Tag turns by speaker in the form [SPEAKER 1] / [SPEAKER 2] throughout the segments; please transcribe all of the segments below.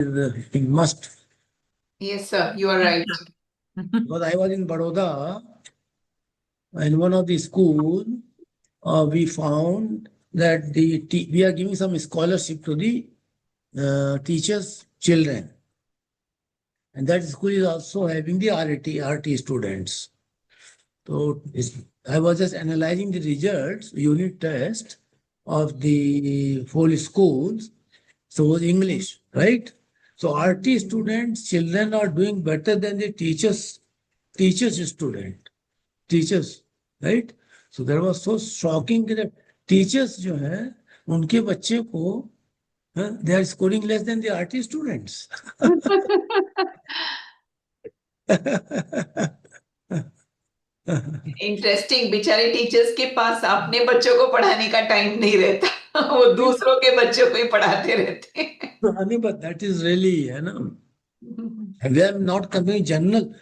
[SPEAKER 1] it must.
[SPEAKER 2] Yes, sir, you are right.
[SPEAKER 1] Because I was in Baroda, in one of the school, we found that we are giving some scholarship to the teachers' children. And that school is also having the RT students. So I was just analyzing the results, unit test of the whole schools. So it was English, right? So RT students, children are doing better than the teachers, right? So that was so shocking that teachers जो है उनके बच्चे को they are scoring less than the RT students.
[SPEAKER 2] Interesting, बेचारे teachers के पास अपने बच्चों को पढ़ाने का टाइम नहीं रहता, वो दूसरों के बच्चों को ही पढ़ाते रहते हैं.
[SPEAKER 1] But that is really, we are not coming general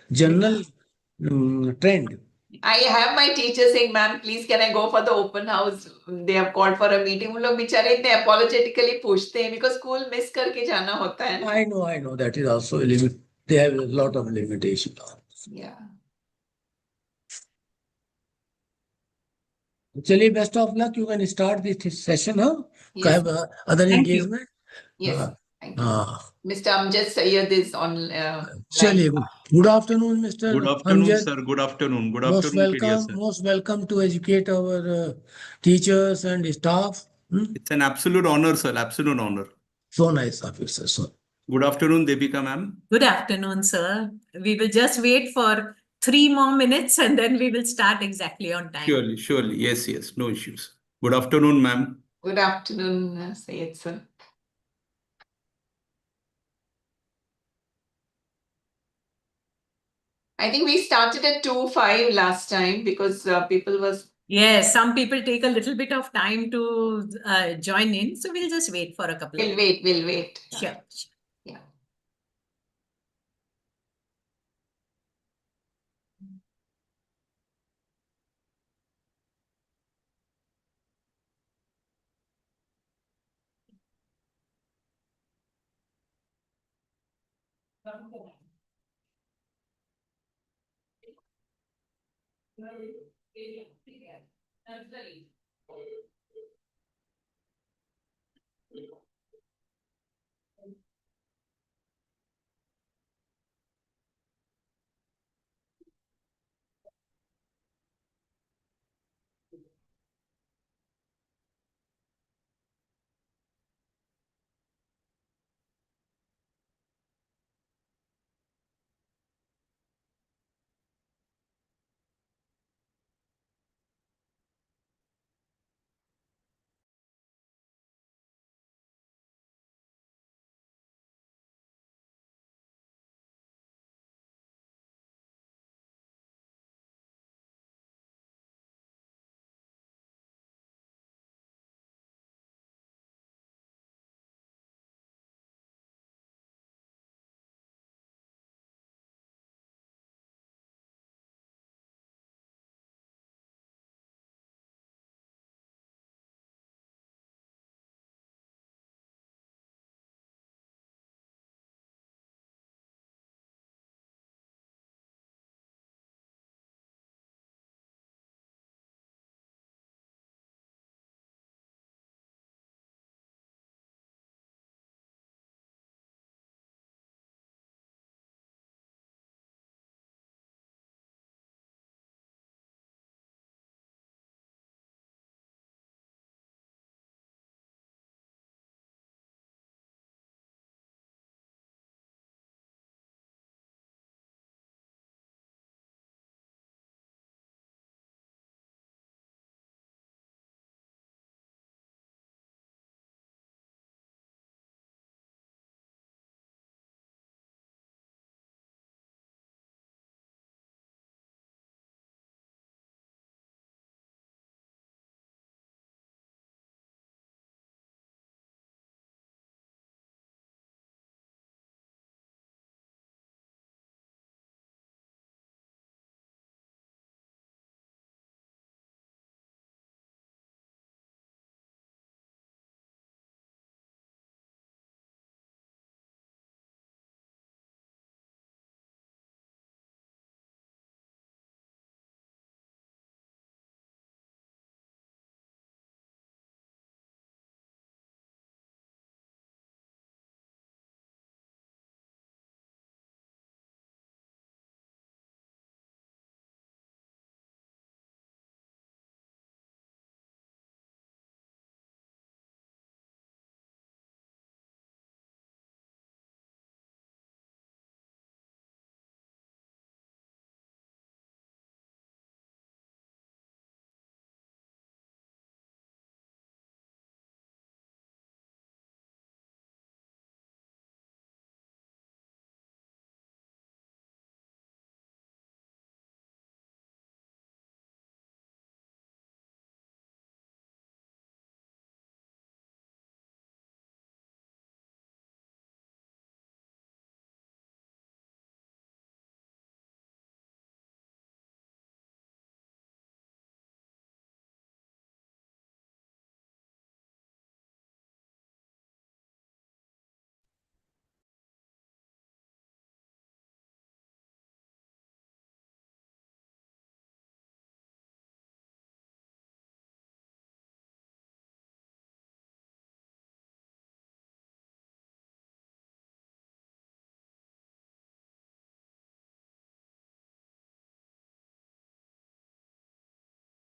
[SPEAKER 1] trend.
[SPEAKER 2] I have my teacher saying, "Ma'am, please can I go for the open house? They have called for a meeting." उन लोग बेचारे इतने apologetically पूछते हैं because school miss करके जाना होता है ना.
[SPEAKER 1] I know that is also a limit. They have a lot of limitation.
[SPEAKER 2] Yeah.
[SPEAKER 1] Chaliye, best of luck. You can start this session, huh?
[SPEAKER 2] Yes.
[SPEAKER 1] Have other
[SPEAKER 3] Thank you.
[SPEAKER 1] engagement.
[SPEAKER 2] Yes. Thank you.
[SPEAKER 1] Uh,
[SPEAKER 2] Mr. Amjad Sayyed is on
[SPEAKER 1] Chaliye,
[SPEAKER 2] line.
[SPEAKER 1] good afternoon, Mr.
[SPEAKER 4] Good afternoon,
[SPEAKER 1] Amjad.
[SPEAKER 4] sir. Good afternoon. Good
[SPEAKER 1] Most
[SPEAKER 4] afternoon, PDS,
[SPEAKER 1] welcome,
[SPEAKER 4] sir.
[SPEAKER 1] most welcome to educate our teachers and staff.
[SPEAKER 4] It's an absolute honor, sir. Absolute honor.
[SPEAKER 1] So nice of you, sir. So,
[SPEAKER 4] Good afternoon, Deepika ma'am.
[SPEAKER 3] Good afternoon, sir. We will just wait for 3 more minutes and then we will start exactly on time.
[SPEAKER 4] Surely, surely. Yes, yes. No issues. Good afternoon, ma'am.
[SPEAKER 2] Good afternoon, Sayyed sir. I think we started at 2:05 last time because people was.
[SPEAKER 3] Yes, some people take a little bit of time to join in. So we'll just wait for a couple of
[SPEAKER 2] We'll wait.
[SPEAKER 3] Sure.
[SPEAKER 2] Yeah.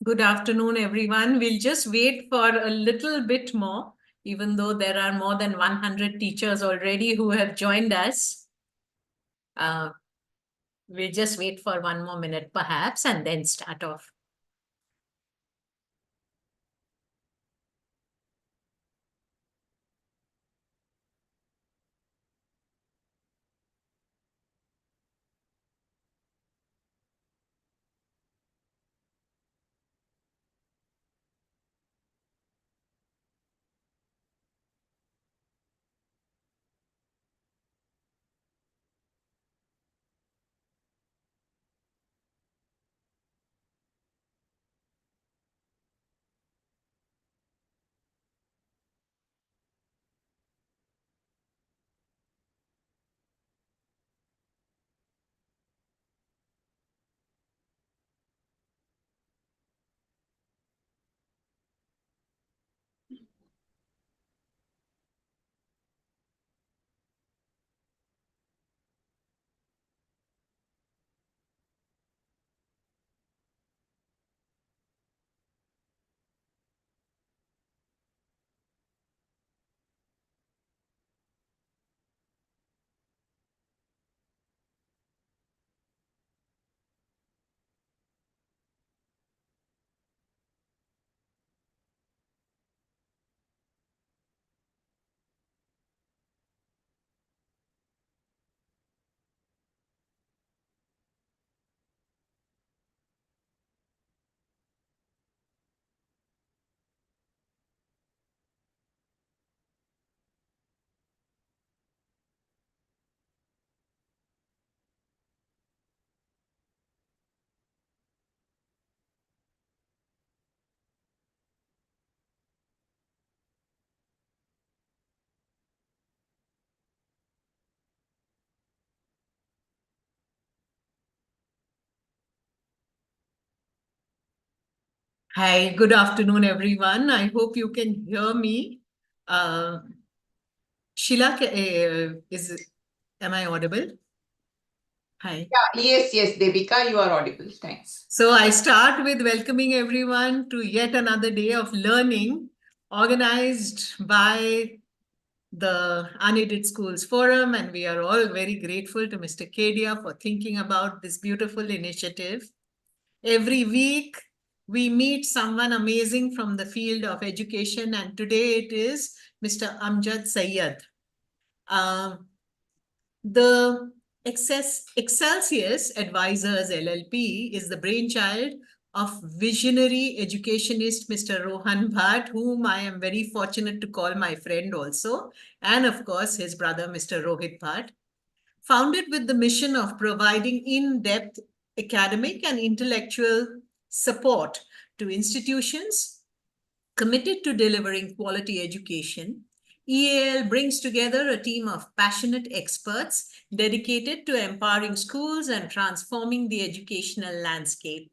[SPEAKER 3] Good afternoon, everyone. We'll just wait for a little bit more, even though there are more than 100 teachers already who have joined us. We'll just wait for one more minute, perhaps, and then start off. Hi, good afternoon, everyone. I hope you can hear me. Sheila, am I audible? Hi.
[SPEAKER 2] Yeah, yes, Devika, you are audible. Thanks.
[SPEAKER 3] So I start with welcoming everyone to yet another day of learning organized by the Unaided Schools Forum, and we are all very grateful to Mr. Kedia for thinking about this beautiful initiative. Every week, we meet someone amazing from the field of education, and today it is Mr. Amjad Sayed. The Excelsius Advisors LLP is the brainchild of visionary educationist Mr. Rohan Bhatt, whom I am very fortunate to call my friend also, and of course his brother Mr. Rohit Bhatt. Founded with the mission of providing in-depth academic and intellectual support to institutions committed to delivering quality education, EAL brings together a team of passionate experts dedicated to empowering schools and transforming the educational landscape.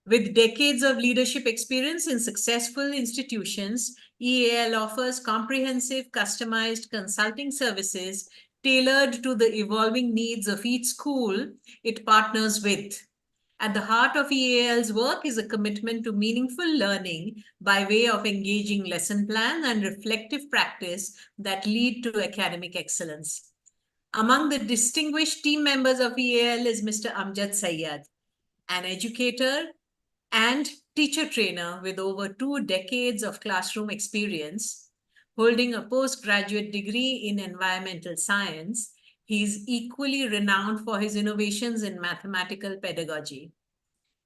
[SPEAKER 3] With decades of leadership experience in successful institutions, EAL offers comprehensive, customized consulting services tailored to the evolving needs of each school it partners with. At the heart of EAL's work is a commitment to meaningful learning by way of engaging lesson plans and reflective practice that lead to academic excellence. Among the distinguished team members of EAL is Mr. Amjad Sayed, an educator and teacher trainer with over 2 decades of classroom experience. Holding a postgraduate degree in environmental science, he is equally renowned for his innovations in mathematical pedagogy.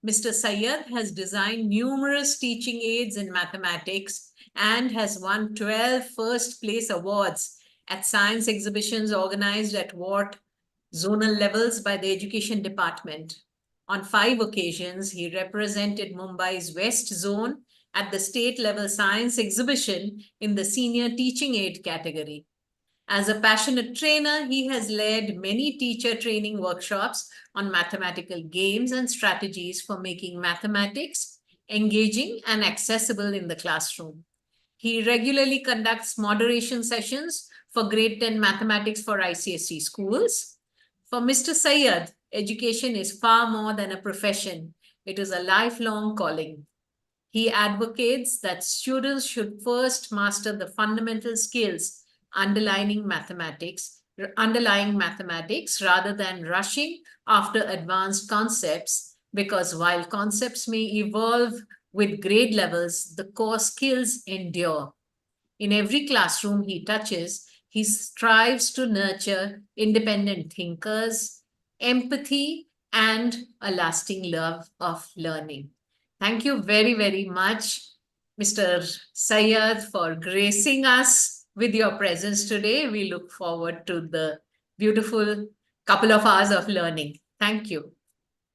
[SPEAKER 3] Mr. Sayed has designed numerous teaching aids in mathematics and has won 12 first place awards at science exhibitions organized at ward zonal levels by the Education Department. On 5 occasions, he represented Mumbai's West Zone at the state level science exhibition in the senior teaching aid category. As a passionate trainer, he has led many teacher training workshops on mathematical games and strategies for making mathematics engaging and accessible in the classroom. He regularly conducts moderation sessions for grade 10 mathematics for ICSE schools. For Mr. Sayed, education is far more than a profession. It is a lifelong calling. He advocates that students should first master the fundamental skills underlying mathematics rather than rushing after advanced concepts, because while concepts may evolve with grade levels, the core skills endure. In every classroom he touches, he strives to nurture independent thinkers, empathy, and a lasting love of learning. Thank you very, very much, Mr. Syed, for gracing us with your presence today. We look forward to the beautiful couple of hours of learning. Thank you.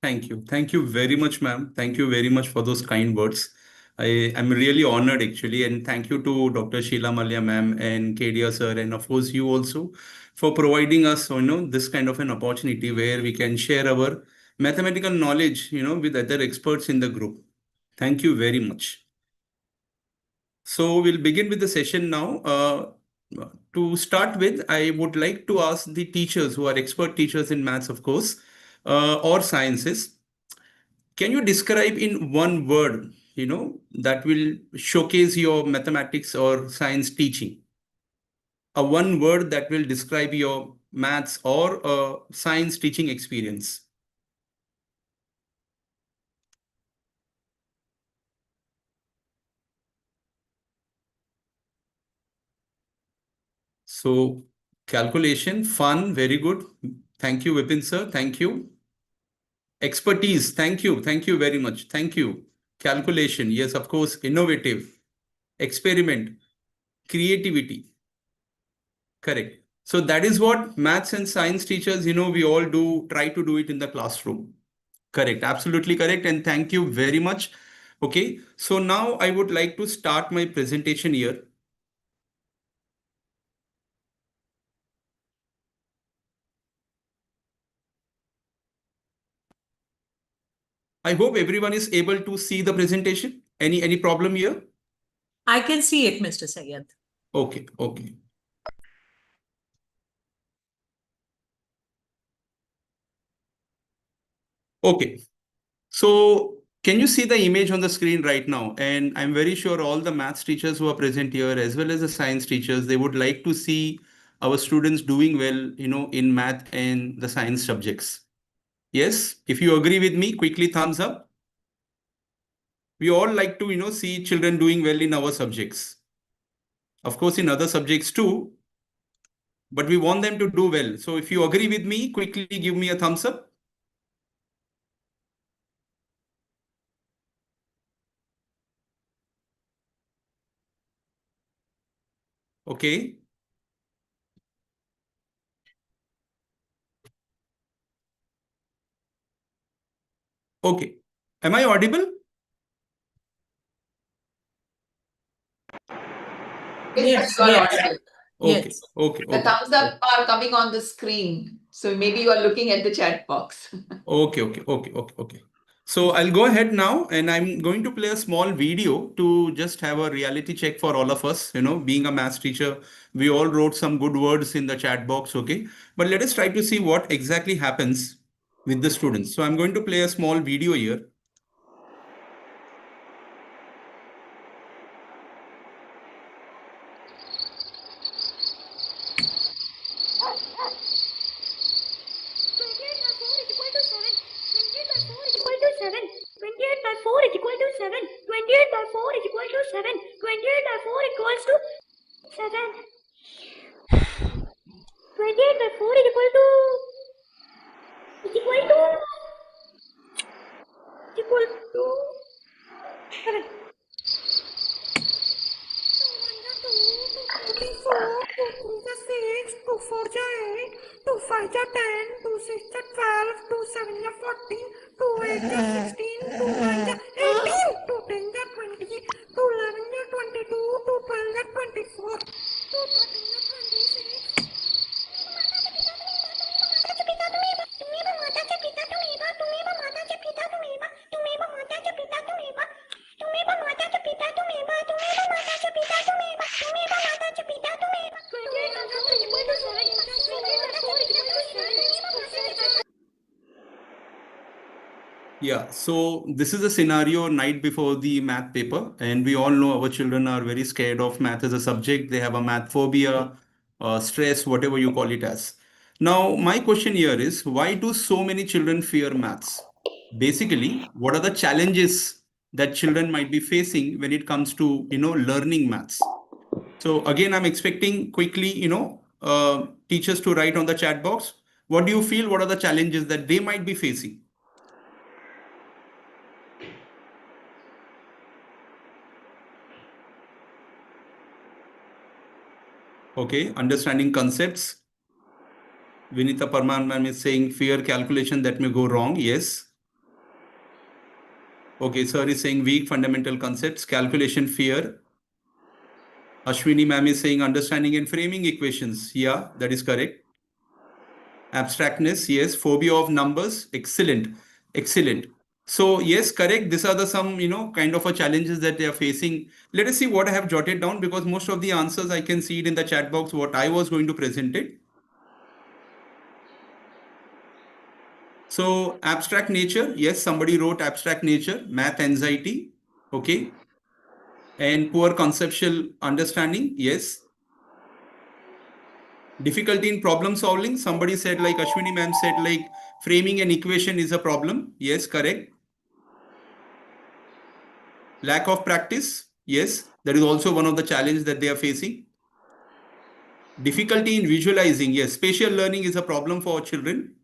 [SPEAKER 4] Thank you. Thank you very much, ma'am. Thank you very much for those kind words. I am really honored actually, and thank you to Dr. Sheila Malya ma'am and KDR sir, and of course you also for providing us, this kind of an opportunity where we can share our mathematical knowledge, with other experts in the group. Thank you very much. So we'll begin with the session now. To start with, I would like to ask the teachers who are expert teachers in maths, of course, or sciences. Can you describe in one word, that will showcase your mathematics or science teaching? A one word that will describe your maths or science teaching experience. So calculation, fun, very good. Thank you, Vipin sir. Thank you. Expertise, thank you. Thank you very much. Thank you. Calculation, yes, of course. Innovative. Experiment. Creativity. Correct. So that is what maths and science teachers, we all try to do it in the classroom. Correct. Absolutely correct. And thank you very much. Okay. So now I would like to start my presentation here. I hope everyone is able to see the presentation. Any problem here?
[SPEAKER 3] I can see it, Mr. Syed.
[SPEAKER 4] Okay. Okay. Okay. So can you see the image on the screen right now? And I'm very sure all the maths teachers who are present here, as well as the science teachers, they would like to see our students doing well, in math and the science subjects. Yes, if you agree with me, quickly thumbs up. We all like to, see children doing well in our subjects. Of course, in other subjects too, but we want them to do well. So if you agree with me, quickly give me a thumbs up. Okay. Okay. Am I audible?
[SPEAKER 2] Yes, you are
[SPEAKER 3] yes.
[SPEAKER 2] audible.
[SPEAKER 4] Okay.
[SPEAKER 3] Yes.
[SPEAKER 4] Okay.
[SPEAKER 2] The
[SPEAKER 4] Okay.
[SPEAKER 2] thumbs up are coming on the screen. So maybe you are looking at the chat box.
[SPEAKER 4] Okay, okay, okay, okay, okay. So I'll go ahead now and I'm going to play a small video to just have a reality check for all of us. Being a maths teacher, we all wrote some good words in the chat box, okay? But let us try to see what exactly happens with the students. So I'm going to play a small video here. Yeah, so this is a scenario night before the math paper, and we all know our children are very scared of math as a subject. They have a math phobia, stress, whatever you call it as. Now, my question here is, why do so many children fear maths? Basically, what are the challenges that children might be facing when it comes to, learning maths? So again, I'm expecting quickly, teachers to write on the chat box. What do you feel? What are the challenges that they might be facing? Okay, understanding concepts. Vinita Parmar ma'am is saying fear calculation that may go wrong. Yes. Okay, sir is saying weak fundamental concepts, calculation fear. Ashwini ma'am is saying understanding and framing equations. Yeah, that is correct. Abstractness, yes. Phobia of numbers. Excellent. Excellent. So yes, correct. These are the some, kind of a challenges that they are facing. Let us see what I have jotted down, because most of the answers I can see it in the chat box, what I was going to present it. So abstract nature, yes, somebody wrote abstract nature, math anxiety, okay. And poor conceptual understanding, yes. Difficulty in problem solving, somebody said, like Ashwini ma'am said, like framing an equation is a problem. Yes, correct. Lack of practice, yes, that is also one of the challenges that they are facing. Difficulty in visualizing, yes, spatial learning is a problem for children.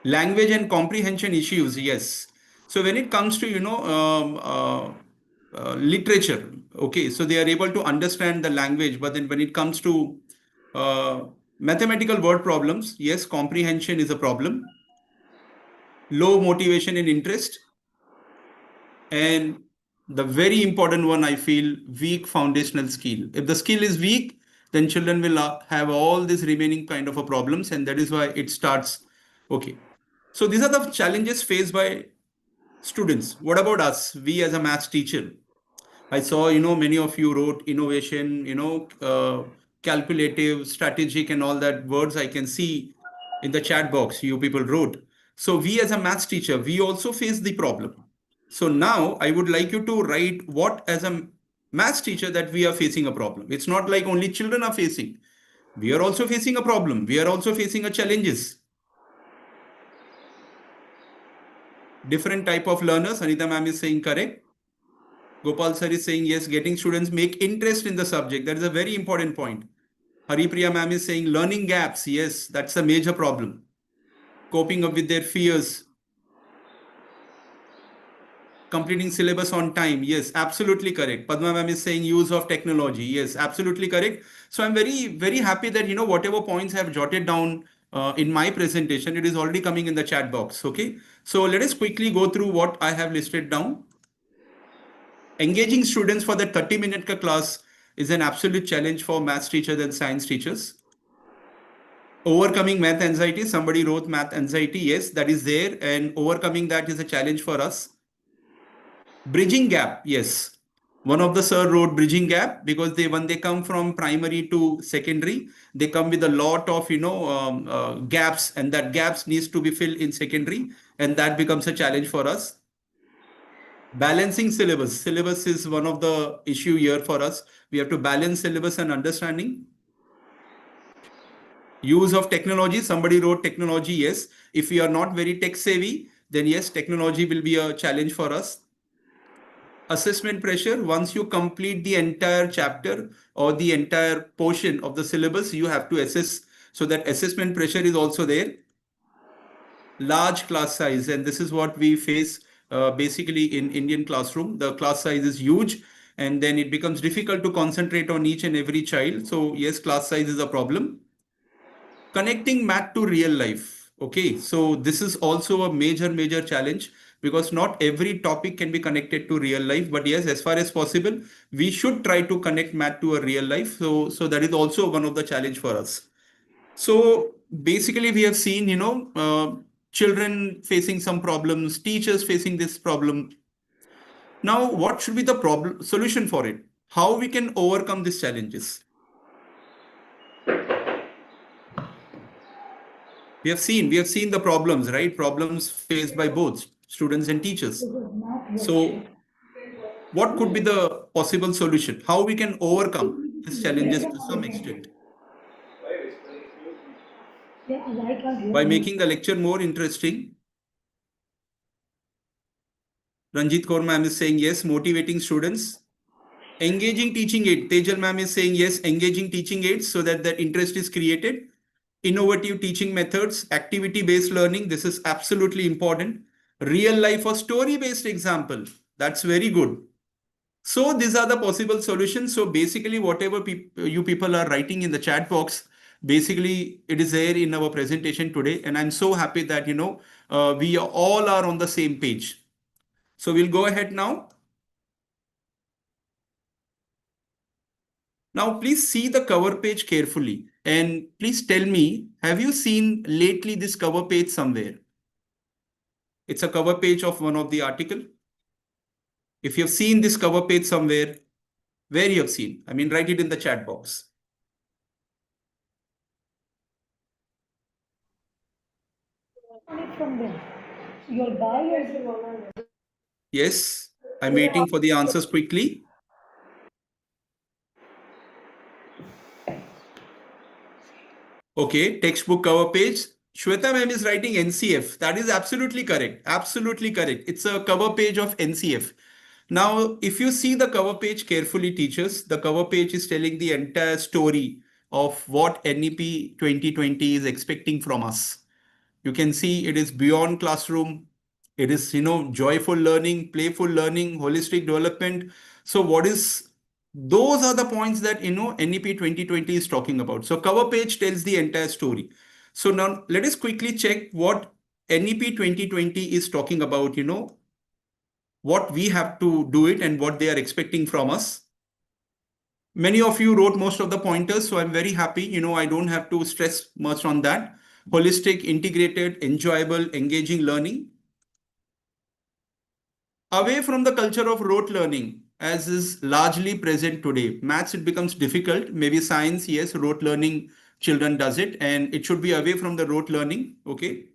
[SPEAKER 4] Language and comprehension issues, yes. So when it comes to, literature, okay, so they are able to understand the language, but then when it comes to mathematical word problems, yes, comprehension is a problem. Low motivation and interest. And the very important one, I feel, weak foundational skill. If the skill is weak, then children will have all these remaining kind of a problems, and that is why it starts. Okay. So these are the challenges faced by students. What about us? We as a maths teacher. I saw, many of you wrote innovation, calculative, strategic, and all that words I can see in the chat box. You people wrote. So we as a maths teacher, we also face the problem. So now I would like you to write what as a maths teacher that we are facing a problem. It's not like only children are facing. We are also facing a problem. We are also facing a challenges. Different type of learners. Anita ma'am is saying correct. Gopal sir is saying yes, getting students make interest in the subject. That is a very important point. Haripriya ma'am is saying learning gaps. Yes, that's a major problem. Coping up with their fears. Completing syllabus on time. Yes, absolutely correct. Padma ma'am is saying use of technology. Yes, absolutely correct. So I'm very, very happy that, whatever points I have jotted down in my presentation, it is already coming in the chat box. Okay. So let us quickly go through what I have listed down. Engaging students for the 30-minute class is an absolute challenge for maths teachers and science teachers. Overcoming math anxiety. Somebody wrote math anxiety. Yes, that is there. And overcoming that is a challenge for us. Bridging gap. Yes. One of the sir wrote bridging gap because when they come from primary to secondary, they come with a lot of, gaps, and that gaps needs to be filled in secondary. And that becomes a challenge for us. Balancing syllabus. Syllabus is one of the issue here for us. We have to balance syllabus and understanding. Use of technology. Somebody wrote technology. Yes. If we are not very tech savvy, then yes, technology will be a challenge for us. Assessment pressure. Once you complete the entire chapter or the entire portion of the syllabus, you have to assess. So that assessment pressure is also there. Large class size. And this is what we face basically in Indian classroom. The class size is huge, and then it becomes difficult to concentrate on each and every child. So yes, class size is a problem. Connecting math to real life. Okay, so this is also a major challenge, because not every topic can be connected to real life. But yes, as far as possible, we should try to connect math to a real life. So that is also one of the challenge for us. So basically, we have seen, children facing some problems, teachers facing this problem. Now, what should be the solution for it? How we can overcome these challenges? We have seen the problems, right? Problems faced by both students and teachers. So what could be the possible solution? How we can overcome these challenges to some extent? By making the lecture more interesting. Ranjit Kaur ma'am is saying yes, motivating students. Engaging teaching aid. Tejal ma'am is saying yes, engaging teaching aids so that the interest is created. Innovative teaching methods, activity-based learning. This is absolutely important. Real life or story-based example. That's very good. So these are the possible solutions. So basically, whatever you people are writing in the chat box, basically it is there in our presentation today. And I'm so happy that, we all are on the same page. So we'll go ahead now. Now, please see the cover page carefully and please tell me, have you seen lately this cover page somewhere? It's a cover page of one of the article. If you've seen this cover page somewhere, where you have seen, I mean, write it in the chat box.
[SPEAKER 5] From there. Your bio.
[SPEAKER 4] Yes, I'm waiting for the answers quickly. Okay, textbook cover page. Shweta ma'am is writing NCF. That is absolutely correct. Absolutely correct. It's a cover page of NCF. Now, if you see the cover page carefully, teachers, the cover page is telling the entire story of what NEP 2020 is expecting from us. You can see it is beyond classroom. It is, joyful learning, playful learning, holistic development. So those are the points that, NEP 2020 is talking about. So cover page tells the entire story. So now let us quickly check what NEP 2020 is talking about, what we have to do it and what they are expecting from us. Many of you wrote most of the pointers, so I'm very happy. I don't have to stress much on that. Holistic, integrated, enjoyable, engaging learning. Away from the culture of rote learning, as is largely present today. Maths, it becomes difficult. Maybe science, yes, rote learning, children does it. And it should be away from the rote learning, okay?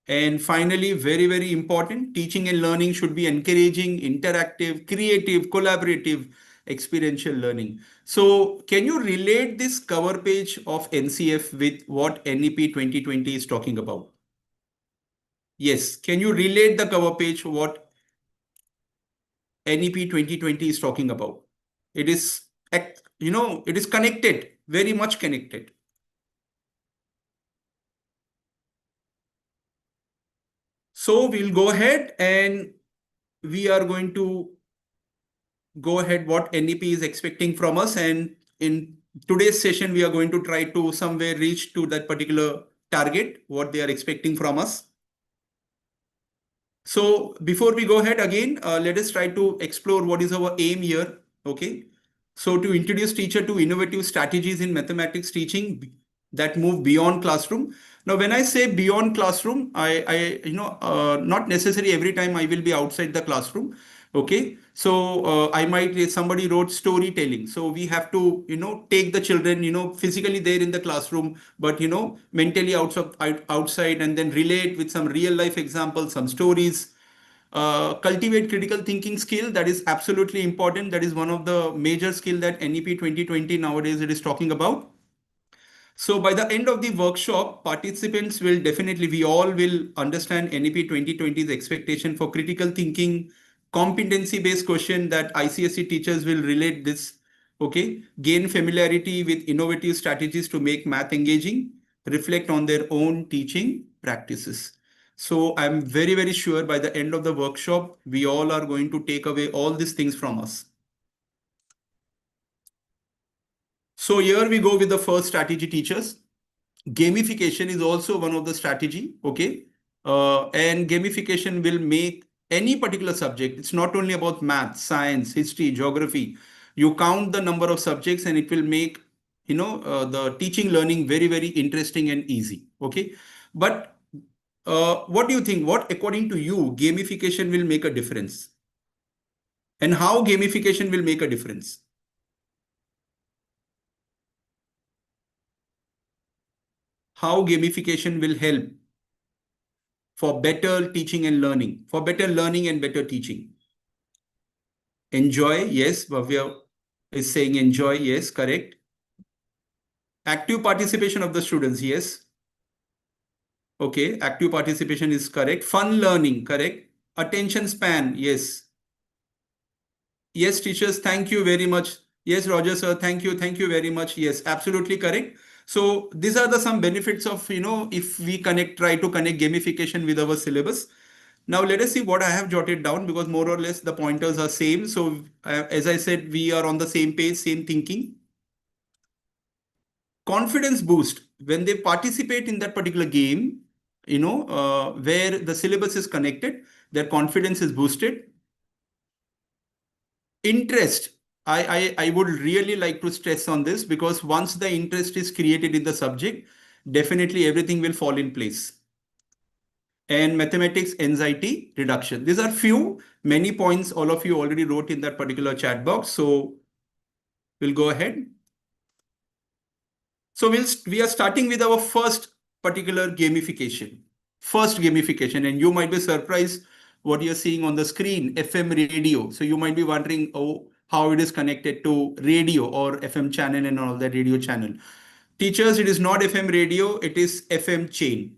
[SPEAKER 4] And finally, very, very important, teaching and learning should be encouraging, interactive, creative, collaborative, experiential learning. So can you relate this cover page of NCF with what NEP 2020 is talking about? Yes, can you relate the cover page what NEP 2020 is talking about? It is, it is connected, very much connected. So we'll go ahead and we are going to go ahead what NEP is expecting from us. And in today's session, we are going to try to somewhere reach to that particular target, what they are expecting from us. So before we go ahead again, let us try to explore what is our aim here. Okay. So to introduce teacher to innovative strategies in mathematics teaching that move beyond classroom. Now, when I say beyond classroom, not necessarily every time I will be outside the classroom. Okay. So I might, somebody wrote storytelling. So we have to, take the children, physically there in the classroom, but, mentally outside and then relate with some real life examples, some stories. Cultivate critical thinking skill. That is absolutely important. That is one of the major skill that NEP 2020 nowadays it is talking about. So by the end of the workshop, participants will definitely, we all will understand NEP 2020's expectation for critical thinking, competency-based question that ICSE teachers will relate this, okay? Gain familiarity with innovative strategies to make math engaging, reflect on their own teaching practices. So I'm very, very sure by the end of the workshop, we all are going to take away all these things from us. So here we go with the first strategy, teachers. Gamification is also one of the strategy, okay? And gamification will make any particular subject. It's not only about math, science, history, geography. You count the number of subjects and it will make, the teaching learning very, very interesting and easy, okay? But what do you think? What, according to you, gamification will make a difference? And how gamification will make a difference? how gamification will help for better teaching and learning, for better learning and better teaching. Enjoy, yes, Bhavya is saying enjoy, yes, correct. Active participation of the students, yes. Okay, active participation is correct. Fun learning, correct. Attention span, yes. Yes, teachers, thank you very much. Yes, Roger sir, thank you very much. Yes, absolutely correct. So these are the some benefits of, if we try to connect gamification with our syllabus. Now let us see what I have jotted down, because more or less the pointers are same. So as I said, we are on the same page, same thinking. Confidence boost when they participate in that particular game, where the syllabus is connected, their confidence is boosted. Interest. I would really like to stress on this, because once the interest is created in the subject, definitely everything will fall in place. And mathematics anxiety reduction. These are many points all of you already wrote in that particular chat box. So we'll go ahead. So we are starting with our first particular gamification. And you might be surprised what you're seeing on the screen, FM radio. So you might be wondering, how it is connected to radio or FM channel and all that radio channel. Teachers, it is not FM radio, it is FM chain.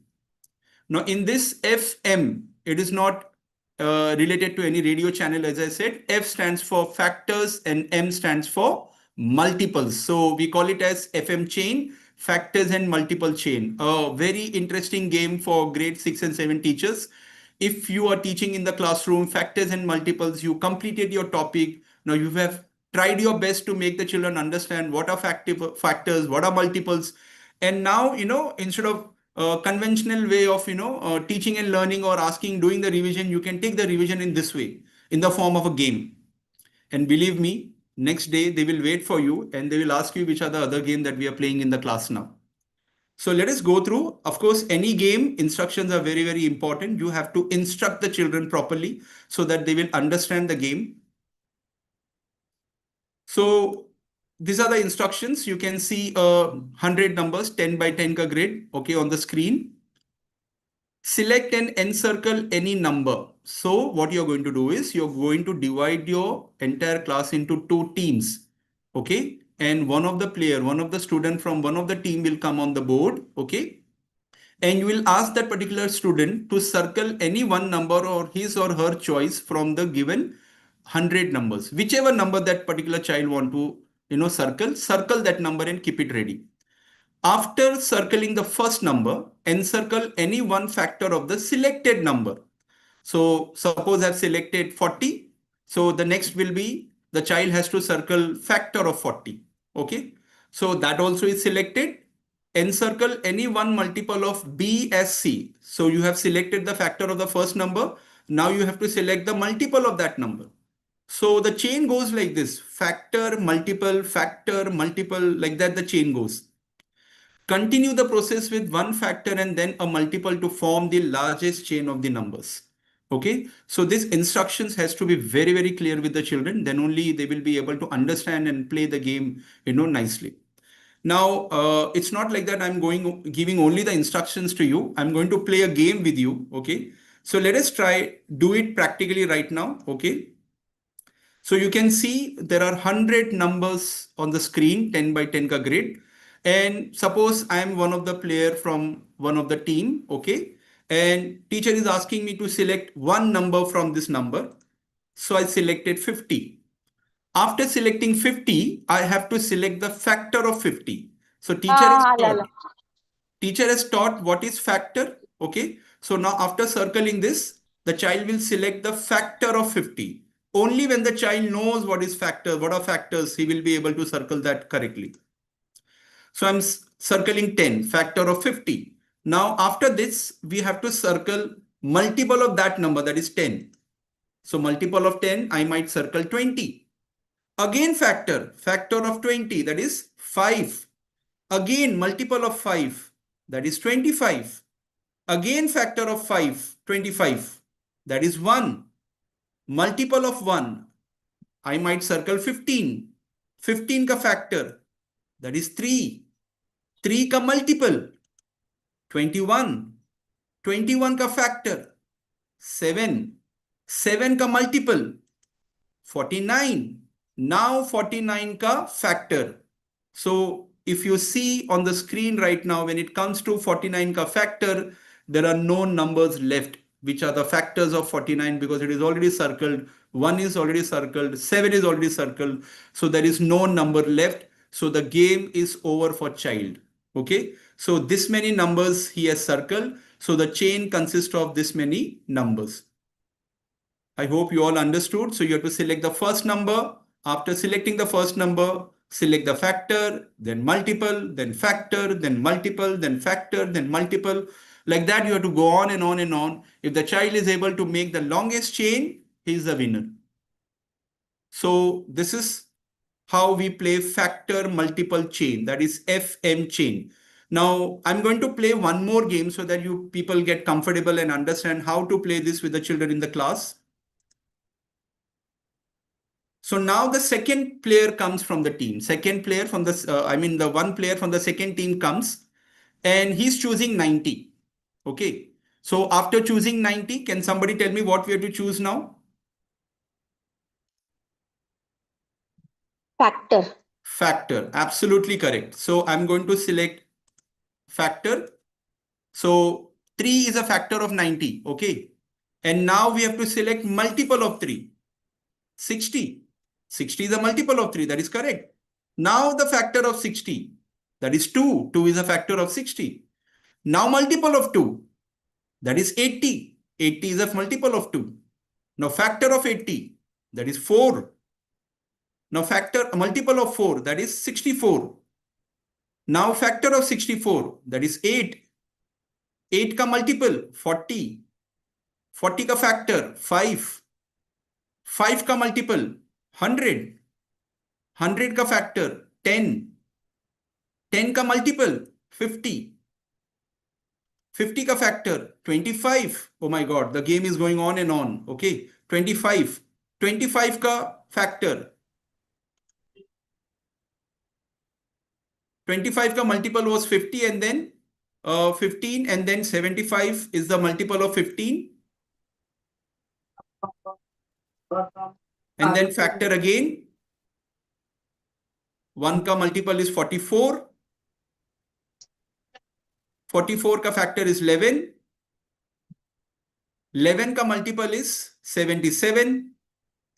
[SPEAKER 4] Now in this FM, it is not related to any radio channel. As I said, F stands for factors and M stands for multiples. So we call it as FM chain, factors and multiple chain. A very interesting game for grade 6 and 7 teachers. If you are teaching in the classroom, factors and multiples, you completed your topic. Now you have tried your best to make the children understand what are factors, what are multiples. And now, instead of conventional way of, teaching and learning or doing the revision, you can take the revision in this way, in the form of a game. And believe me, next day they will wait for you and they will ask you which are the other game that we are playing in the class now. So let us go through. Of course, any game, instructions are very, very important. You have to instruct the children properly so that they will understand the game. So these are the instructions. You can see 100 numbers, 10 by 10 ka grid, okay, on the screen. Select and encircle any number. So what you're going to do is you're going to divide your entire class into 2 teams, okay? And one of the student from one of the team will come on the board, okay? And you will ask that particular student to circle any one number or his or her choice from the given 100 numbers. Whichever number that particular child want to, circle that number and keep it ready. After circling the first number, encircle any one factor of the selected number. So suppose I've selected 40. So the next will be the child has to circle factor of 40. Okay. So that also is selected. Encircle any one multiple of B as C. So you have selected the factor of the first number. Now you have to select the multiple of that number. So the chain goes like this: factor, multiple, like that the chain goes. Continue the process with one factor and then a multiple to form the largest chain of the numbers. Okay, so these instructions has to be very, very clear with the children. Then only they will be able to understand and play the game, nicely. Now, it's not like that I'm giving only the instructions to you. I'm going to play a game with you. Okay, so let us do it practically right now. Okay. So you can see there are 100 numbers on the screen, 10 by 10 ka grid. And suppose I am one of the player from one of the team, okay? And teacher is asking me to select one number from this number. So I selected 50. After selecting 50, I have to select the factor of 50. So teacher has taught what is factor, okay? So now after circling this, the child will select the factor of 50. Only when the child knows what are factors, he will be able to circle that correctly. So I'm circling 10, factor of 50. Now after this, we have to circle multiple of that number, that is 10. So multiple of 10, I might circle 20. Again factor of 20, that is 5. Again multiple of 5, that is 25. Again factor of 5, 25, that is 1. Multiple of 1, I might circle 15. 15 ka factor, that is 3. 3 ka multiple, 21, 21 का factor, 7, 7 का multiple, 49. Now 49 ka factor. So if you see on the screen right now, when it comes to 49 ka factor, there are no numbers left, which are the factors of 49 because it is already circled. 1 is already circled, 7 is already circled. So there is no number left. So the game is over for child. Okay. So this many numbers he has circled. So the chain consists of this many numbers. I hope you all understood. So you have to select the first number. After selecting the first number, select the factor, then multiple, then factor, then multiple, then factor, then multiple. Like that, you have to go on and on and on. If the child is able to make the longest chain, he is the winner. So this is how we play factor multiple chain, that is FM chain. Now I'm going to play one more game so that you people get comfortable and understand how to play this with the children in the class. So now the second player comes from the team. Second player from the, the one player from the second team comes and he's choosing 90. Okay. So after choosing 90, can somebody tell me what we have to choose now?
[SPEAKER 5] Factor.
[SPEAKER 4] Factor. Absolutely correct. So I'm going to select factor. So 3 is a factor of 90. Okay. And now we have to select multiple of 3. 60. 60 is a multiple of 3. That is correct. Now the factor of 60. That is 2. 2 is a factor of 60. Now multiple of 2. That is 80. 80 is a multiple of 2. Now factor of 80. That is 4. Now factor multiple of 4. That is 64. Now factor of 64. That is 8. 8 ka multiple 40. 40 ka factor 5. 5 ka multiple 100. 100 ka factor 10. 10 ka multiple 50. 50 ka factor 25. Oh my God, the game is going on and on. Okay, 25. 25 ka factor. 25 ka multiple was 50 and then 15 and then 75 is the multiple of 15. And then factor again. 1 ka multiple is 44. 44 ka factor is 11. 11 ka multiple is 77.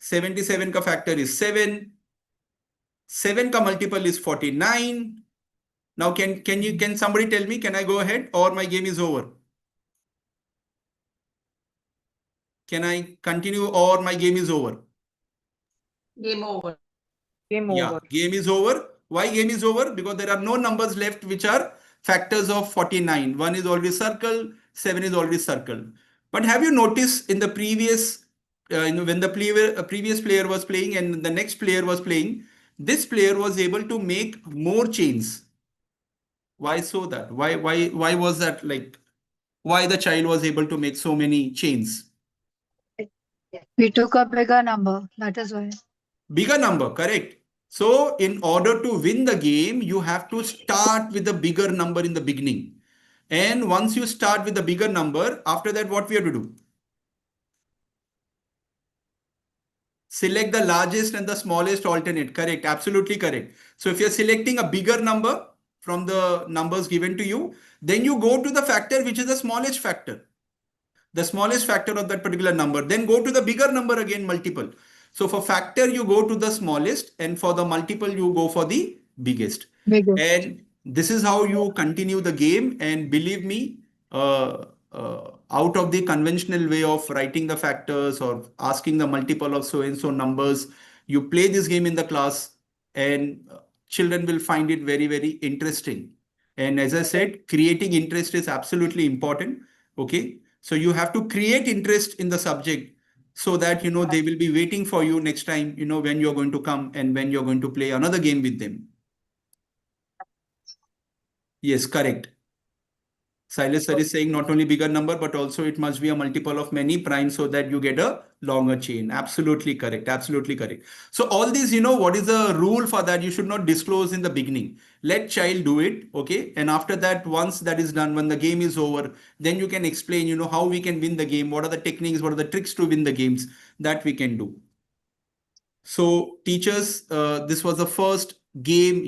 [SPEAKER 4] 77 ka factor is 7. 7 ka multiple is 49. Now can somebody tell me, can I go ahead or my game is over? Can I continue or my game is over?
[SPEAKER 2] Game over.
[SPEAKER 4] Yeah, game is over. Why game is over? Because there are no numbers left which are factors of 49. 1 is already circled, 7 is already circled. But have you noticed in the previous, when the previous player was playing and the next player was playing, this player was able to make more chains. Why so that? Why was that, like, why the child was able to make so many chains?
[SPEAKER 6] We took a bigger number, that is why.
[SPEAKER 4] Bigger number, correct. So in order to win the game, you have to start with the bigger number in the beginning. And once you start with the bigger number, after that, what we have to do? Select the largest and the smallest alternate. Correct. Absolutely correct. So if you're selecting a bigger number from the numbers given to you, then you go to the factor which is the smallest factor. The smallest factor of that particular number. Then go to the bigger number again, multiple. So for factor, you go to the smallest, and for the multiple, you go for the biggest. And this is how you continue the game. And believe me, out of the conventional way of writing the factors or asking the multiple of so and so numbers, you play this game in the class and children will find it very, very interesting. And as I said, creating interest is absolutely important. Okay. So you have to create interest in the subject so that, they will be waiting for you next time, when you're going to come and when you're going to play another game with them. Yes, correct. Silas sir is saying not only bigger number, but also it must be a multiple of many primes so that you get a longer chain. Absolutely correct. Absolutely correct. So all these, what is the rule for that? You should not disclose in the beginning. Let child do it. Okay. And after that, once that is done, when the game is over, then you can explain, how we can win the game. What are the techniques? What are the tricks to win the games that we can do? So teachers, this was the first game,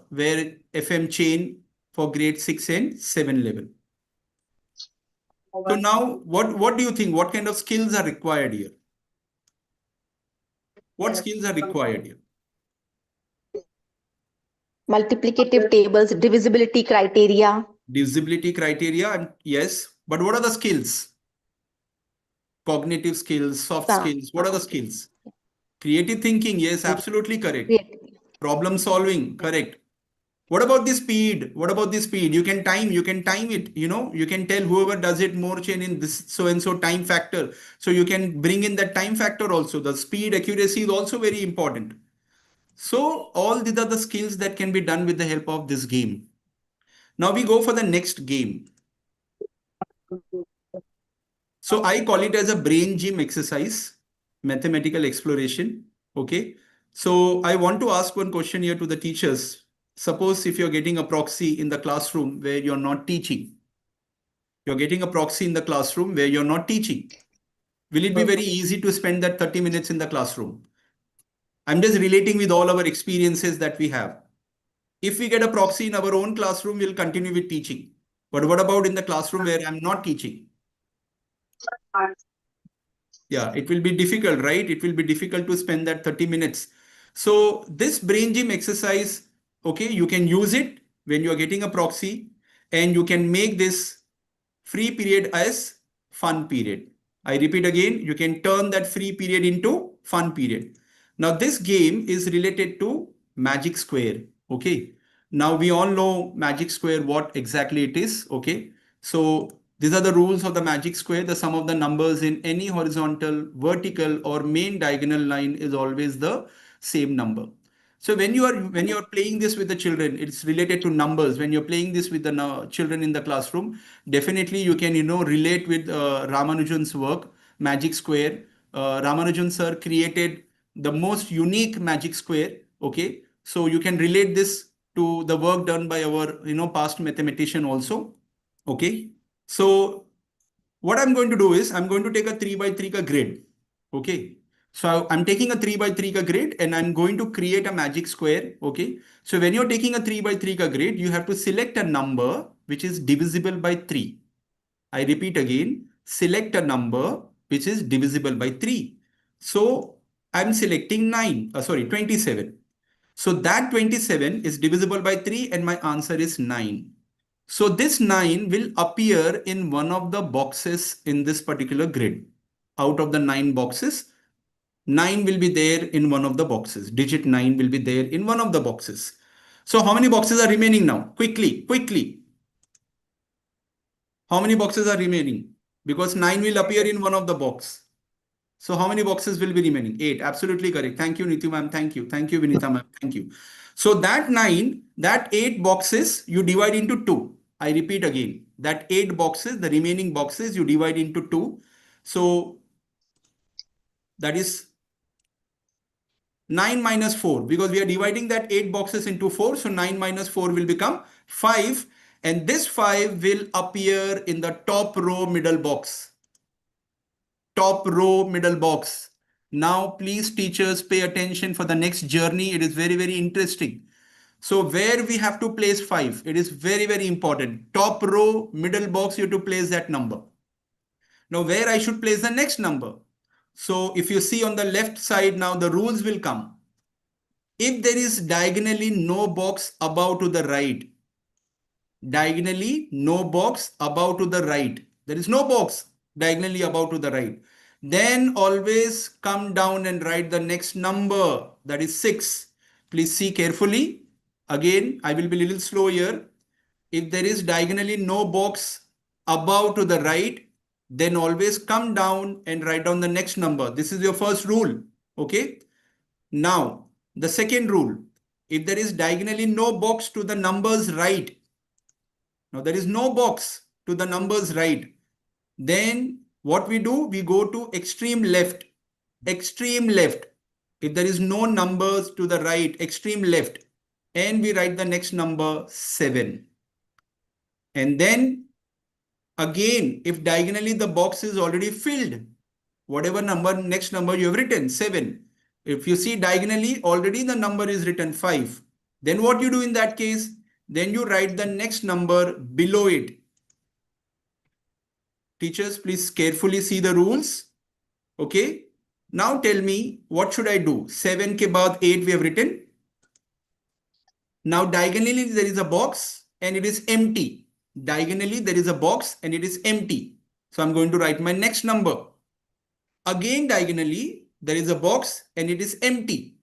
[SPEAKER 4] where FM chain for grade 6 and 7 level. So now, what do you think? What kind of skills are required here? What skills are required here?
[SPEAKER 7] Multiplicative tables, divisibility criteria.
[SPEAKER 4] Divisibility criteria, yes. But what are the skills? Cognitive skills, soft skills. What are the skills? Creative thinking, yes, absolutely correct. Problem solving, correct. What about the speed? What about the speed? You can time it, you can tell whoever does it more chain in this so and so time factor. So you can bring in that time factor also. The speed, accuracy is also very important. So all these are the skills that can be done with the help of this game. Now we go for the next game. So I call it as a brain gym exercise, mathematical exploration. Okay. So I want to ask one question here to the teachers. Suppose if you're getting a proxy in the classroom where you're not teaching. You're getting a proxy in the classroom where you're not teaching. Will it be very easy to spend that 30 minutes in the classroom? I'm just relating with all our experiences that we have. If we get a proxy in our own classroom, we'll continue with teaching. But what about in the classroom where I'm not teaching? Yeah, it will be difficult, right? It will be difficult to spend that 30 minutes. So this brain gym exercise, okay, you can use it when you are getting a proxy, and you can make this free period as fun period. I repeat again, you can turn that free period into fun period. Now this game is related to magic square. Okay. Now we all know magic square, what exactly it is. Okay. So these are the rules of the magic square. The sum of the numbers in any horizontal, vertical, or main diagonal line is always the same number. So when you are playing this with the children, it's related to numbers. When you're playing this with the children in the classroom, definitely you can relate with Ramanujan's work, Magic Square. Ramanujan sir created the most unique magic square. Okay, so you can relate this to the work done by our past mathematician also. Okay, so what I'm going to do is I'm going to take a 3x3 grid. Okay. So I'm taking a 3x3 grid and I'm going to create a magic square. Okay. So when you're taking a 3x3 grid, you have to select a number which is divisible by 3. I repeat again, select a number which is divisible by 3. So I'm selecting 27. So that 27 is divisible by 3 and my answer is 9. So this 9 will appear in one of the boxes in this particular grid. Out of the 9 boxes, 9 will be there in one of the boxes. Digit 9 will be there in one of the boxes. So how many boxes are remaining now? Quickly. How many boxes are remaining? Because 9 will appear in one of the box. So how many boxes will be remaining? 8. Absolutely correct. Thank you, Nithu ma'am. Thank you. Thank you, Vinita ma'am. Thank you. So that 8 boxes, you divide into 2. I repeat again, that 8 boxes, the remaining boxes, you divide into 2. So that is 9 minus 4, because we are dividing that 8 boxes into 4. So 9 minus 4 will become 5. And this 5 will appear in the top row middle box. Top row middle box. Now, please, teachers, pay attention for the next journey. It is very, very interesting. So where we have to place 5, it is very, very important. Top row middle box, you have to place that number. Now, where I should place the next number? So if you see on the left side now, the rules will come. If there is diagonally no box above to the right, diagonally no box above to the right, there is no box diagonally above to the right, then always come down and write the next number, that is 6. Please see carefully. Again, I will be a little slow here. If there is diagonally no box above to the right, then always come down and write down the next number. This is your first rule. Okay. Now, the second rule, if there is diagonally no box to the numbers right, Now there is no box to the numbers right. Then what we do, we go to extreme left. Extreme left. If there is no numbers to the right, extreme left, and we write the next number 7. And then again, if diagonally the box is already filled, whatever number, next number you have written, 7. If you see diagonally, already the number is written 5. Then what you do in that case? Then you write the next number below it. Teachers, please carefully see the rules. Okay. Now tell me, what should I do? 7 ke baad 8 we have written. Now diagonally there is a box and it is empty. Diagonally there is a box and it is empty. So I'm going to write my next number. Again diagonally there is a box and it is empty.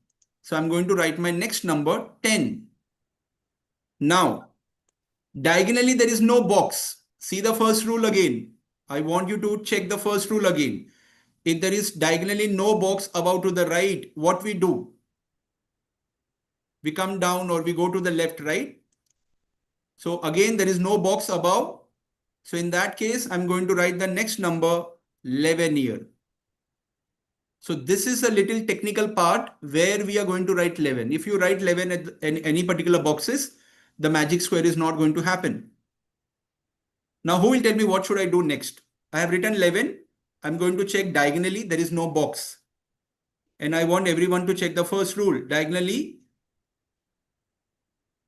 [SPEAKER 4] So I'm going to write my next number 10. Now diagonally there is no box. See the first rule again. I want you to check the first rule again. If there is diagonally no box above to the right, what we do? We come down or we go to the left, right? So again, there is no box above. So in that case, I'm going to write the next number 11 here. So this is a little technical part where we are going to write 11. If you write 11 in any particular boxes, the magic square is not going to happen. Now, who will tell me what should I do next? I have written 11. I'm going to check diagonally. There is no box. And I want everyone to check the first rule. Diagonally,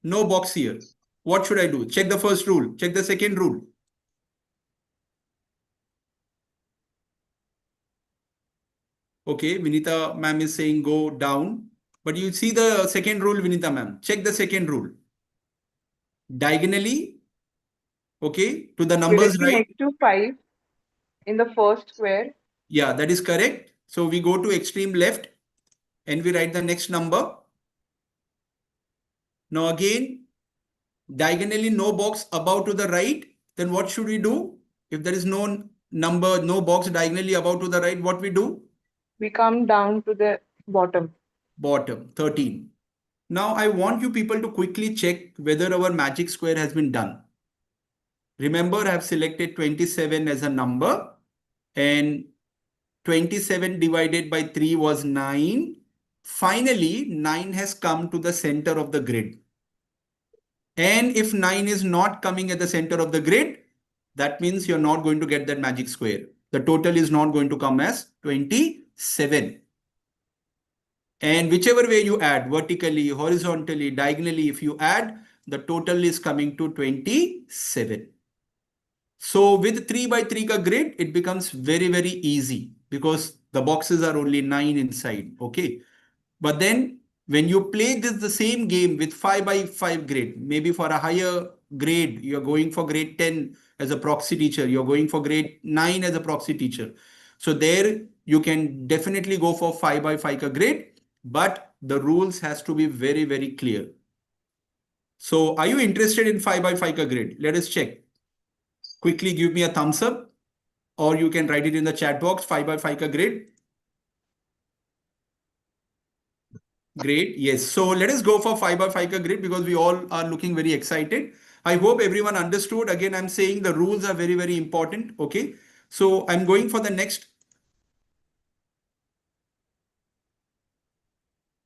[SPEAKER 4] no box here. What should I do? Check the first rule. Check the second rule. Okay, Vinita ma'am is saying go down. But you see the second rule, Vinita ma'am. Check the second rule. Diagonally, okay, to the numbers
[SPEAKER 8] Directly
[SPEAKER 4] right.
[SPEAKER 8] next to 5 in the first square.
[SPEAKER 4] Yeah, that is correct. So we go to extreme left and we write the next number. Now again, diagonally no box above to the right. Then what should we do? If there is no number, no box diagonally above to the right, what we do?
[SPEAKER 8] We come down to the bottom.
[SPEAKER 4] Bottom, 13. Now I want you people to quickly check whether our magic square has been done. Remember, I have selected 27 as a number and 27 divided by 3 was 9. Finally, 9 has come to the center of the grid. And if 9 is not coming at the center of the grid, that means you're not going to get that magic square. The total is not going to come as 27. And whichever way you add, vertically, horizontally, diagonally, if you add, the total is coming to 27. So with 3 by 3 ka grid, it becomes very, very easy because the boxes are only 9 inside. Okay. But then when you play the same game with 5 by 5 grid, maybe for a higher grade, you're going for grade 10 as a proxy teacher, you're going for grade 9 as a proxy teacher. So there you can definitely go for 5 by 5 ka grid, but the rules has to be very, very clear. So are you interested in 5 by 5 ka grid? Let us check. Quickly give me a thumbs up, or you can write it in the chat box, 5 by 5 ka grid. Great. Yes. So let us go for 5 by 5 ka grid because we all are looking very excited. I hope everyone understood. Again, I'm saying the rules are very, very important. Okay. So I'm going for the next.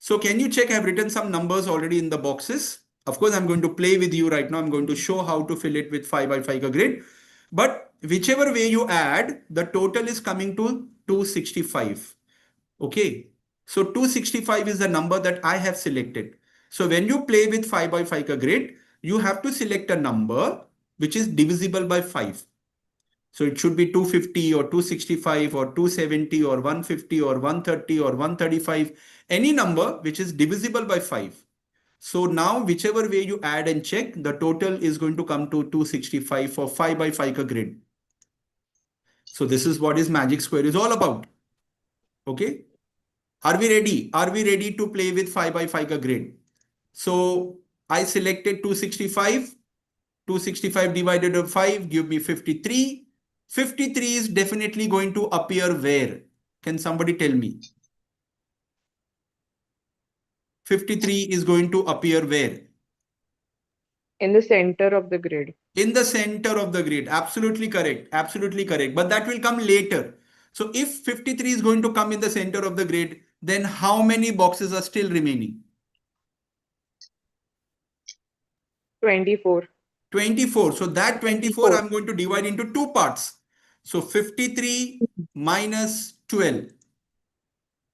[SPEAKER 4] So can you check? I've written some numbers already in the boxes. Of course, I'm going to play with you right now. I'm going to show how to fill it with 5 by 5 ka grid. But whichever way you add, the total is coming to 265. Okay. So 265 is the number that I have selected. So when you play with 5 by 5 ka grid, you have to select a number which is divisible by 5. So it should be 250 or 265 or 270 or 150 or 130 or 135, any number which is divisible by 5. So now whichever way you add and check, the total is going to come to 265 for 5 by 5 ka grid. So this is what is magic square is all about. Okay. Are we ready? Are we ready to play with 5 by 5 ka grid? So I selected 265. 265 divided by 5 give me 53. 53 is definitely going to appear where? Can somebody tell me? 53 is going to appear where?
[SPEAKER 8] In the center of the grid.
[SPEAKER 4] In the center of the grid. Absolutely correct. Absolutely correct. But that will come later. So if 53 is going to come in the center of the grid, then how many boxes are still remaining?
[SPEAKER 8] 24.
[SPEAKER 4] 24. So that 24 I'm going to divide into two parts. So 53 minus 12.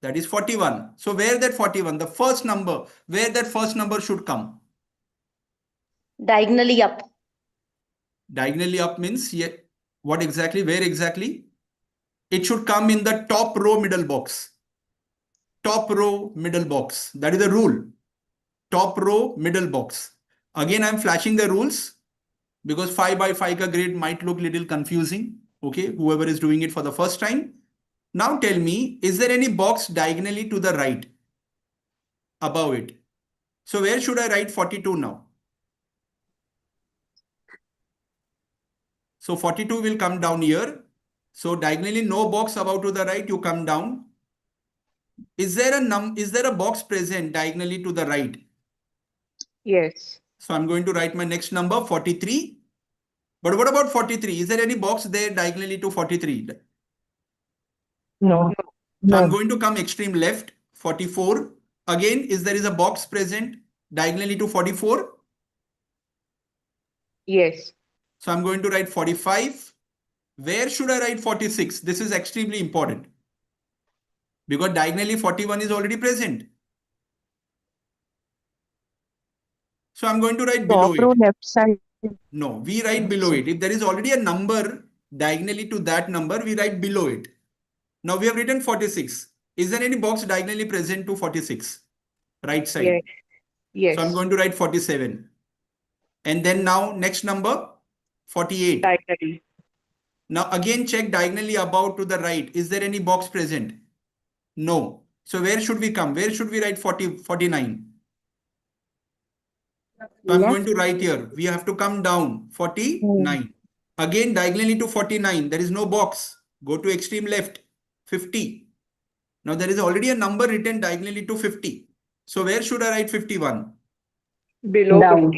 [SPEAKER 4] That is 41. So where that 41, the first number, where that first number should come?
[SPEAKER 7] Diagonally up.
[SPEAKER 4] Diagonally up means, yeah, what exactly? Where exactly? It should come in the top row middle box. Top row middle box. That is the rule. Top row middle box. Again, I'm flashing the rules because 5 by 5 ka grid might look little confusing. Okay, whoever is doing it for the first time. Now tell me, is there any box diagonally to the right above it? So where should I write 42 now? So 42 will come down here. So diagonally no box above to the right, you come down. Is there a box present diagonally to the right?
[SPEAKER 8] Yes.
[SPEAKER 4] So I'm going to write my next number 43. But what about 43? Is there any box there diagonally to 43?
[SPEAKER 8] No.
[SPEAKER 4] So I'm going to come extreme left, 44. Again, there is a box present diagonally to 44?
[SPEAKER 8] Yes.
[SPEAKER 4] So I'm going to write 45. Where should I write 46? This is extremely important. Because diagonally 41 is already present. So I'm going to write below it.
[SPEAKER 8] Left side.
[SPEAKER 4] No, we write below it. If there is already a number diagonally to that number, we write below it. Now we have written 46. Is there any box diagonally present to 46? Right side.
[SPEAKER 8] Yes. Yes.
[SPEAKER 4] So I'm going to write 47. And then now next number 48.
[SPEAKER 8] Diagonally.
[SPEAKER 4] Now again check diagonally above to the right. Is there any box present? No. So where should we come? Where should we write 49? So I'm going to write here. We have to come down 49. Again diagonally to 49. There is no box. Go to extreme left 50. Now there is already a number written diagonally to 50. So where should I write 51?
[SPEAKER 8] Below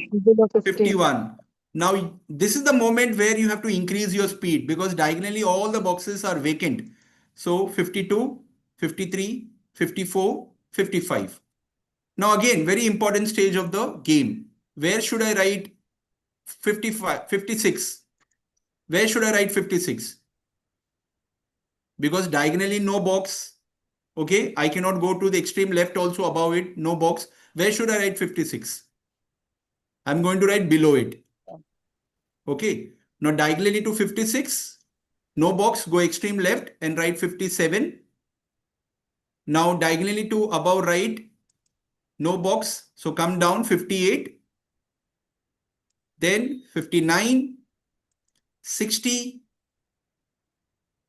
[SPEAKER 8] 50.
[SPEAKER 4] 51. Now this is the moment where you have to increase your speed because diagonally all the boxes are vacant. So 52, 53, 54, 55. Now again, very important stage of the game. Where should I write 56? Where should I write 56? Because diagonally no box. Okay, I cannot go to the extreme left also above it, no box. Where should I write 56? I'm going to write below it. Okay, now diagonally to 56, no box, go extreme left and write 57. Now diagonally to above right, no box, so come down 58. Then 59, 60.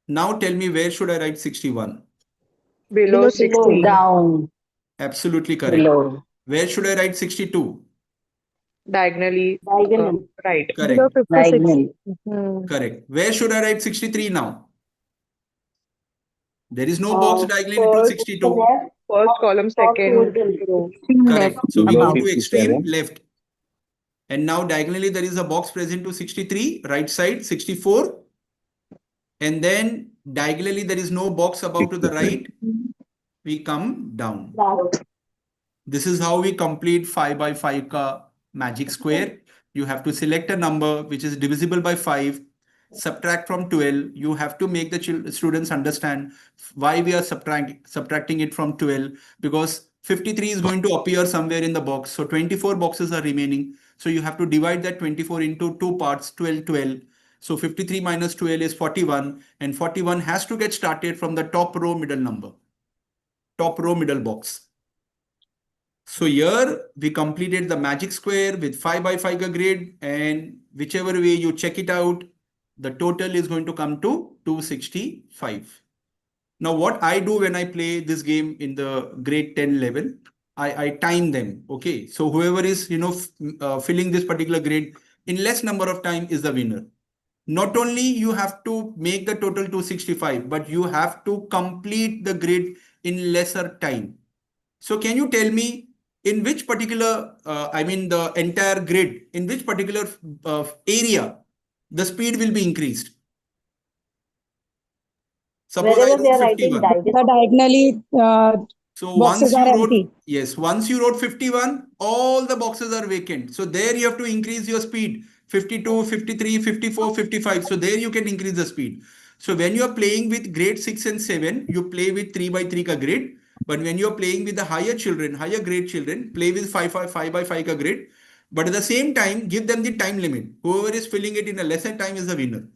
[SPEAKER 4] Now tell me where should I write 61?
[SPEAKER 8] Below 60.
[SPEAKER 6] Down.
[SPEAKER 4] Absolutely correct.
[SPEAKER 6] Below.
[SPEAKER 4] Where should I write 62?
[SPEAKER 8] Diagonally.
[SPEAKER 6] Diagonal.
[SPEAKER 8] Right.
[SPEAKER 4] Correct.
[SPEAKER 6] Diagonal.
[SPEAKER 4] Correct. Where should I write 63 now? There is no box diagonally to 62.
[SPEAKER 8] First column, second row.
[SPEAKER 4] Correct. So we go to extreme left. And now diagonally there is a box present to 63, right side 64. And then diagonally there is no box above to the right. We come down. This is how we complete 5 by 5 ka magic square. You have to select a number which is divisible by 5, subtract from 12. You have to make the students understand why we are subtracting it from 12 because 53 is going to appear somewhere in the box. So 24 boxes are remaining. So you have to divide that 24 into two parts, 12, 12. So 53 minus 12 is 41 and 41 has to get started from the top row middle number. Top row middle box. So here we completed the magic square with 5 by 5 grid and whichever way you check it out, the total is going to come to 265. Now what I do when I play this game in the grade 10 level, I time them. Okay, so whoever is filling this particular grade in less number of time is the winner. Not only you have to make the total 265, but you have to complete the grid in lesser time. So can you tell me in which particular, I mean the entire grid, in which particular area the speed will be increased. Suppose I
[SPEAKER 5] Wherever they
[SPEAKER 4] wrote
[SPEAKER 5] are writing
[SPEAKER 4] 51.
[SPEAKER 5] diagonally,
[SPEAKER 4] So
[SPEAKER 5] boxes
[SPEAKER 4] once you
[SPEAKER 5] are
[SPEAKER 4] wrote,
[SPEAKER 5] empty.
[SPEAKER 4] yes, once you wrote 51, all the boxes are vacant. So there you have to increase your speed, 52, 53, 54, 55. So there you can increase the speed. So when you are playing with grade 6 and 7, you play with 3 by 3 ka grid. But when you are playing with the higher children, higher grade children, play with 5 by 5 ka grid. But at the same time, give them the time limit. Whoever is filling it in a lesser time is the winner.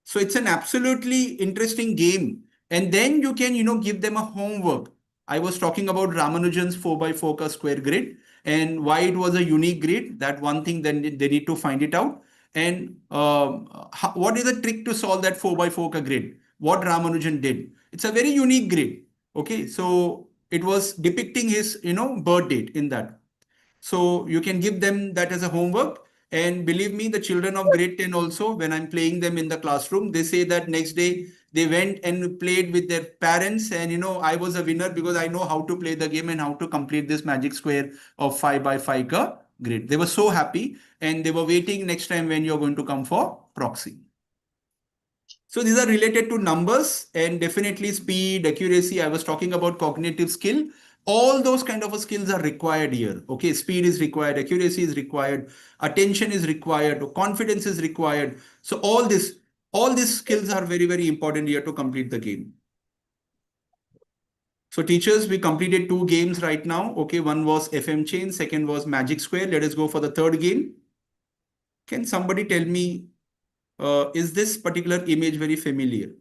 [SPEAKER 4] So it's an absolutely interesting game. And then you can, give them a homework. I was talking about Ramanujan's 4x4 ka square grid and why it was a unique grid. That one thing, then they need to find it out. And what is the trick to solve that 4x4 ka grid? What Ramanujan did. It's a very unique grid. Okay, so it was depicting his, birth date in that. So you can give them that as a homework. And believe me, the children of grade 10 also, when I'm playing them in the classroom, they say that next day they went and played with their parents. And, I was a winner because I know how to play the game and how to complete this magic square of 5 by 5 ka grid. They were so happy and they were waiting next time when you're going to come for proxy. So these are related to numbers and definitely speed, accuracy. I was talking about cognitive skill. All those kind of skills are required here. Okay, speed is required, accuracy is required, attention is required, confidence is required. So all these skills are very, very important here to complete the game. So teachers, we completed 2 games right now. Okay, one was FM chain, second was magic square. Let us go for the third game. Can somebody tell me, is this particular image very familiar?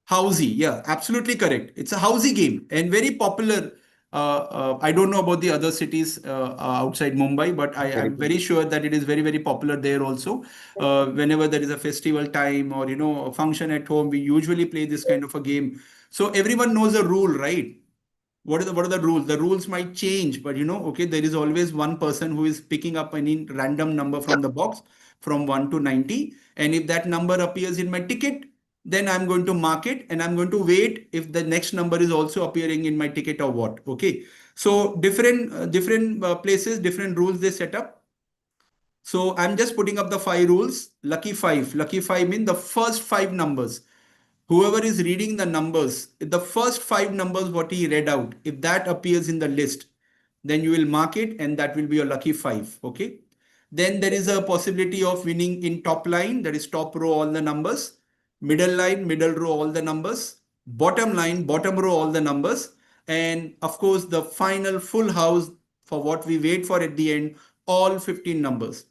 [SPEAKER 4] Housey, yeah, absolutely correct. It's a Housey game and very popular. I don't know about the other cities outside Mumbai, but I'm very sure that it is very, very popular there also. Whenever there is a festival time or, a function at home, we usually play this kind of a game. So everyone knows the rule, right? What are the rules? The rules might change, but okay, there is always one person who is picking up any random number from the box from 1 to 90. And if that number appears in my ticket, then I'm going to mark it and I'm going to wait if the next number is also appearing in my ticket or what. Okay. So different places, different rules they set up. So I'm just putting up the 5 rules. Lucky 5. Lucky 5 means the first 5 numbers. Whoever is reading the numbers, the first 5 numbers what he read out, if that appears in the list, then you will mark it and that will be your lucky 5. Okay. Then there is a possibility of winning in top line, that is top row all the numbers, middle line, middle row all the numbers, bottom line, bottom row all the numbers, and of course the final full house for what we wait for at the end, all 15 numbers.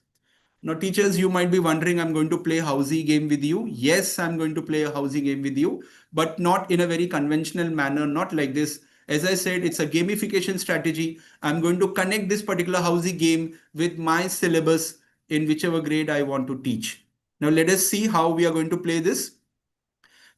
[SPEAKER 4] Now, teachers, you might be wondering, I'm going to play Housey game with you. Yes, I'm going to play a Housey game with you, but not in a very conventional manner, not like this. As I said, it's a gamification strategy. I'm going to connect this particular Housey game with my syllabus in whichever grade I want to teach. Now, let us see how we are going to play this.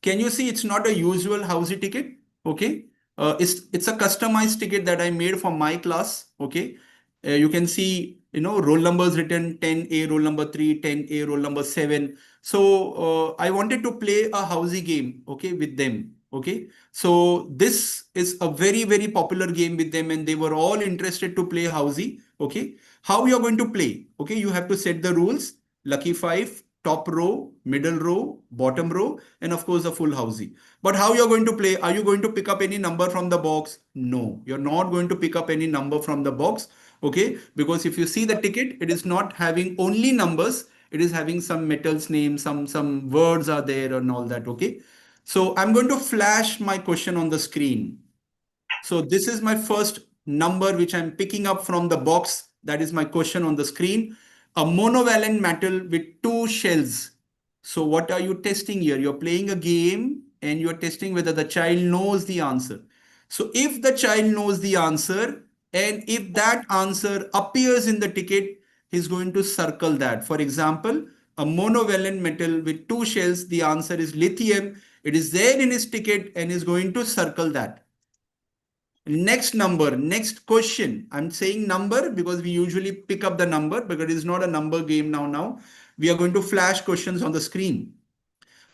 [SPEAKER 4] Can you see it's not a usual Housey ticket? Okay. It's a customized ticket that I made for my class. Okay. You can see, roll numbers written 10A, roll number 3, 10A, roll number 7. So I wanted to play a Housey game, okay, with them. Okay. So this is a very, very popular game with them and they were all interested to play Housey. Okay. How you're going to play? Okay. You have to set the rules. Lucky 5, top row, middle row, bottom row, and of course the full Housey. But how you're going to play? Are you going to pick up any number from the box? No, you're not going to pick up any number from the box. Okay, because if you see the ticket, it is not having only numbers. It is having some metals name, some words are there and all that. Okay, so I'm going to flash my question on the screen. So this is my first number which I'm picking up from the box. That is my question on the screen. A monovalent metal with 2 shells. So what are you testing here? You're playing a game and you're testing whether the child knows the answer. So if the child knows the answer and if that answer appears in the ticket, he's going to circle that. For example, a monovalent metal with 2 shells, the answer is lithium. It is there in his ticket and is going to circle that. Next number, next question. I'm saying number because we usually pick up the number because it is not a number game now. We are going to flash questions on the screen.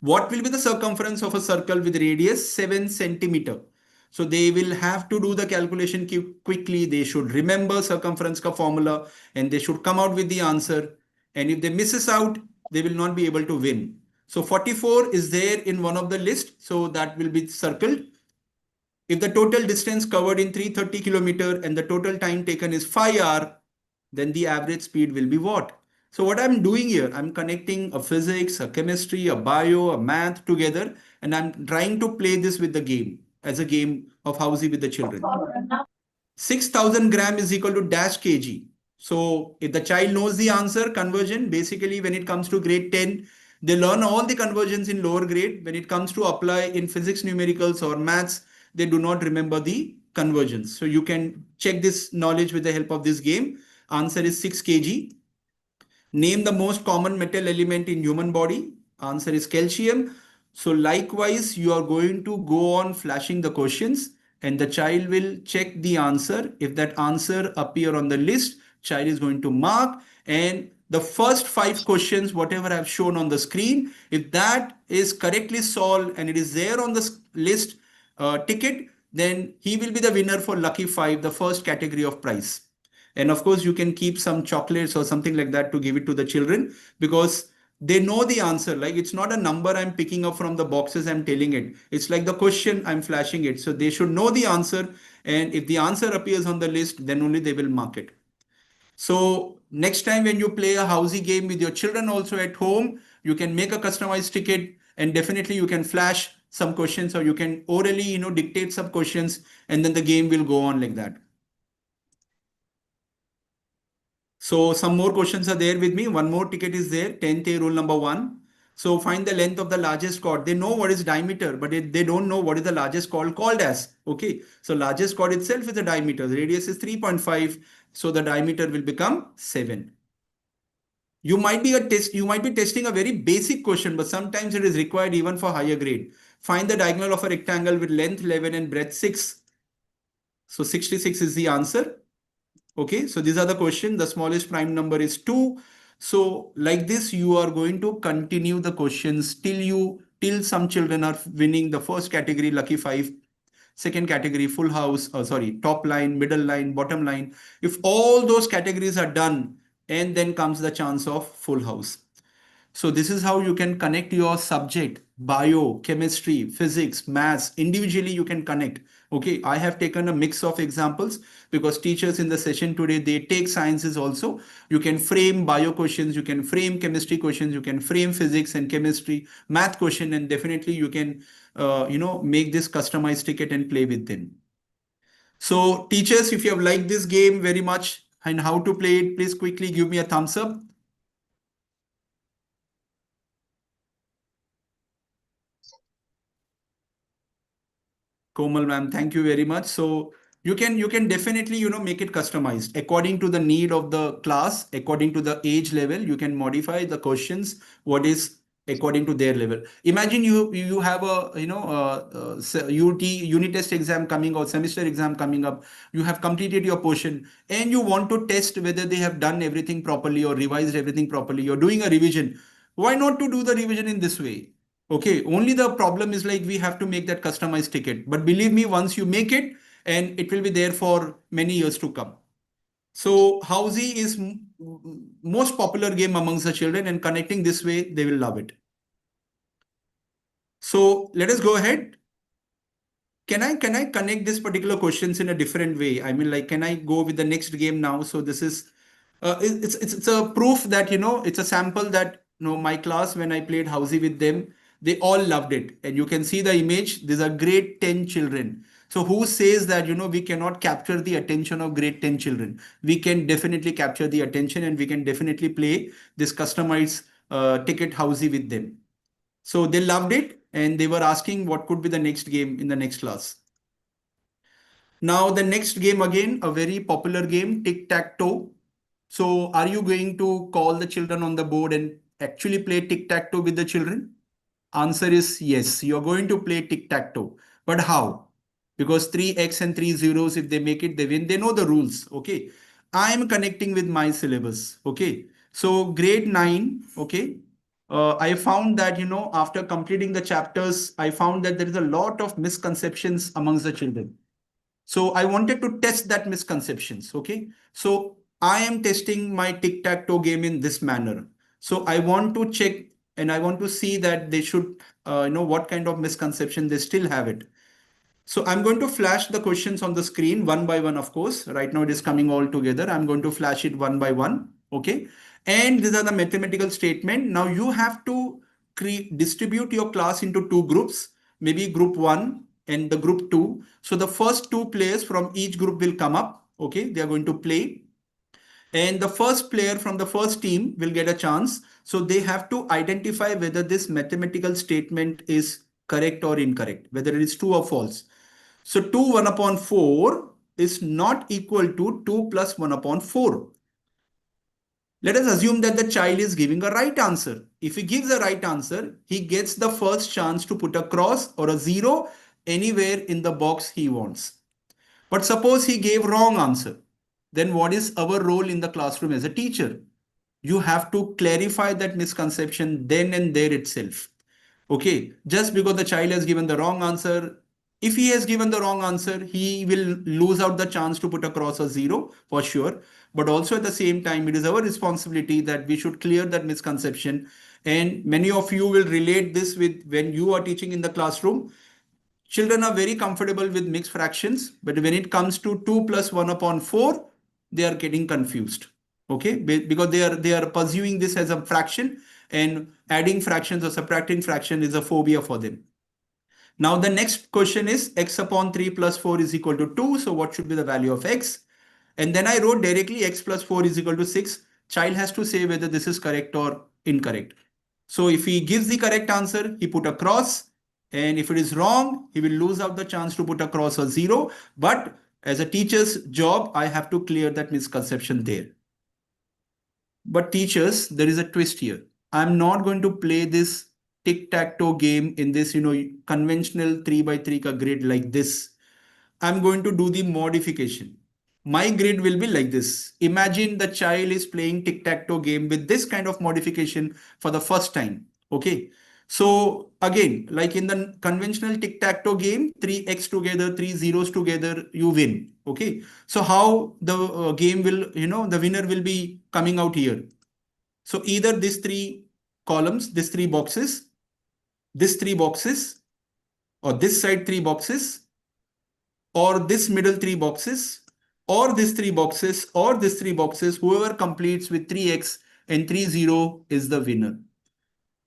[SPEAKER 4] What will be the circumference of a circle with radius 7 centimeter? So they will have to do the calculation quickly. They should remember circumference ka formula and they should come out with the answer. And if they misses out, they will not be able to win. So 44 is there in one of the list. So that will be circled. If the total distance covered in 330 kilometer and the total time taken is 5 hours, then the average speed will be what? So what I'm doing here, I'm connecting a physics, a chemistry, a bio, a math together, and I'm trying to play this with the game as a game of housey with the children. 6,000 gram is equal to dash kg. So if the child knows the answer, conversion, basically when it comes to grade 10, they learn all the conversions in lower grade. When it comes to apply in physics, numericals or maths, they do not remember the conversions. So you can check this knowledge with the help of this game. Answer is 6 kg. Name the most common metal element in human body. Answer is calcium. So likewise, you are going to go on flashing the questions and the child will check the answer. If that answer appear on the list, child is going to mark, and the first 5 questions, whatever I've shown on the screen, if that is correctly solved and it is there on the list ticket, then he will be the winner for Lucky 5, the first category of prize. And of course, you can keep some chocolates or something like that to give it to the children because they know the answer. Like it's not a number I'm picking up from the boxes, I'm telling it. It's like the question, I'm flashing it. So they should know the answer. And if the answer appears on the list, then only they will mark it. So next time when you play a housey game with your children also at home, you can make a customized ticket and definitely you can flash some questions or you can orally, dictate some questions and then the game will go on like that. So some more questions are there with me. One more ticket is there. 10th A rule number 1. So find the length of the largest chord. They know what is diameter, but they don't know what is the largest chord called as. Okay. So largest chord itself is the diameter. The radius is 3.5. So the diameter will become 7. You might be testing a very basic question, but sometimes it is required even for higher grade. Find the diagonal of a rectangle with length 11 and breadth 6. So 66 is the answer. Okay, so these are the questions. The smallest prime number is 2. So like this, you are going to continue the questions till some children are winning the first category, Lucky 5, second category, full house, top line, middle line, bottom line. If all those categories are done, and then comes the chance of full house. So this is how you can connect your subject, bio, chemistry, physics, maths. Individually, you can connect. Okay, I have taken a mix of examples because teachers in the session today, they take sciences also. You can frame bio questions, you can frame chemistry questions, you can frame physics and chemistry, math question, and definitely you can, make this customized ticket and play with them. So teachers, if you have liked this game very much and how to play it, please quickly give me a thumbs up. Komal ma'am, thank you very much. So you can definitely, make it customized according to the need of the class, according to the age level. You can modify the questions, what is according to their level. Imagine you have a, unit test exam coming or semester exam coming up. You have completed your portion and you want to test whether they have done everything properly or revised everything properly. You're doing a revision. Why not to do the revision in this way? Okay, only the problem is like we have to make that customized ticket. But believe me, once you make it, and it will be there for many years to come. So housey is most popular game amongst the children, and connecting this way, they will love it. So let us go ahead. Can I connect this particular questions in a different way? I mean, like, can I go with the next game now? So this is it's a proof that it's a sample that my class, when I played housey with them, they all loved it. And you can see the image. These are grade 10 children. So who says that we cannot capture the attention of grade 10 children? We can definitely capture the attention and we can definitely play this customized ticket housey with them. So they loved it and they were asking what could be the next game in the next class. Now the next game, again, a very popular game, tic-tac-toe. So are you going to call the children on the board and actually play tic-tac-toe with the children? Answer is yes, you're going to play tic-tac-toe. But how? Because 3 X and 3 zeros, if they make it, they win. They know the rules. Okay. I'm connecting with my syllabus. Okay. So grade 9. Okay. I found that, after completing the chapters, I found that there is a lot of misconceptions amongst the children. So I wanted to test that misconceptions. Okay. So I am testing my tic-tac-toe game in this manner. So I want to check and I want to see that they should, what kind of misconception they still have it. So I'm going to flash the questions on the screen one by one, of course. Right now it is coming all together. I'm going to flash it one by one. Okay. And these are the mathematical statement. Now you have to distribute your class into two groups, maybe group 1 and the group 2. So the first two players from each group will come up. Okay. They are going to play. And the first player from the first team will get a chance. So they have to identify whether this mathematical statement is correct or incorrect, whether it is true or false. So 2 1 upon 4 is not equal to 2 plus 1 upon 4. Let us assume that the child is giving a right answer. If he gives a right answer, he gets the first chance to put a cross or a 0 anywhere in the box he wants. But suppose he gave wrong answer. Then what is our role in the classroom as a teacher? You have to clarify that misconception then and there itself. Okay, just because the child has given the wrong answer, if he has given the wrong answer, he will lose out the chance to put across a 0 for sure. But also at the same time, it is our responsibility that we should clear that misconception. And many of you will relate this with when you are teaching in the classroom. Children are very comfortable with mixed fractions, but when it comes to 2 plus 1 upon 4, they are getting confused. Okay, because they are pursuing this as a fraction, and adding fractions or subtracting fraction is a phobia for them. Now the next question is x upon 3 plus 4 is equal to 2. So what should be the value of x? And then I wrote directly x plus 4 is equal to 6. Child has to say whether this is correct or incorrect. So if he gives the correct answer, he put a cross. And if it is wrong, he will lose out the chance to put a cross or 0. But as a teacher's job, I have to clear that misconception there. But teachers, there is a twist here. I'm not going to play this tic-tac-toe game in this, conventional 3x3 ka grid like this. I'm going to do the modification. My grid will be like this. Imagine the child is playing tic-tac-toe game with this kind of modification for the first time. Okay. So again, like in the conventional tic-tac-toe game, 3x together, 3 zeros together, you win. Okay. So how the game will, the winner will be coming out here. So either these 3 columns, these 3 boxes, this 3 boxes, or this side 3 boxes, or this middle 3 boxes, or these 3 boxes, or these 3 boxes, whoever completes with 3x and 3 0 is the winner.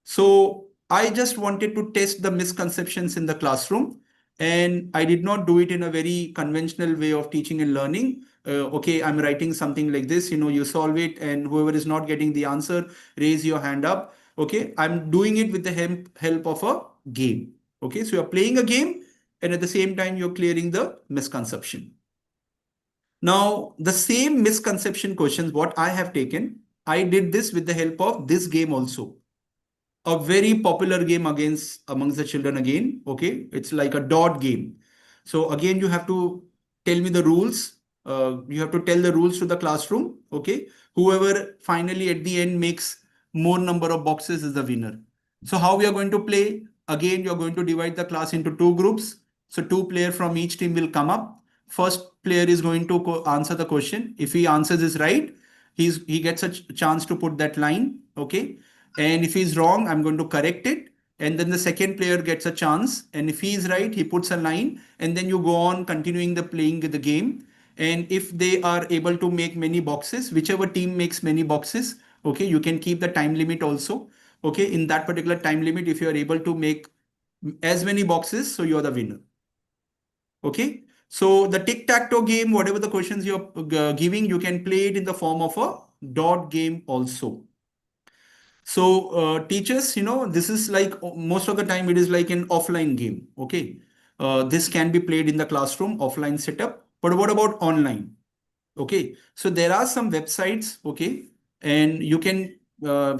[SPEAKER 4] So I just wanted to test the misconceptions in the classroom, and I did not do it in a very conventional way of teaching and learning. Okay, I'm writing something like this, you solve it, and whoever is not getting the answer, raise your hand up. Okay, I'm doing it with the help of a game. Okay, so you're playing a game, and at the same time, you're clearing the misconception. Now, the same misconception questions, what I have taken, I did this with the help of this game also. A very popular game amongst the children again. Okay, it's like a dot game. So again, you have to tell me the rules. You have to tell the rules to the classroom. Okay, whoever finally at the end makes more number of boxes is the winner. So how we are going to play? Again, you're going to divide the class into 2 groups. So 2 players from each team will come up. First player is going to answer the question. If he answers this right, he gets a chance to put that line. Okay. And if he's wrong, I'm going to correct it. And then the second player gets a chance. And if he's right, he puts a line. And then you go on continuing playing the game. And if they are able to make many boxes, whichever team makes many boxes, okay, you can keep the time limit also. Okay, in that particular time limit, if you are able to make as many boxes, so you're the winner. Okay, so the tic-tac-toe game, whatever the questions you're giving, you can play it in the form of a dot game also. So teachers, this is like most of the time it is like an offline game. Okay, this can be played in the classroom, offline setup. But what about online? Okay, so there are some websites. Okay, and you can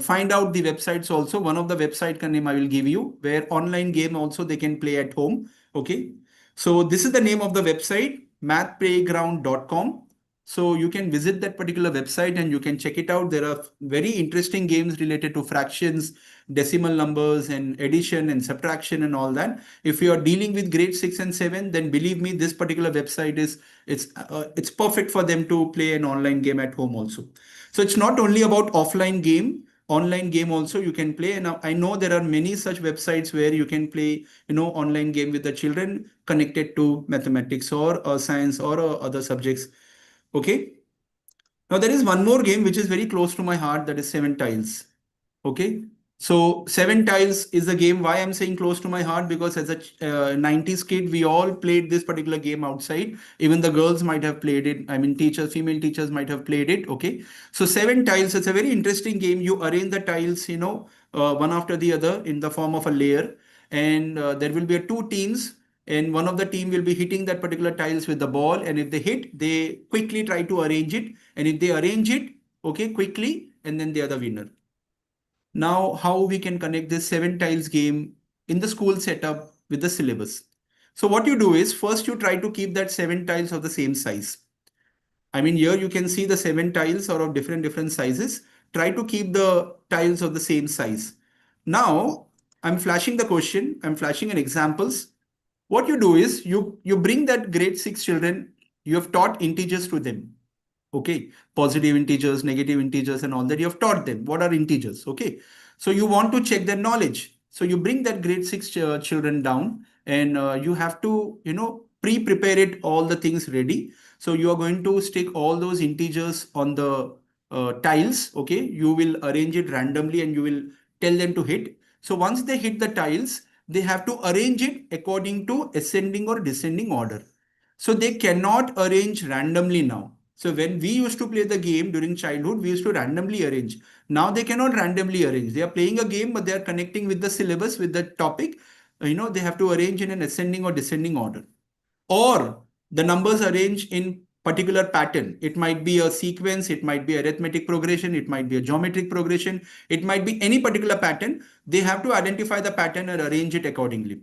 [SPEAKER 4] find out the websites also. One of the website name I will give you, where online game also they can play at home. Okay, so this is the name of the website, mathplayground.com. So you can visit that particular website and you can check it out. There are very interesting games related to fractions, decimal numbers and addition and subtraction and all that. If you are dealing with grade 6 and 7, then believe me, this particular website it's perfect for them to play an online game at home also. So it's not only about offline game, online game also you can play. And I know there are many such websites where you can play, online game with the children connected to mathematics or science or other subjects. Okay. Now there is one more game which is very close to my heart, that is Seven Tiles. Okay. So Seven Tiles is a game. Why I'm saying close to my heart? Because as a 90s kid, we all played this particular game outside. Even the girls might have played it. I mean, female teachers might have played it. Okay. So Seven Tiles, it's a very interesting game. You arrange the tiles, one after the other in the form of a layer. And there will be two teams. And one of the team will be hitting that particular tiles with the ball. And if they hit, they quickly try to arrange it. And if they arrange it, okay, quickly, and then they are the winner. Now, how we can connect this Seven Tiles game in the school setup with the syllabus? So what you do is, first you try to keep that 7 tiles of the same size. I mean, here you can see the 7 tiles are of different sizes. Try to keep the tiles of the same size. Now, I'm flashing the question. I'm flashing an examples. What you do is you bring that grade 6 children, you have taught integers to them. Okay, positive integers, negative integers, and all that you have taught them. What are integers? Okay, so you want to check their knowledge. So you bring that grade 6 children down, and you have to, pre-prepare it, all the things ready. So you are going to stick all those integers on the tiles. Okay, you will arrange it randomly and you will tell them to hit. So once they hit the tiles, they have to arrange it according to ascending or descending order. So they cannot arrange randomly now. So when we used to play the game during childhood, we used to randomly arrange. Now they cannot randomly arrange. They are playing a game, but they are connecting with the syllabus, with the topic. They have to arrange in an ascending or descending order. Or the numbers arranged in particular pattern. It might be a sequence, it might be arithmetic progression, it might be a geometric progression, it might be any particular pattern. They have to identify the pattern and arrange it accordingly.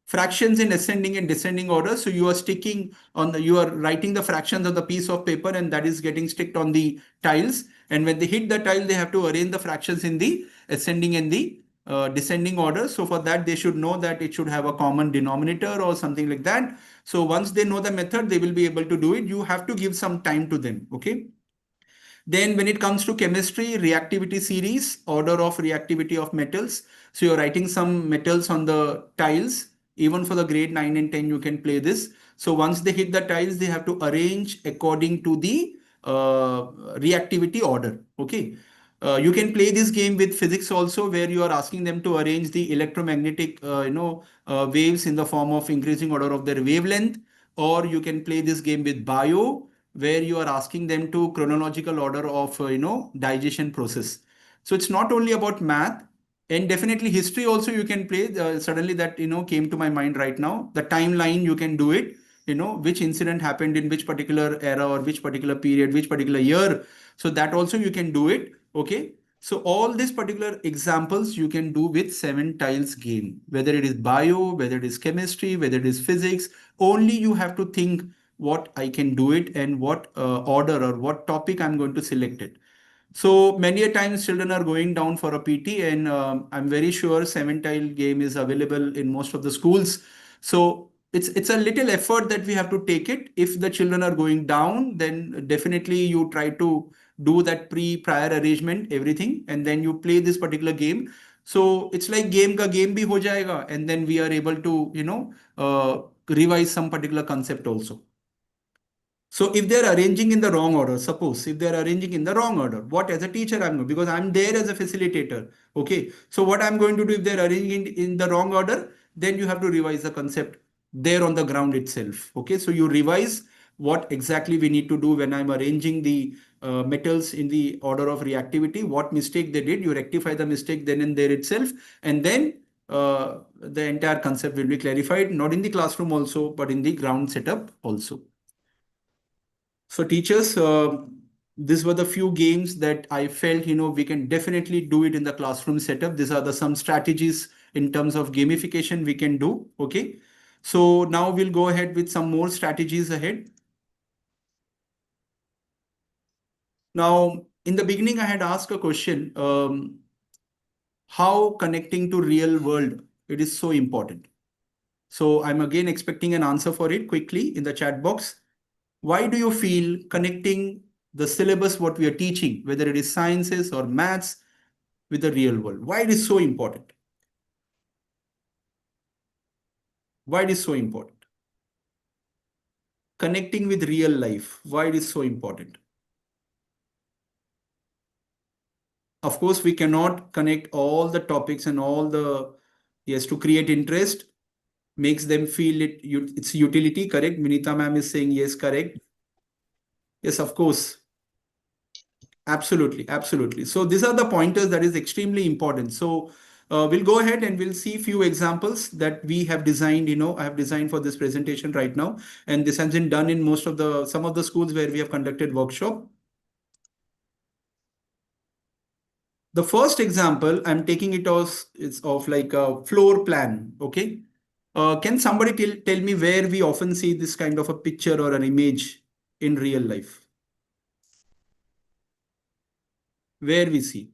[SPEAKER 4] Fractions in ascending and descending order. So you are writing the fractions on the piece of paper, and that is getting sticked on the tiles. And when they hit the tile, they have to arrange the fractions in the ascending and the descending order. So for that, they should know that it should have a common denominator or something like that. So once they know the method, they will be able to do it. You have to give some time to them. Okay. Then when it comes to chemistry, reactivity series, order of reactivity of metals. So you're writing some metals on the tiles. Even for the grade 9 and 10, you can play this. So once they hit the tiles, they have to arrange according to the reactivity order. Okay. You can play this game with physics also, where you are asking them to arrange the electromagnetic waves in the form of increasing order of their wavelength. Or you can play this game with bio, where you are asking them to chronological order of digestion process. So it's not only about math. And definitely history also you can play. Suddenly that came to my mind right now. The timeline, you can do it. Which incident happened in which particular era or which particular period, which particular year. So that also you can do it. Okay. So all these particular examples you can do with 7 tiles game. Whether it is bio, whether it is chemistry, whether it is physics. Only you have to think what I can do it and what order or what topic I'm going to select it. So many a times children are going down for a PT, and I'm very sure 7 tile game is available in most of the schools. So it's a little effort that we have to take it. If the children are going down, then definitely you try to do that prior arrangement, everything, and then you play this particular game. So it's like game ka game bhi ho jayega, and then we are able to revise some particular concept also. So if they're arranging in the wrong order, suppose if they're arranging in the wrong order, what as a teacher I'm going, because I'm there as a facilitator. Okay. So what I'm going to do, if they're arranging in the wrong order, then you have to revise the concept there on the ground itself. Okay. So you revise what exactly we need to do when I'm arranging the metals in the order of reactivity, what mistake they did, you rectify the mistake then and there itself. And then the entire concept will be clarified, not in the classroom also, but in the ground setup also. So teachers, these were the few games that I felt, we can definitely do it in the classroom setup. These are some strategies in terms of gamification we can do. Okay. So now we'll go ahead with some more strategies ahead. Now, in the beginning, I had asked a question. how connecting to real world, it is so important. So I'm again expecting an answer for it quickly in the chat box. Why do you feel connecting the syllabus, what we are teaching, whether it is sciences or maths, with the real world? Why it is so important? Why it is so important? Connecting with real life, why it is so important? Of course, we cannot connect all the topics and all the, yes, to create interest, makes them feel it's utility, correct? Vinita ma'am is saying yes, correct. Yes, of course. Absolutely, absolutely. So these are the pointers that is extremely important. So we'll go ahead and we'll see few examples that we have designed, I have designed for this presentation right now. And this has been done in some of the schools where we have conducted workshop. The first example, I'm taking it as it's of like a floor plan. Okay. Can somebody tell me where we often see this kind of a picture or an image in real life? Where we see?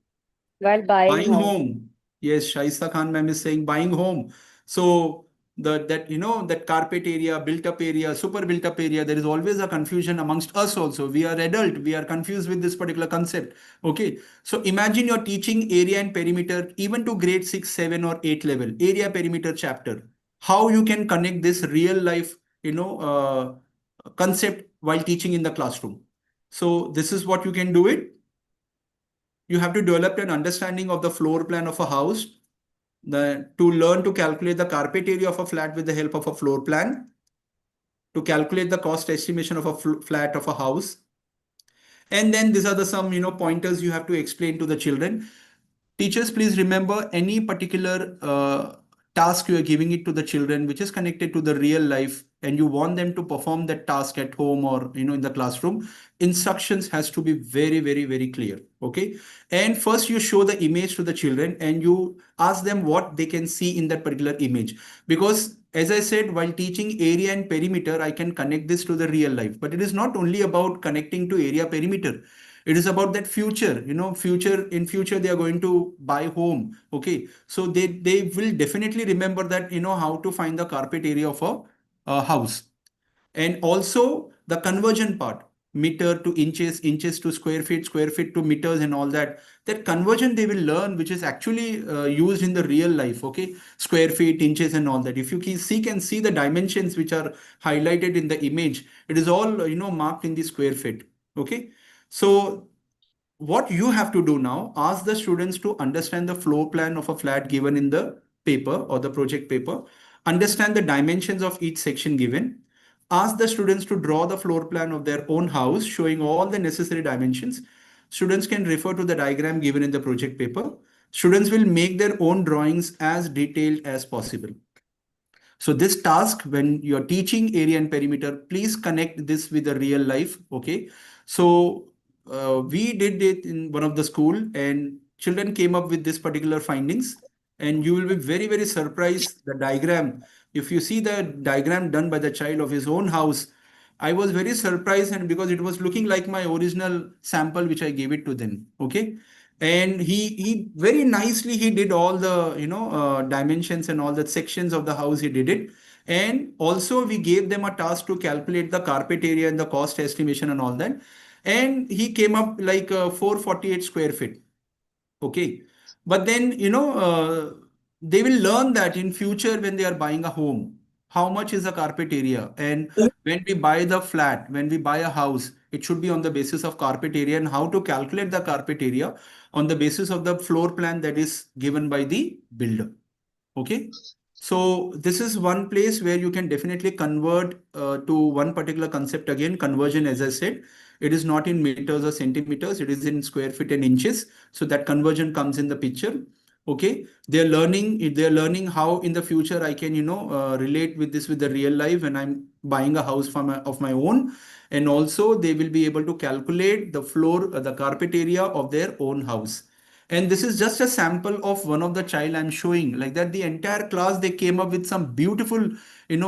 [SPEAKER 8] While
[SPEAKER 4] Buying home. Yes, Shaista Khan ma'am is saying buying home. So that carpet area, built up area, super built up area, there is always a confusion amongst us also. We are adult, we are confused with this particular concept. Okay. So imagine you're teaching area and perimeter even to grade 6, 7 or 8 level, area perimeter chapter. How you can connect this real life, concept while teaching in the classroom. So this is what you can do it. You have to develop an understanding of the floor plan of a house, to learn to calculate the carpet area of a flat with the help of a floor plan, to calculate the cost estimation of a flat of a house. And then these are the some pointers you have to explain to the children. Teachers, please remember any particular task you are giving it to the children, which is connected to the real life, and you want them to perform that task at home or in the classroom. Instructions has to be very, very, very clear. Okay. And first you show the image to the children and you ask them what they can see in that particular image. Because as I said, while teaching area and perimeter, I can connect this to the real life. But it is not only about connecting to area perimeter. It is about that future, in future, they are going to buy home. Okay. So they will definitely remember that, how to find the carpet area of a house. And also the conversion part, meter to inches, inches to square feet to meters and all that. That conversion they will learn, which is actually used in the real life. Okay. Square feet, inches and all that. If you can see the dimensions which are highlighted in the image, it is all, marked in the square feet. Okay. So what you have to do now, ask the students to understand the floor plan of a flat given in the paper or the project paper, understand the dimensions of each section given, ask the students to draw the floor plan of their own house showing all the necessary dimensions. Students can refer to the diagram given in the project paper. Students will make their own drawings as detailed as possible. So this task, when you're teaching area and perimeter, please connect this with the real life. Okay. So we did it in one of the school and children came up with this particular findings, and you will be very, very surprised. The diagram, if you see the diagram done by the child of his own house, I was very surprised, and because it was looking like my original sample, which I gave it to them. Okay. And he very nicely, he did all the, dimensions and all the sections of the house, he did it. And also we gave them a task to calculate the carpet area and the cost estimation and all that. And he came up like 448 square feet. Okay. But then, they will learn that in future when they are buying a home, how much is the carpet area? And when we buy the flat, when we buy a house, it should be on the basis of carpet area and how to calculate the carpet area on the basis of the floor plan that is given by the builder. Okay. So this is one place where you can definitely convert to one particular concept. Again, conversion, as I said, it is not in meters or centimeters, it is in square feet and inches. So that conversion comes in the picture. Okay. They're learning how in the future I can, relate with this with the real life when I'm buying a house of my own. And also they will be able to calculate the floor, the carpet area of their own house. And this is just a sample of one of the child I'm showing. Like that, the entire class, they came up with some beautiful,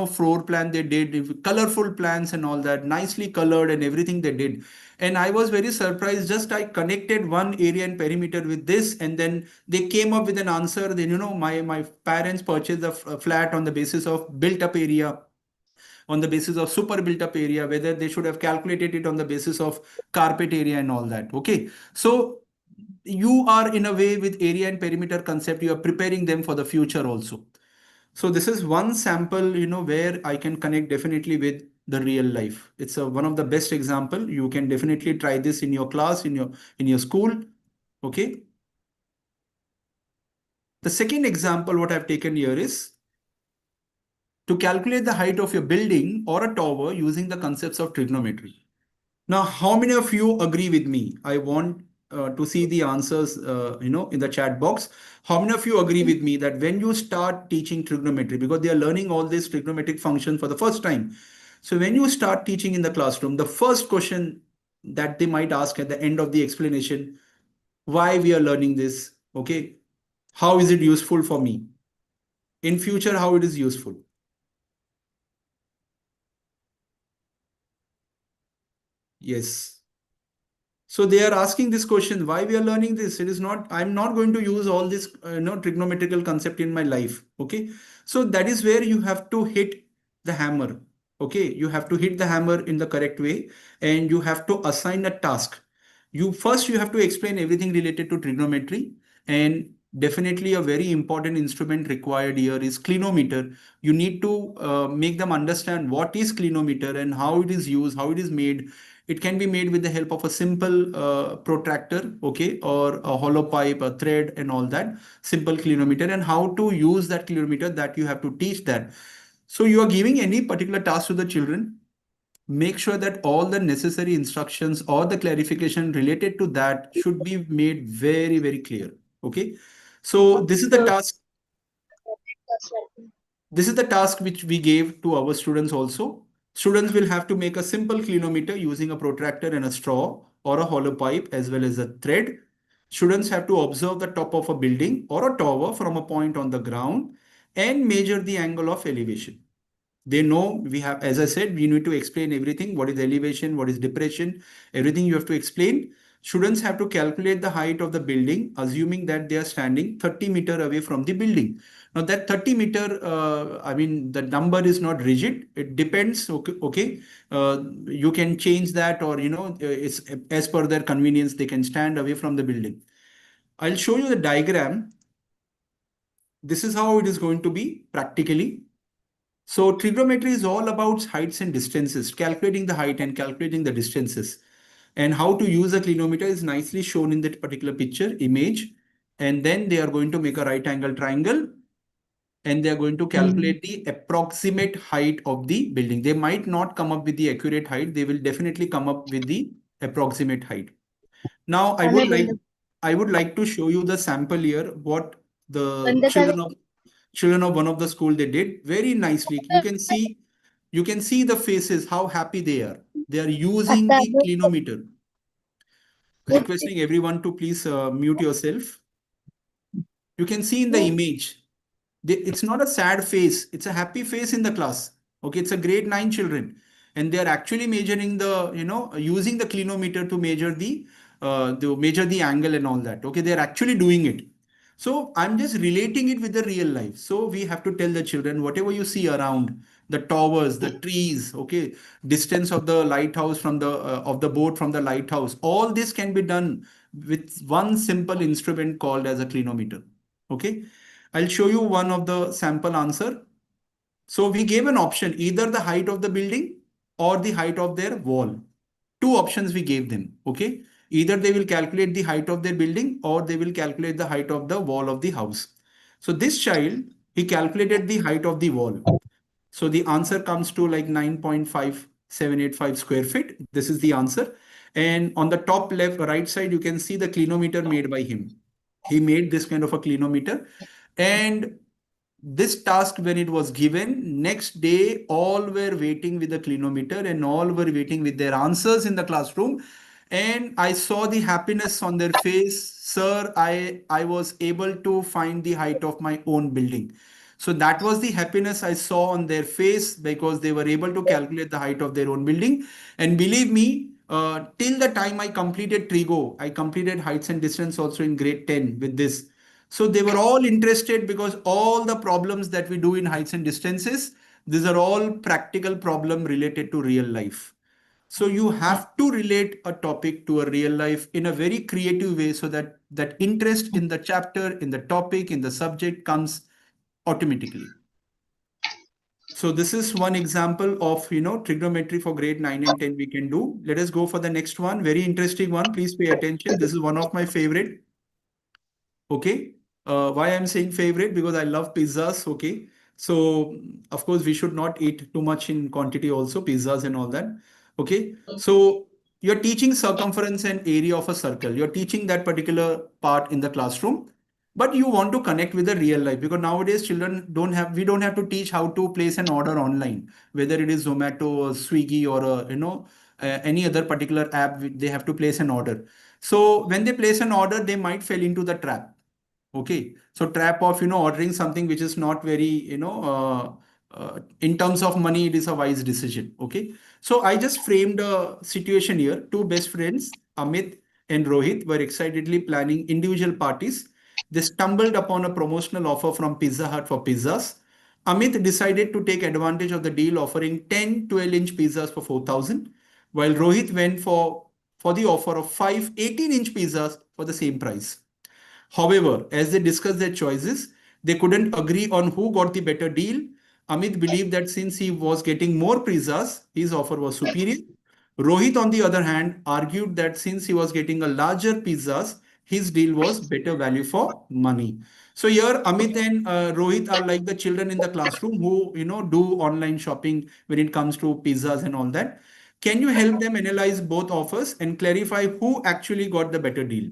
[SPEAKER 4] floor plan they did, colorful plans and all that, nicely colored and everything they did. And I was very surprised. Just I connected one area and perimeter with this, and then they came up with an answer. Then, my parents purchased a flat on the basis of built up area, on the basis of super built up area, whether they should have calculated it on the basis of carpet area and all that. Okay. So you are in a way with area and perimeter concept, you are preparing them for the future also. So this is one sample, where I can connect definitely with the real life. It's one of the best example. You can definitely try this in your class, in your school. Okay. The second example, what I've taken here is to calculate the height of your building or a tower using the concepts of trigonometry. Now, how many of you agree with me? I want to see the answers, in the chat box. How many of you agree with me that when you start teaching trigonometry, because they are learning all these trigonometric functions for the first time. So when you start teaching in the classroom, the first question that they might ask at the end of the explanation, why we are learning this? Okay. How is it useful for me? In future, how it is useful? Yes. So they are asking this question, why we are learning this? It is not, I'm not going to use all this, trigonometrical concept in my life. Okay. So that is where you have to hit the hammer. Okay. You have to hit the hammer in the correct way, and you have to assign a task. You have to explain everything related to trigonometry, and definitely a very important instrument required here is clinometer. You need to make them understand what is clinometer and how it is used, how it is made. It can be made with the help of a simple protractor, okay, or a hollow pipe, a thread, and all that. Simple clinometer, and how to use that clinometer, that you have to teach that. So you are giving any particular task to the children. Make sure that all the necessary instructions or the clarification related to that should be made very, very clear. Okay. So this is the task. This is the task which we gave to our students also. Students will have to make a simple clinometer using a protractor and a straw or a hollow pipe as well as a thread. Students have to observe the top of a building or a tower from a point on the ground and measure the angle of elevation. They know we have, as I said, we need to explain everything. What is elevation? What is depression? Everything you have to explain. Students have to calculate the height of the building, assuming that they are standing 30 meters away from the building. Now that 30 meter, the number is not rigid. It depends. Okay. You can change that, or, it's as per their convenience, they can stand away from the building. I'll show you the diagram. This is how it is going to be practically. So trigonometry is all about heights and distances, calculating the height and calculating the distances. And how to use a clinometer is nicely shown in that particular picture image. And then they are going to make a right angle triangle, and they are going to calculate the approximate height of the building. They might not come up with the accurate height. They will definitely come up with the approximate height. Now, I would like to show you the sample here, what the children of one of the school they did very nicely. You can see the faces, how happy they are. They are using the clinometer. Requesting everyone to please mute yourself. You can see in the image, it's not a sad face, it's a happy face in the class. Okay, it's a grade 9 children, and they are actually measuring the, using the clinometer to measure the angle and all that. Okay, they are actually doing it. So I'm just relating it with the real life. So we have to tell the children, whatever you see around, the towers, the trees, okay, distance of the lighthouse from the of the boat from the lighthouse, all this can be done with one simple instrument called as a clinometer. Okay, I'll show you one of the sample answer. So we gave an option, either the height of the building or the height of their wall. Two options we gave them. Okay, either they will calculate the height of their building or they will calculate the height of the wall of the house. So this child, he calculated the height of the wall. So the answer comes to like 9.5785 square feet. This is the answer. And on the top left, right side, you can see the clinometer made by him. He made this kind of a clinometer. And this task, when it was given, next day, all were waiting with the clinometer and all were waiting with their answers in the classroom. and I saw the happiness on their face. Sir, I was able to find the height of my own building. So that was the happiness I saw on their face because they were able to calculate the height of their own building. And believe me, till the time I completed Trigo, I completed heights and distance also in grade 10 with this. So they were all interested because all the problems that we do in heights and distances, these are all practical problem related to real life. So you have to relate a topic to a real life in a very creative way so that that interest in the chapter, in the topic, in the subject comes automatically. So this is one example of, trigonometry for grade 9 and 10 we can do. Let us go for the next one. Very interesting one. Please pay attention. This is one of my favorite. Okay. Why I'm saying favorite? Because I love pizzas. Okay. So of course we should not eat too much in quantity also, pizzas and all that. Okay. So you're teaching circumference and area of a circle. You're teaching that particular part in the classroom, but you want to connect with the real life because nowadays children we don't have to teach how to place an order online, whether it is Zomato or Swiggy or, any other particular app, they have to place an order. So when they place an order, they might fall into the trap. Okay, so trap of ordering something which is not very in terms of money, it is a wise decision. Okay, so I just framed a situation here. Two best friends, Amit and Rohit, were excitedly planning individual parties. They stumbled upon a promotional offer from Pizza Hut for pizzas. Amit decided to take advantage of the deal, offering 10 12-inch pizzas for 4,000, while Rohit went for the offer of 5 18-inch pizzas for the same price. However, as they discussed their choices, they couldn't agree on who got the better deal. Amit believed that since he was getting more pizzas, his offer was superior. Rohit, on the other hand, argued that since he was getting a larger pizzas, his deal was better value for money. So here, Amit and Rohit are like the children in the classroom who, do online shopping when it comes to pizzas and all that. Can you help them analyze both offers and clarify who actually got the better deal?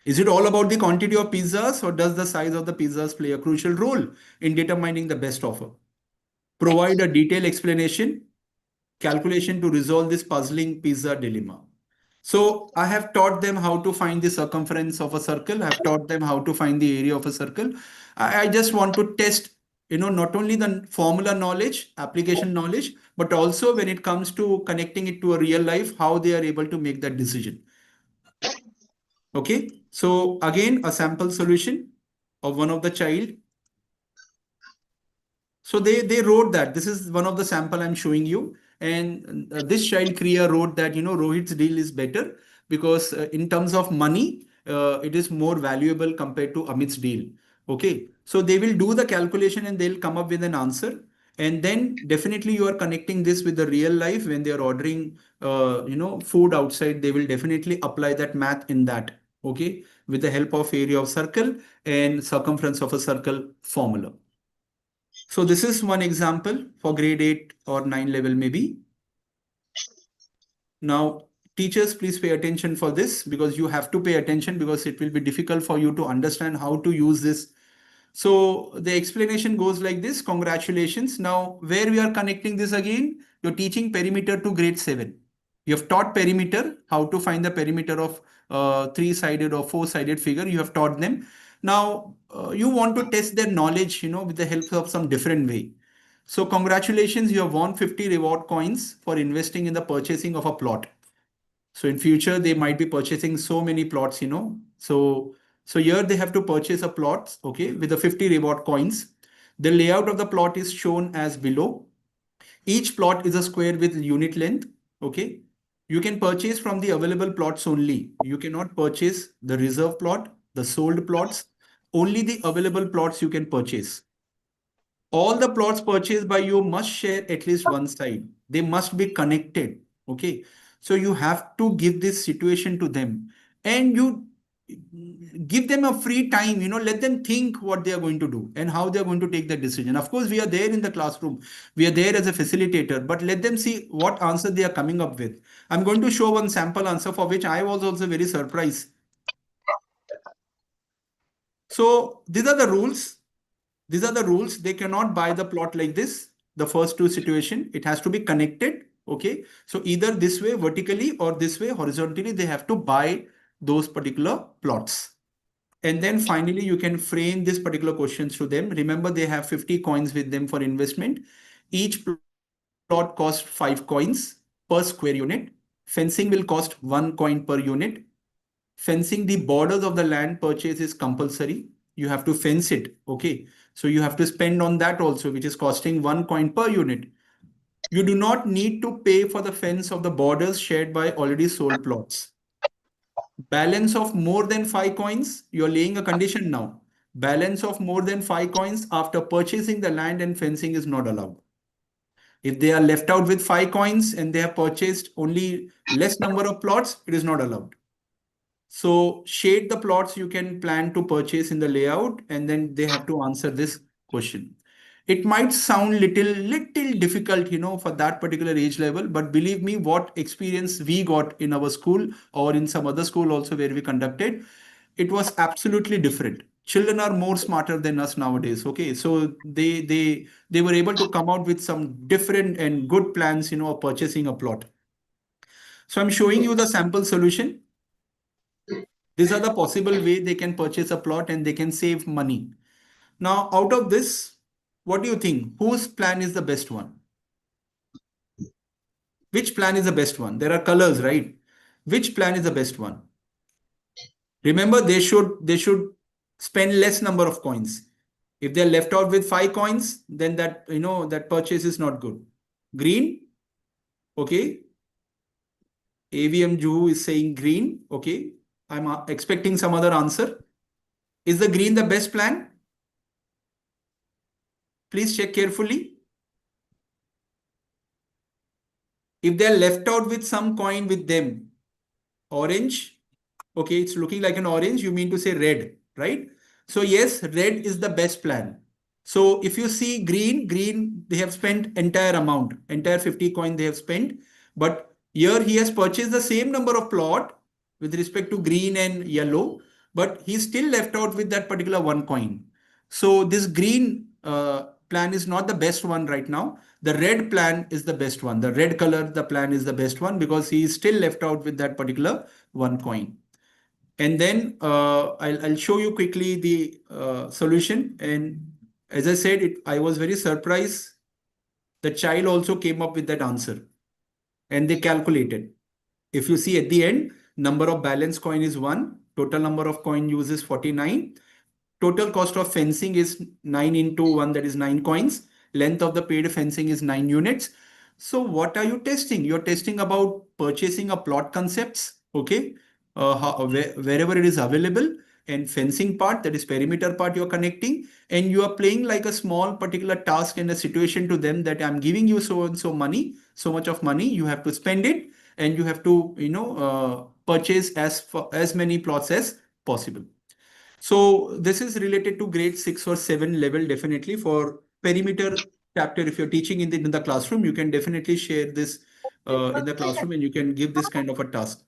[SPEAKER 4] Is it all about the quantity of pizzas, or does the size of the pizzas play a crucial role in determining the best offer? Provide a detailed explanation, calculation to resolve this puzzling pizza dilemma. So I have taught them how to find the circumference of a circle. I've taught them how to find the area of a circle. I just want to test, not only the formula knowledge, application knowledge, but also when it comes to connecting it to a real life, how they are able to make that decision. Okay, so again, a sample solution of one of the child. So they wrote that. This is one of the sample I'm showing you. And this child Kriya wrote that, Rohit's deal is better because in terms of money, it is more valuable compared to Amit's deal. Okay, so they will do the calculation and they'll come up with an answer. And then definitely you are connecting this with the real life when they are ordering, food outside, they will definitely apply that math in that. Okay, with the help of area of circle and circumference of a circle formula. So this is one example for grade 8 or 9 level maybe. Now, teachers, please pay attention for this because you have to pay attention because it will be difficult for you to understand how to use this. So the explanation goes like this. Congratulations. Now, where we are connecting this again, you're teaching perimeter to grade 7. You have taught perimeter, how to find the perimeter of 3-sided or 4-sided figure. You have taught them. Now, you want to test their knowledge, with the help of some different way. So congratulations, you have won 50 reward coins for investing in the purchasing of a plot. So in future, they might be purchasing so many plots, So here they have to purchase a plot, okay, with the 50 reward coins. The layout of the plot is shown as below. Each plot is a square with unit length, okay. You can purchase from the available plots only. You cannot purchase the reserve plot, the sold plots. Only the available plots you can purchase. All the plots purchased by you must share at least one side. They must be connected, okay. So you have to give this situation to them and you give them a free time, let them think what they are going to do and how they are going to take the decision. Of course, we are there in the classroom. We are there as a facilitator, but let them see what answer they are coming up with. I'm going to show one sample answer for which I was also very surprised. So these are the rules. These are the rules. They cannot buy the plot like this. The first two situation, it has to be connected. Okay. So either this way vertically or this way horizontally, they have to buy those particular plots. And then finally, you can frame this particular questions to them. Remember, they have 50 coins with them for investment. Each plot costs 5 coins per square unit. Fencing will cost 1 coin per unit. Fencing the borders of the land purchase is compulsory. You have to fence it. Okay. So you have to spend on that also, which is costing 1 coin per unit. You do not need to pay for the fence of the borders shared by already sold plots. Balance of more than 5 coins, you're laying a condition now. Balance of more than 5 coins after purchasing the land and fencing is not allowed. If they are left out with 5 coins and they have purchased only less number of plots, it is not allowed. So shade the plots you can plan to purchase in the layout, and then they have to answer this question. It might sound little difficult, for that particular age level, but believe me, what experience we got in our school or in some other school also where we conducted, it was absolutely different. Children are more smarter than us nowadays. Okay, so they were able to come out with some different and good plans, of purchasing a plot. So I'm showing you the sample solution. These are the possible way they can purchase a plot and they can save money. Now, out of this, what do you think? Whose plan is the best one? Which plan is the best one? There are colors, right? Which plan is the best one? Remember, they should spend less number of coins. If they're left out with 5 coins, then that purchase is not good. Green, okay. AVM Juhu is saying green, okay. I'm expecting some other answer. Is the green the best plan? Please check carefully. If they're left out with some coin with them, orange, okay, it's looking like an orange, you mean to say red, right? So yes, red is the best plan. So if you see green, they have spent entire amount, entire 50 coin they have spent. But here he has purchased the same number of plot with respect to green and yellow, but he's still left out with that particular 1 coin. So this green plan is not the best one right now. The red plan is the best one. The red color, the plan is the best one because he is still left out with that particular 1 coin. And then I'll show you quickly the solution. And as I said, I was very surprised. The child also came up with that answer and they calculated. If you see at the end, number of balance coin is 1. Total number of coin used is 49. Total cost of fencing is 9 into 1, that is 9 coins. Length of the paid fencing is 9 units. So what are you testing? You're testing about purchasing a plot concepts, okay? Wherever it is available, and fencing part, that is perimeter part, you're connecting, and you are playing like a small particular task and a situation to them that I'm giving you so and so money, so much of money, you have to spend it, and you have to purchase as many plots as possible. So this is related to grade 6 or 7 level, definitely. For perimeter chapter, if you're teaching in the classroom, you can definitely share this in the classroom and you can give this kind of a task.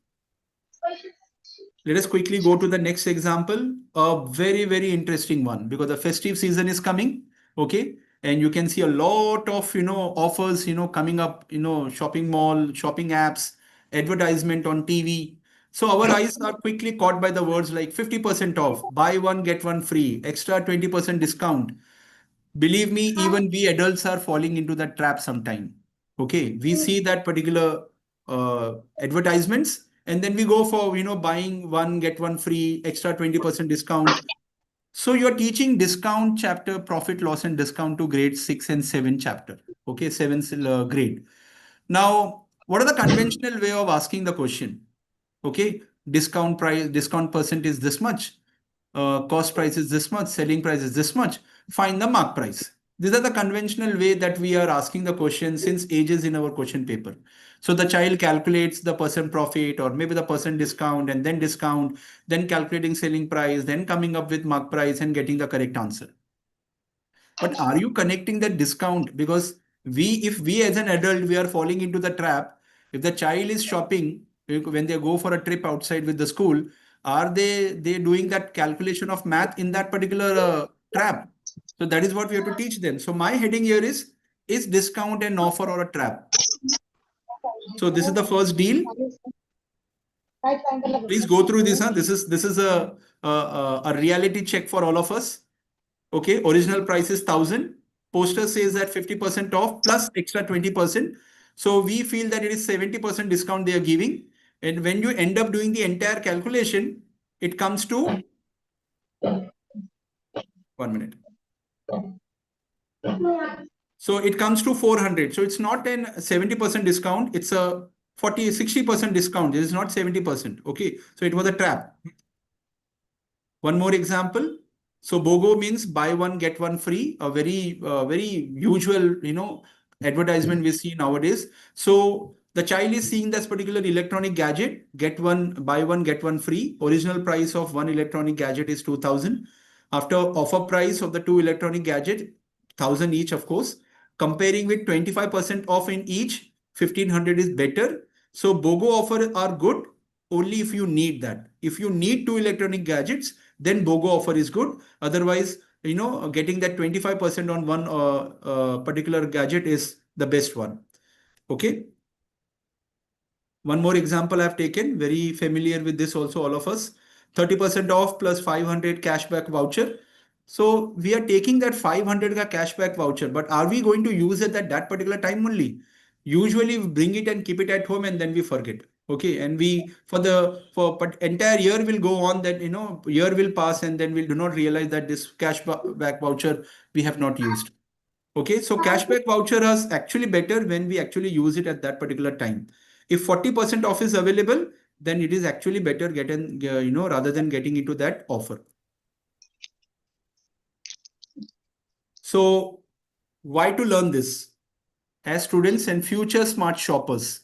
[SPEAKER 4] Let us quickly go to the next example. A very, very interesting one because the festive season is coming. Okay. And you can see a lot of, offers, coming up, shopping mall, shopping apps, advertisement on TV. So our eyes are quickly caught by the words like 50% off, buy one, get one free, extra 20% discount. Believe me, even we adults are falling into that trap sometime. Okay. We see that particular advertisements and then we go for, buying one, get one free, extra 20% discount. So you're teaching discount chapter, profit, loss and discount to grade 6 and 7 chapter. Okay. 7th grade. Now, what are the conventional way of asking the question? Okay. Discount price, discount percent is this much. Cost price is this much. Selling price is this much. Find the mark price. These are the conventional way that we are asking the question since ages in our question paper. So the child calculates the percent profit or maybe the percent discount, then calculating selling price, then coming up with mark price and getting the correct answer. But are you connecting that discount? Because if we as an adult, we are falling into the trap. If the child is shopping, when they go for a trip outside with the school, are they doing that calculation of math in that particular trap? So that is what we have to teach them. So my heading here is discount an offer or a trap? So this is the first deal. Please go through this. This is a reality check for all of us. Okay, original price is 1,000. Poster says that 50% off plus extra 20%. So we feel that it is 70% discount they are giving. And when you end up doing the entire calculation, it comes to 1 minute. So it comes to 400. So it's not an 70% discount. It's a 60% discount. It is not 70%. Okay. So it was a trap. One more example. So BOGO means buy one, get one free. A very usual, advertisement we see nowadays. So the child is seeing this particular electronic gadget, buy one, get one free. Original price of one electronic gadget is 2,000. After offer price of the two electronic gadget, 1,000 each, of course. Comparing with 25% off in each, 1,500 is better. So BOGO offer are good only if you need that. If you need two electronic gadgets, then BOGO offer is good. Otherwise, getting that 25% on one particular gadget is the best one. Okay. One more example I've taken, very familiar with this also, all of us. 30% off plus 500 cashback voucher. So we are taking that 500 ka cashback voucher, but are we going to use it at that particular time only? Usually we bring it and keep it at home and then we forget. Okay, and for entire year will go on, that year will pass and then we do not realize that this cashback voucher we have not used. Okay, so cashback voucher is actually better when we actually use it at that particular time. If 40% off is available, then it is actually better rather than getting into that offer. So why to learn this? As students and future smart shoppers,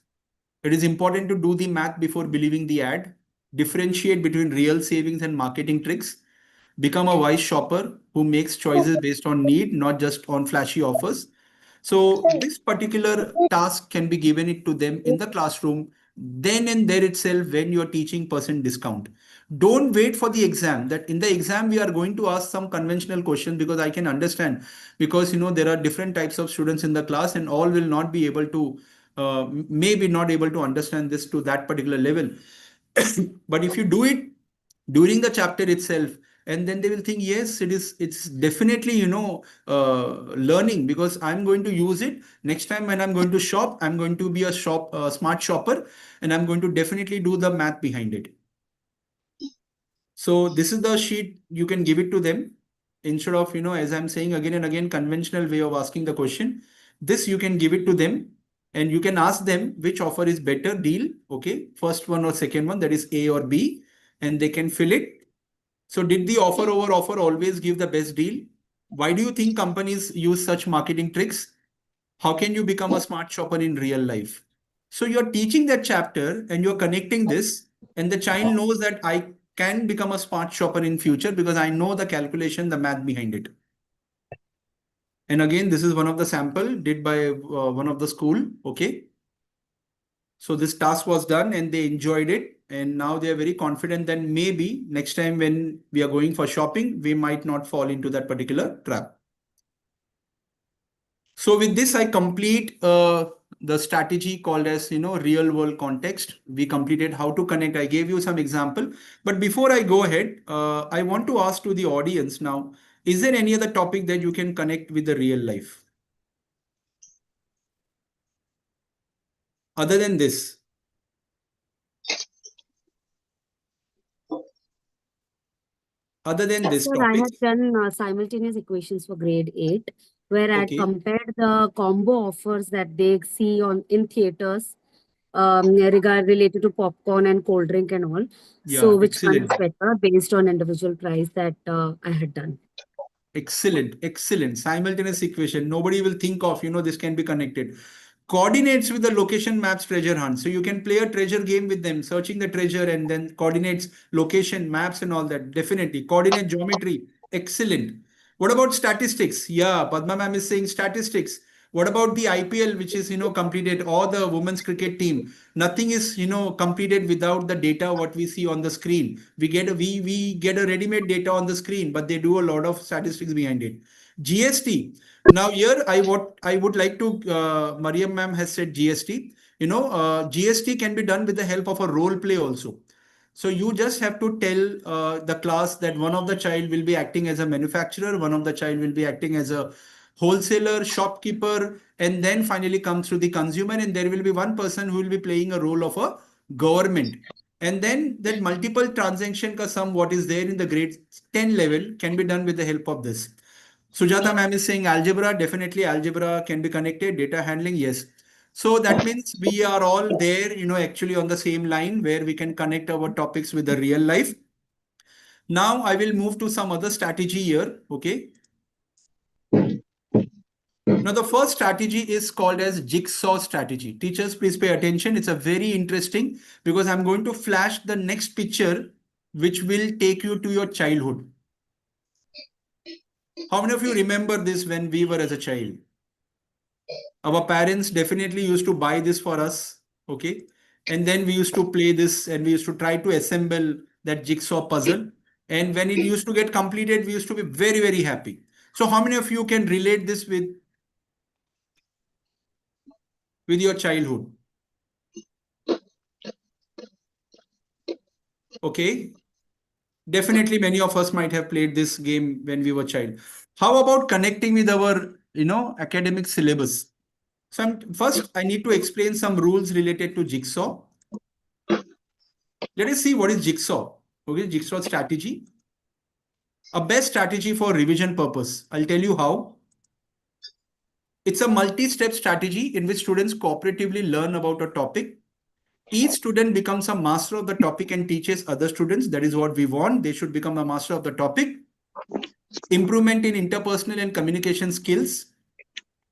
[SPEAKER 4] it is important to do the math before believing the ad, differentiate between real savings and marketing tricks, become a wise shopper who makes choices based on need, not just on flashy offers. So this particular task can be given it to them in the classroom, then and there itself when you're teaching % discount. Don't wait for the exam. That in the exam we are going to ask some conventional questions, because I can understand, because there are different types of students in the class and all will not be able to maybe not able to understand this to that particular level. But if you do it during the chapter itself, and then they will think, yes, it's definitely, learning, because I'm going to use it. Next time when I'm going to shop, I'm going to be a smart shopper, and I'm going to definitely do the math behind it. So this is the sheet, you can give it to them instead of, as I'm saying again and again, conventional way of asking the question. This you can give it to them and you can ask them which offer is better deal. Okay, first one or second one, that is A or B, and they can fill it. So did the offer over offer always give the best deal? Why do you think companies use such marketing tricks? How can you become a smart shopper in real life? So you're teaching that chapter and you're connecting this, and the child knows that I can become a smart shopper in future because I know the calculation, the math behind it. And again, this is one of the sample did by one of the school. Okay. So this task was done and they enjoyed it. And now they are very confident that maybe next time when we are going for shopping, we might not fall into that particular trap. So with this, I complete the strategy called as, real world context. We completed how to connect. I gave you some example. But before I go ahead, I want to ask to the audience now, is there any other topic that you can connect with the real life? Other than this? Other than this
[SPEAKER 9] Sir,
[SPEAKER 4] topic?
[SPEAKER 9] I had done simultaneous equations for grade 8, where I
[SPEAKER 4] Okay.
[SPEAKER 9] compared the combo offers that they see in theaters related to popcorn and cold drink and all.
[SPEAKER 4] Yeah,
[SPEAKER 9] So which one is
[SPEAKER 4] excellent.
[SPEAKER 9] better based on individual price that I had done.
[SPEAKER 4] Excellent, excellent. Simultaneous equation. Nobody will think of, this can be connected. Coordinates with the location maps treasure hunt. So you can play a treasure game with them, searching the treasure and then coordinates, location, maps and all that. Definitely. Coordinate geometry. Excellent. What about statistics? Yeah, Padma ma'am is saying statistics. What about the IPL, which is, completed, or the women's cricket team? Nothing is, completed without the data, what we see on the screen. We get a ready-made data on the screen, but they do a lot of statistics behind it. GST. Now here, I would like to, Mariam ma'am has said GST. GST can be done with the help of a role play also. So you just have to tell the class that one of the child will be acting as a manufacturer, one of the child will be acting as a wholesaler, shopkeeper, and then finally comes through the consumer, and there will be one person who will be playing a role of a government. And then that multiple transaction ka sum, what is there in the grade 10 level, can be done with the help of this. Sujata ma'am is saying algebra, definitely algebra can be connected, data handling, yes. So that means we are all there, actually on the same line where we can connect our topics with the real life. Now I will move to some other strategy here, okay? Now the first strategy is called as jigsaw strategy. Teachers, please pay attention. It's a very interesting because I'm going to flash the next picture which will take you to your childhood. How many of you remember this when we were as a child? Our parents definitely used to buy this for us, okay? And then we used to play this and we used to try to assemble that jigsaw puzzle. And when it used to get completed, we used to be very, very happy. So how many of you can relate this with your childhood? Okay. Definitely many of us might have played this game when we were child. How about connecting with our, academic syllabus? So first I need to explain some rules related to jigsaw. Let us see what is jigsaw. Okay, jigsaw strategy. A best strategy for revision purpose. I'll tell you how. It's a multi-step strategy in which students cooperatively learn about a topic. Each student becomes a master of the topic and teaches other students. That is what we want. They should become a master of the topic. Improvement in interpersonal and communication skills.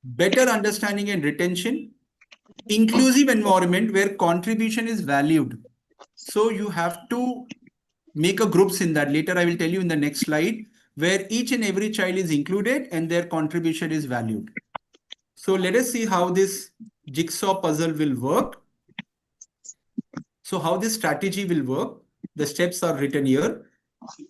[SPEAKER 4] Better understanding and retention. Inclusive environment where contribution is valued. So you have to make a groups in that. Later I will tell you in the next slide where each and every child is included and their contribution is valued. So let us see how this jigsaw puzzle will work. So how this strategy will work, the steps are written here.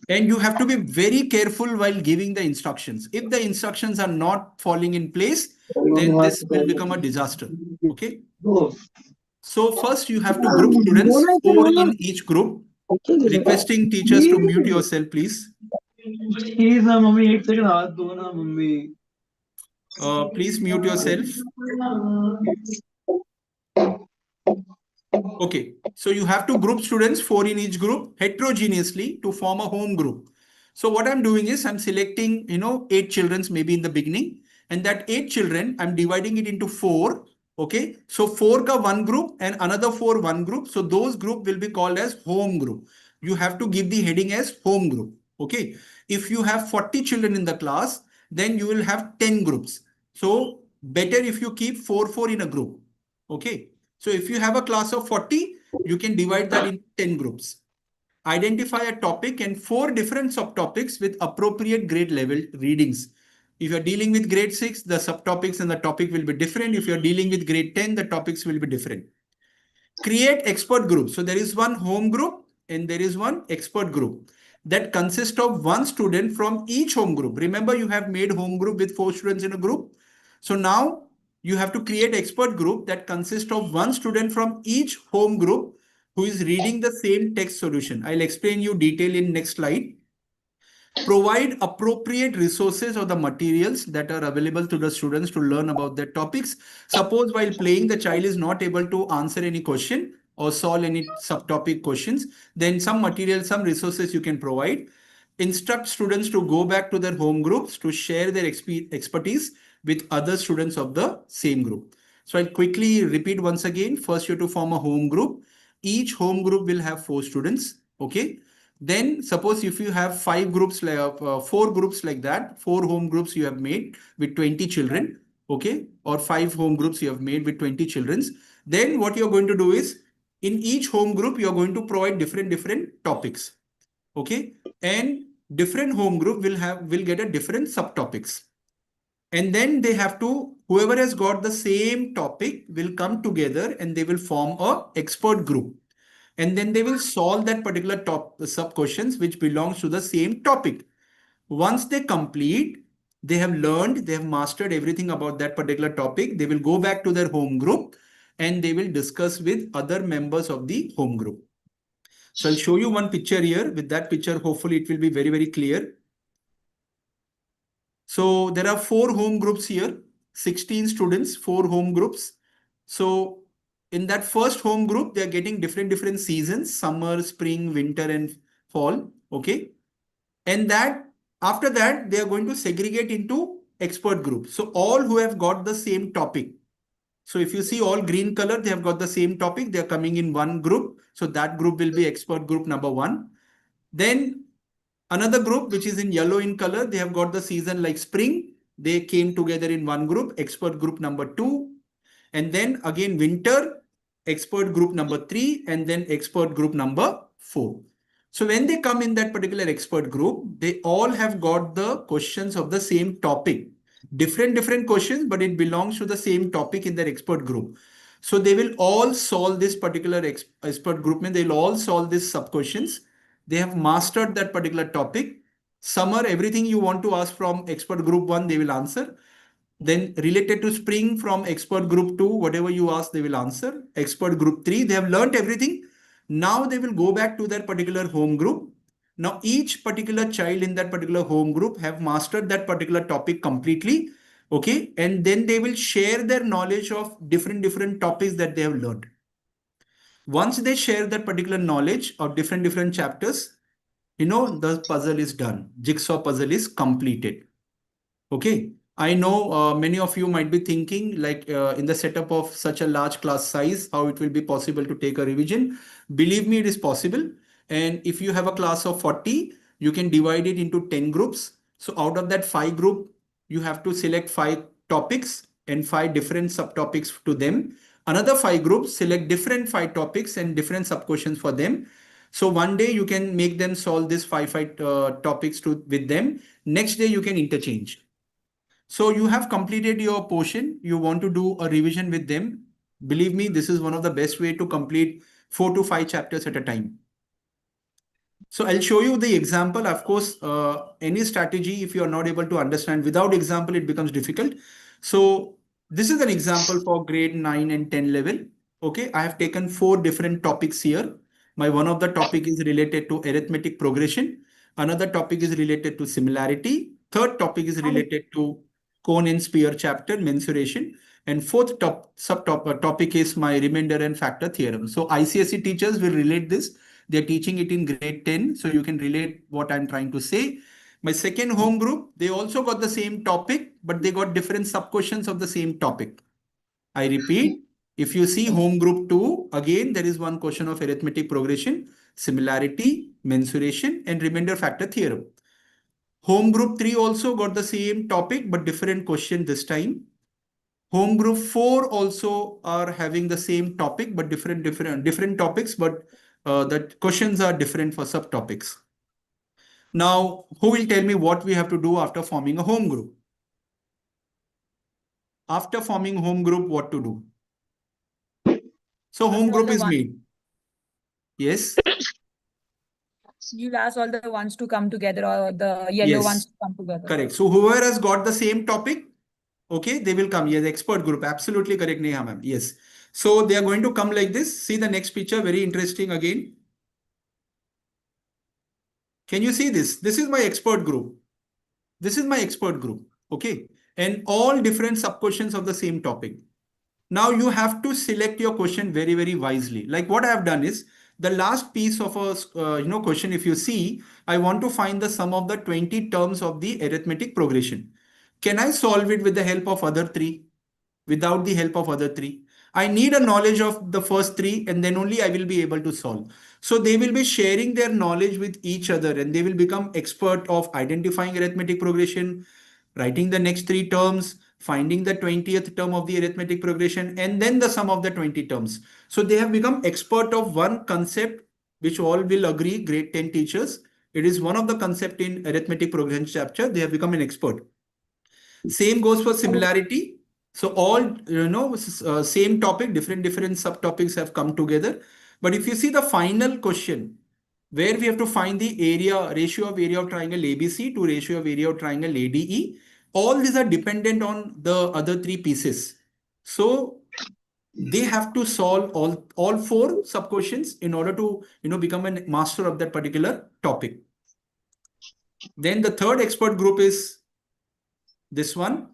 [SPEAKER 4] And you have to be very careful while giving the instructions. If the instructions are not falling in place, then this will become a disaster. Okay. So first you have to group students, 4 in each group. Requesting teachers to mute yourself, please. Please mute yourself. Okay, so you have to group students, 4 in each group, heterogeneously to form a home group. So what I'm doing is I'm selecting, 8 children maybe in the beginning, and that 8 children, I'm dividing it into 4. Okay, so 4 ka one group and another 4 one group. So those group will be called as home group. You have to give the heading as home group. Okay, if you have 40 children in the class, then you will have 10 groups. So better if you keep 4 in a group. Okay. So if you have a class of 40, you can divide that in 10 groups. Identify a topic and 4 different subtopics with appropriate grade level readings. If you're dealing with grade 6, the subtopics and the topic will be different. If you're dealing with grade 10, the topics will be different. Create expert groups. So there is one home group and there is one expert group that consists of one student from each home group. Remember, you have made home group with 4 students in a group. So now you have to create expert group that consists of one student from each home group who is reading the same text solution. I'll explain you detail in next slide. Provide appropriate resources or the materials that are available to the students to learn about their topics. Suppose while playing, the child is not able to answer any question or solve any subtopic questions, then some materials, some resources you can provide. Instruct students to go back to their home groups to share their expertise with other students of the same group. So I'll quickly repeat once again. First, you have to form a home group. Each home group will have 4 students. Okay. Then suppose if you have 5 groups, like 4 groups like that, 4 home groups you have made with 20 children. Okay. Or 5 home groups you have made with 20 children. Then what you're going to do is in each home group, you're going to provide different topics. Okay. And different home group will get a different subtopics. And then they have to, whoever has got the same topic will come together and they will form a expert group. And then they will solve that particular sub questions which belongs to the same topic. Once they complete, they have learned, they have mastered everything about that particular topic. They will go back to their home group and they will discuss with other members of the home group. So I'll show you one picture here. With that picture, hopefully it will be very, very clear. So there are 4 home groups here, 16 students, 4 home groups. So in that first home group, they are getting different seasons, summer, spring, winter, and fall. Okay. And that after that, they are going to segregate into expert groups. So all who have got the same topic. So if you see all green color, they have got the same topic. They are coming in one group. So that group will be expert group number 1. Then another group, which is in yellow in color, they have got the season like spring. They came together in one group, expert group number 2. And then again, winter, expert group number 3, and then expert group number 4. So when they come in that particular expert group, they all have got the questions of the same topic. Different questions, but it belongs to the same topic in their expert group. So they will all solve this particular expert group, and they'll all solve these sub questions. They have mastered that particular topic. Summer, everything you want to ask from expert group 1, they will answer. Then related to spring, from expert group 2, whatever you ask, they will answer. Expert group 3, they have learnt everything. Now they will go back to their particular home group. Now each particular child in that particular home group have mastered that particular topic completely. Okay. And then they will share their knowledge of different topics that they have learned. Once they share that particular knowledge of different chapters, the puzzle is done. Jigsaw puzzle is completed. Okay. I know many of you might be thinking like in the setup of such a large class size, how it will be possible to take a revision. Believe me, it is possible. And if you have a class of 40, you can divide it into 10 groups. So out of that 5 group, you have to select 5 topics and 5 different subtopics to them. Another 5 groups, select different 5 topics and different sub-questions for them. So one day you can make them solve this 5 topics with them. Next day you can interchange. So you have completed your portion. You want to do a revision with them. Believe me, this is one of the best way to complete 4 to 5 chapters at a time. So I'll show you the example. Of course, any strategy, if you are not able to understand without example, it becomes difficult. So this is an example for grade 9 and 10 level. Okay, I have taken 4 different topics here. One of the topic is related to arithmetic progression. Another topic is related to similarity. Third topic is related to cone and sphere chapter, mensuration. And fourth topic is my remainder and factor theorem. So ICSE teachers will relate this. They're teaching it in grade 10. So you can relate what I'm trying to say. My second home group, they also got the same topic, but they got different sub-questions of the same topic. I repeat, if you see home group 2, again, there is one question of arithmetic progression, similarity, mensuration, and remainder factor theorem. Home group 3 also got the same topic, but different question this time. Home group 4 also are having the same topic, but different topics, but the questions are different for subtopics. Now, who will tell me what we have to do after forming a home group? After forming home group, what to do? So home group is made. Yes.
[SPEAKER 5] You'll ask all the ones to come together, or the yellow ones to come together.
[SPEAKER 4] Correct. So whoever has got the same topic, okay, they will come. Yes, expert group. Absolutely correct, Neha ma'am. Yes. So they are going to come like this. See the next picture. Very interesting again. Can you see this? This is my expert group. This is my expert group. Okay. And all different sub-questions of the same topic. Now you have to select your question very wisely. Like what I have done is, the last piece of a question, if you see, I want to find the sum of the 20 terms of the arithmetic progression. Can I solve it with the help of other 3? Without the help of other 3? I need a knowledge of the first 3, and then only I will be able to solve. So they will be sharing their knowledge with each other, and they will become expert of identifying arithmetic progression, writing the next 3 terms, finding the 20th term of the arithmetic progression, and then the sum of the 20 terms. So they have become expert of one concept, which all will agree, grade 10 teachers. It is one of the concept in arithmetic progression chapter. They have become an expert. Same goes for similarity. So all, same topic, different subtopics have come together. But if you see the final question, where we have to find the ratio of area of triangle ABC to ratio of area of triangle ADE, all these are dependent on the other 3 pieces. So they have to solve all 4 sub questions in order to, become a master of that particular topic. Then the third expert group is this one,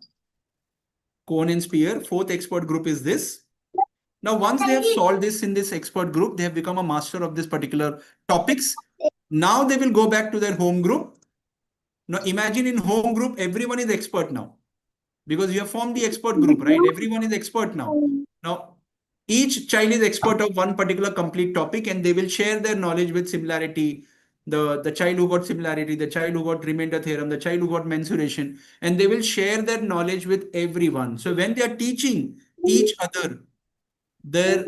[SPEAKER 4] cone and sphere. Fourth expert group is this. Now, once they have solved this in this expert group, they have become a master of this particular topics. Now they will go back to their home group. Now imagine in home group, everyone is expert now, because you have formed the expert group, right? Everyone is expert now. Now, each child is expert of one particular complete topic, and they will share their knowledge with similarity. The child who got similarity, the child who got remainder theorem, the child who got mensuration, and they will share their knowledge with everyone. So when they are teaching each other, their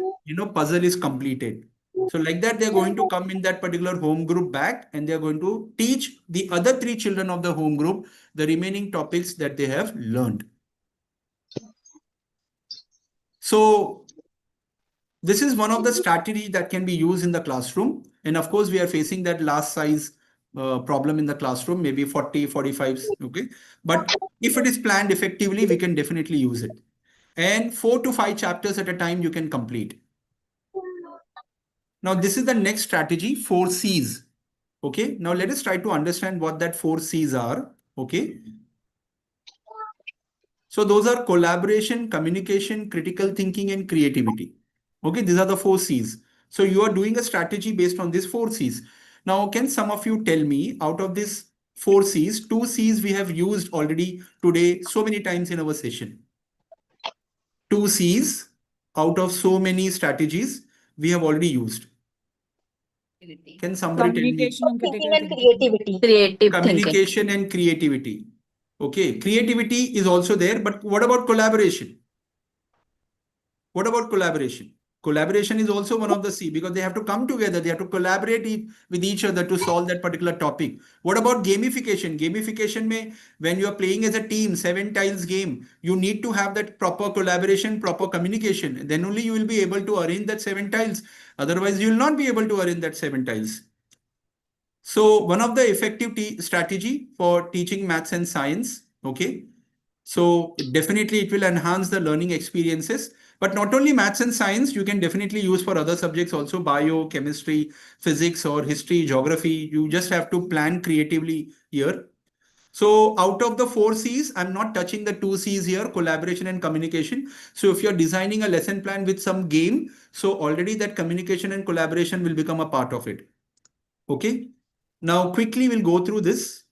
[SPEAKER 4] puzzle is completed. So like that, they're going to come in that particular home group back, and they're going to teach the other 3 children of the home group the remaining topics that they have learned. So this is one of the strategies that can be used in the classroom. And of course, we are facing that last size problem in the classroom, maybe 40, 45. Okay. But if it is planned effectively, we can definitely use it. And 4 to 5 chapters at a time you can complete. Now, this is the next strategy, 4 C's. Okay. Now, let us try to understand what that 4 C's are. Okay. So those are collaboration, communication, critical thinking, and creativity. Okay. These are the 4 C's. So you are doing a strategy based on these 4 C's. Now, can some of you tell me, out of these 4 C's, 2 C's we have used already today so many times in our session. 2 C's out of so many strategies we have already used. Can somebody tell me?
[SPEAKER 5] Communication and critical
[SPEAKER 7] Thinking and
[SPEAKER 5] thinking.
[SPEAKER 7] creativity.
[SPEAKER 9] Creative
[SPEAKER 4] Communication and creativity. Okay, creativity is also there, but what about collaboration? What about collaboration? Collaboration is also one of the C, because they have to come together. They have to collaborate with each other to solve that particular topic. What about gamification? Gamification may, when you are playing as a team, 7 tiles game, you need to have that proper collaboration, proper communication. Then only you will be able to arrange that 7 tiles. Otherwise, you will not be able to arrange that 7 tiles. So one of the effective strategy for teaching maths and science, okay? So definitely it will enhance the learning experiences, but not only maths and science, you can definitely use for other subjects also, bio, chemistry, physics, or history, geography. You just have to plan creatively here. So out of the 4 C's, I'm not touching the 2 C's here, collaboration and communication. So if you're designing a lesson plan with some game, so already that communication and collaboration will become a part of it. Okay. Now quickly we'll go through this.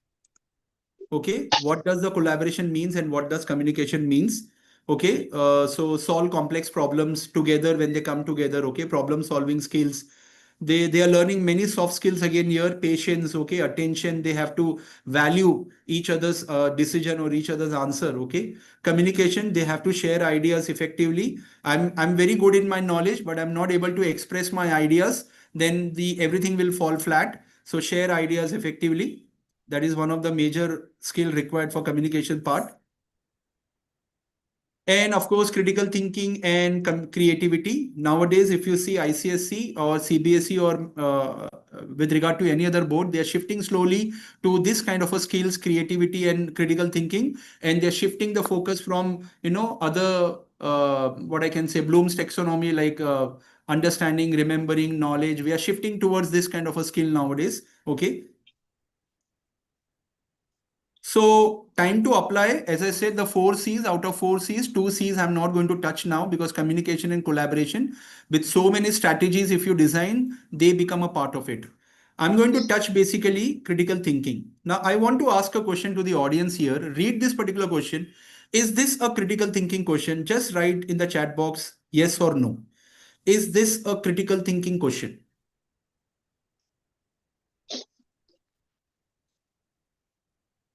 [SPEAKER 4] Okay, what does the collaboration means and what does communication means? Okay, so solve complex problems together when they come together. Okay, problem solving skills. They are learning many soft skills again here. Patience, okay, attention. They have to value each other's decision or each other's answer. Okay, communication. They have to share ideas effectively. I'm very good in my knowledge, but I'm not able to express my ideas. Then everything will fall flat. So share ideas effectively. That is one of the major skill required for communication part. And of course, critical thinking and creativity. Nowadays, if you see ICSE or CBSE or with regard to any other board, they are shifting slowly to this kind of a skills, creativity and critical thinking. And they're shifting the focus from, other, what I can say, Bloom's taxonomy, like understanding, remembering, knowledge. We are shifting towards this kind of a skill nowadays. Okay. So time to apply, as I said, the 4 C's, out of 4 C's, 2 C's I'm not going to touch now, because communication and collaboration, with so many strategies, if you design, they become a part of it. I'm going to touch basically critical thinking. Now I want to ask a question to the audience here. Read this particular question. Is this a critical thinking question? Just write in the chat box, yes or no. Is this a critical thinking question?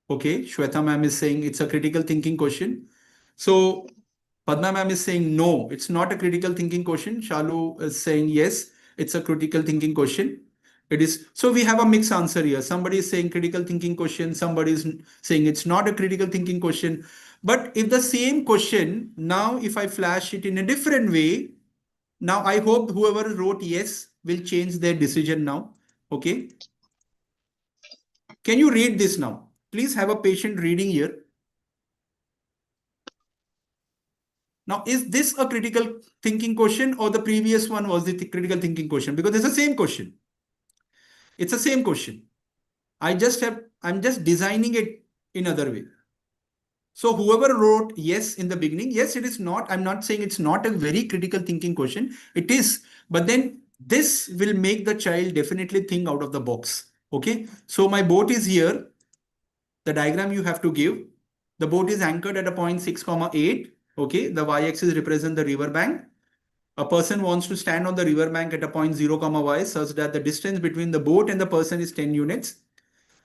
[SPEAKER 4] Okay, Shweta ma'am is saying it's a critical thinking question. So Padma ma'am is saying no, it's not a critical thinking question. Shalu is saying yes, it's a critical thinking question. It is. So we have a mixed answer here. Somebody is saying critical thinking question. Somebody is saying it's not a critical thinking question. But if the same question, now if I flash it in a different way, now I hope whoever wrote yes will change their decision now. Okay. Can you read this now? Please have a patient reading here. Now, is this a critical thinking question, or the previous one was the critical thinking question? Because it's the same question. It's the same question. I'm just designing it in other way. So whoever wrote yes in the beginning, yes, it is not. I'm not saying it's not a very critical thinking question. It is, but then this will make the child definitely think out of the box. Okay. So my boat is here. The diagram you have to give. The boat is anchored at a point 6,8. Okay. The y-axis represents the river bank. A person wants to stand on the river bank at a point 0, y such that the distance between the boat and the person is 10 units.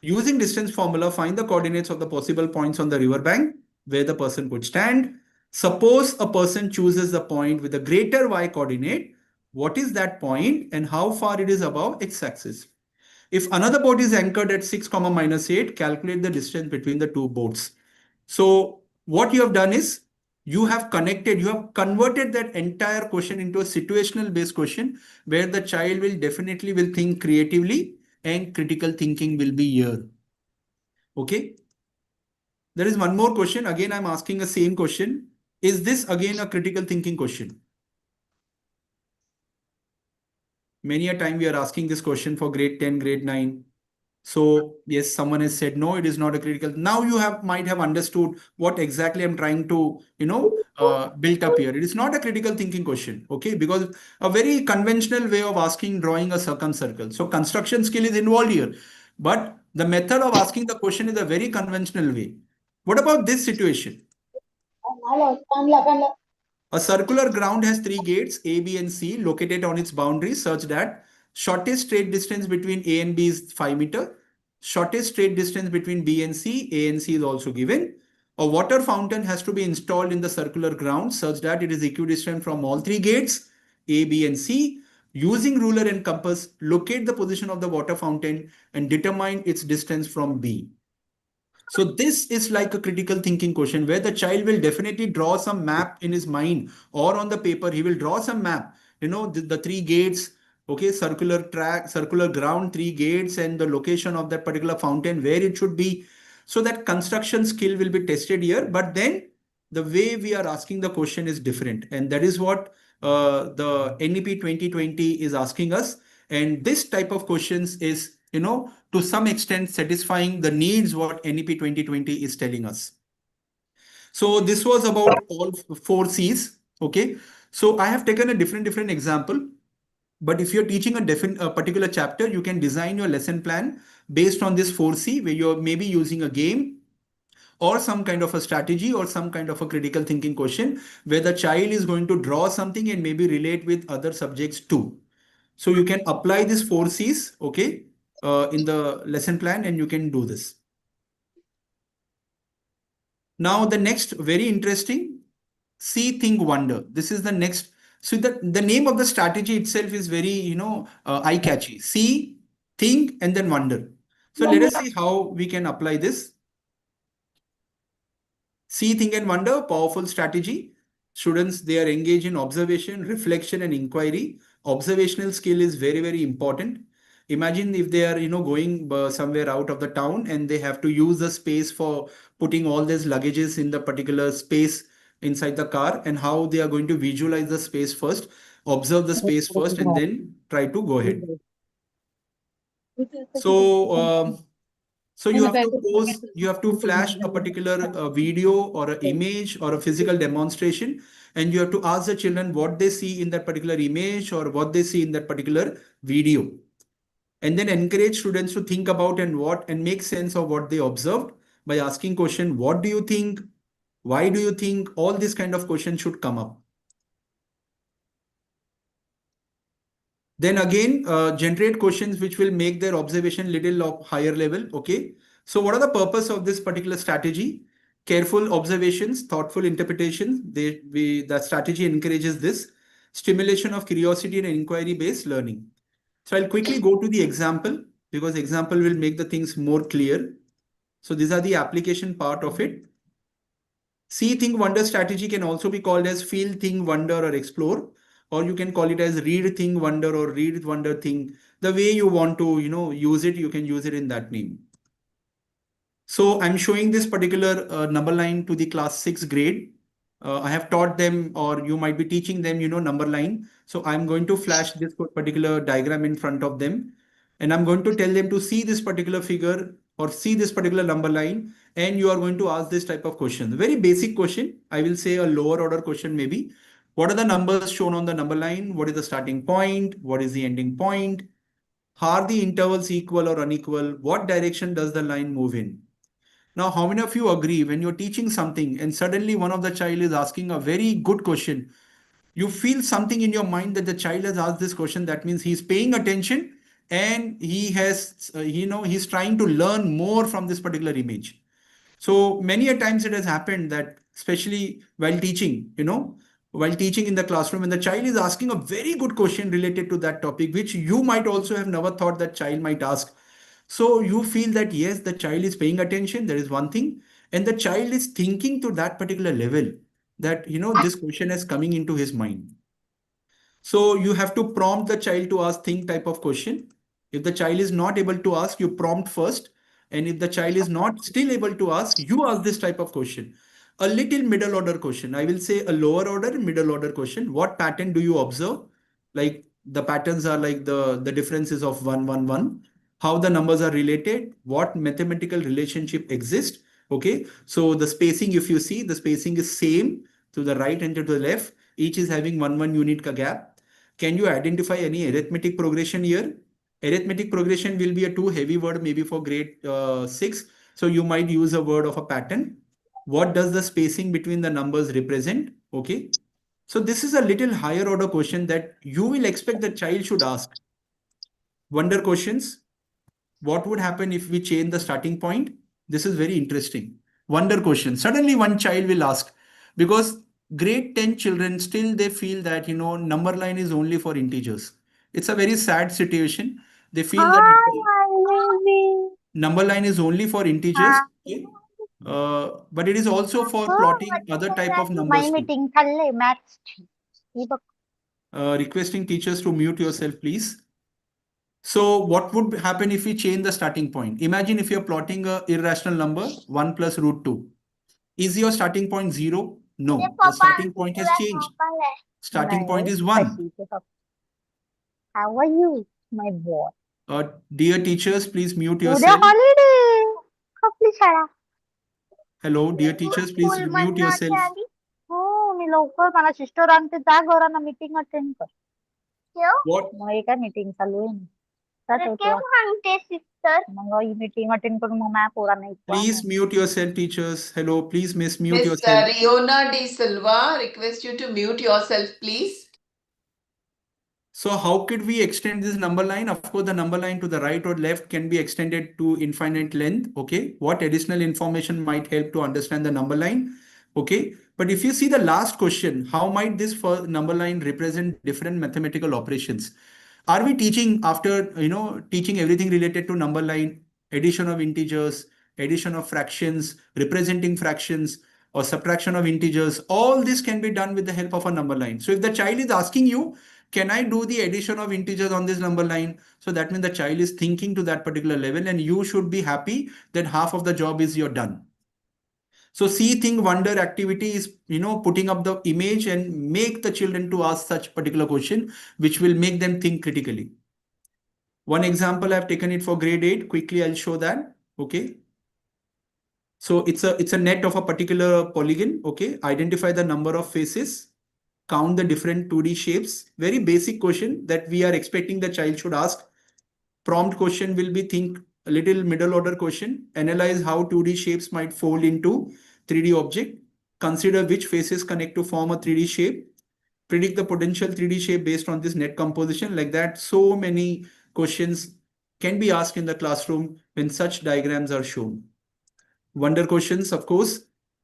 [SPEAKER 4] Using distance formula, find the coordinates of the possible points on the river bank where the person could stand. Suppose a person chooses the point with a greater y coordinate. What is that point and how far it is above x-axis? If another boat is anchored at 6, -8, calculate the distance between the two boats. So what you have done is you have converted that entire question into a situational based question where the child will definitely think creatively and critical thinking will be here. Okay. There is one more question. Again, I'm asking the same question. Is this again a critical thinking question? Many a time we are asking this question for grade 10, grade 9. So yes, someone has said, no, it is not a critical. Now you might have understood what exactly I'm trying to, build up here. It is not a critical thinking question. Okay. Because a very conventional way of drawing a circumcircle. So construction skill is involved here, but the method of asking the question is a very conventional way. What about this situation? A circular ground has 3 gates, A, B, and C, located on its boundaries such that shortest straight distance between A and B is 5 meters. Shortest straight distance between B and C, A and C is also given. A water fountain has to be installed in the circular ground such that it is equidistant from all 3 gates, A, B, and C. Using ruler and compass, locate the position of the water fountain and determine its distance from B. So this is like a critical thinking question where the child will definitely draw some map in his mind or on the paper. He will draw some map, the 3 gates, okay, circular track, circular ground, 3 gates, and the location of that particular fountain, where it should be. So that construction skill will be tested here. But then the way we are asking the question is different. And that is what the NEP 2020 is asking us. And this type of questions is, to some extent satisfying the needs what NEP 2020 is telling us. So this was about all 4 C's. Okay. So I have taken a different example. But if you're teaching a particular chapter, you can design your lesson plan based on this 4C, where you're maybe using a game or some kind of a strategy or some kind of a critical thinking question where the child is going to draw something and maybe relate with other subjects too. So you can apply this 4 C's, okay, in the lesson plan, and you can do this. Now the next very interesting, see, think, wonder. This is the next. So the name of the strategy itself is very, eye-catchy. See, think, and then wonder. So let us see how we can apply this. See, think, and wonder, powerful strategy. Students, they are engaged in observation, reflection, and inquiry. Observational skill is very, very important. Imagine if they are, going somewhere out of the town and they have to use the space for putting all these luggages in the particular space inside the car, and how they are going to visualize the space first, observe the space first, and then try to go ahead. So you have to flash a particular video or an image or a physical demonstration, and you have to ask the children what they see in that particular image or what they see in that particular video. And then encourage students to think about and make sense of what they observed by asking question, what do you think? Why do you think? All these kind of questions should come up. Then again, generate questions which will make their observation little higher level. Okay. So what are the purpose of this particular strategy? Careful observations, thoughtful interpretations. The strategy encourages this stimulation of curiosity and inquiry-based learning. So I'll quickly go to the example because example will make the things more clear. So these are the application part of it. See, think, wonder strategy can also be called as feel, think, wonder, or explore. Or you can call it as read, think, wonder, or read, wonder, think. The way you want to, use it, you can use it in that name. So I'm showing this particular number line to the class 6 grade. I have taught them, or you might be teaching them, number line. So I'm going to flash this particular diagram in front of them, and I'm going to tell them to see this particular figure or see this particular number line, and you are going to ask this type of question. Very basic question. I will say a lower order question maybe. What are the numbers shown on the number line? What is the starting point? What is the ending point? Are the intervals equal or unequal? What direction does the line move in? Now, how many of you agree when you're teaching something and suddenly one of the child is asking a very good question, you feel something in your mind that the child has asked this question? That means he's paying attention and he has, he's trying to learn more from this particular image. So many a times it has happened that, especially while teaching, while teaching in the classroom, and the child is asking a very good question related to that topic, which you might also have never thought that child might ask. So you feel that, yes, the child is paying attention. There is one thing, and the child is thinking to that particular level that, this question is coming into his mind. So you have to prompt the child to ask think type of question. If the child is not able to ask, you prompt first. And if the child is not still able to ask, you ask this type of question. A little middle order question. I will say a lower order, middle order question. What pattern do you observe? Like the patterns are like the differences of 1, 1, 1. How the numbers are related, what mathematical relationship exists. Okay, so the spacing, if you see, the spacing is same to the right and to the left. Each is having 1 unit ka gap. Can you identify any arithmetic progression here? Arithmetic progression will be a too heavy word maybe for grade 6. So you might use a word of a pattern. What does the spacing between the numbers represent? Okay. So this is a little higher order question that you will expect the child should ask. Wonder questions. What would happen if we change the starting point? This is very interesting. Wonder question. Suddenly one child will ask, because grade 10 children still they feel that, number line is only for integers. It's a very sad situation. They feel that number line is only for integers. Okay? But it is also for plotting other type of numbers too. Requesting teachers to mute yourself, please. So what would happen if we change the starting point? Imagine if you're plotting a irrational number, 1 plus root 2. Is your starting point 0? No, the starting point has changed. Starting point is 1.
[SPEAKER 6] How are you, my boy?
[SPEAKER 4] Dear teachers, please mute yourself. Hello, dear teachers, please mute yourself.
[SPEAKER 6] हो मी लवकर मला sister आणते जा घराना meeting attend कर
[SPEAKER 4] What?
[SPEAKER 6] मग एका meeting चालू आहे मग ही मीटिंग अटेंड करून मग माझ्या पोरांना
[SPEAKER 4] Please mute yourself, teachers. Hello, please mute
[SPEAKER 2] Miss
[SPEAKER 4] yourself.
[SPEAKER 2] Riona De Silva, request you to mute yourself, please.
[SPEAKER 4] So how could we extend this number line? Of course, the number line to the right or left can be extended to infinite length. Okay. What additional information might help to understand the number line? Okay. But if you see the last question, how might this number line represent different mathematical operations? Are we teaching after, teaching everything related to number line, addition of integers, addition of fractions, representing fractions, or subtraction of integers? All this can be done with the help of a number line. So if the child is asking you, can I do the addition of integers on this number line? So that means the child is thinking to that particular level, and you should be happy that half of the job is you're done. So see, think, wonder activity is, putting up the image and make the children to ask such particular question, which will make them think critically. One example, I've taken it for grade 8. Quickly, I'll show that. Okay. So it's a net of a particular polygon. Okay. Identify the number of faces. Count the different 2D shapes. Very basic question that we are expecting the child should ask. Prompt question will be think a little middle order question. Analyze how 2D shapes might fold into 3D object. Consider which faces connect to form a 3D shape. Predict the potential 3D shape based on this net composition. Like that, so many questions can be asked in the classroom when such diagrams are shown. Wonder questions, of course.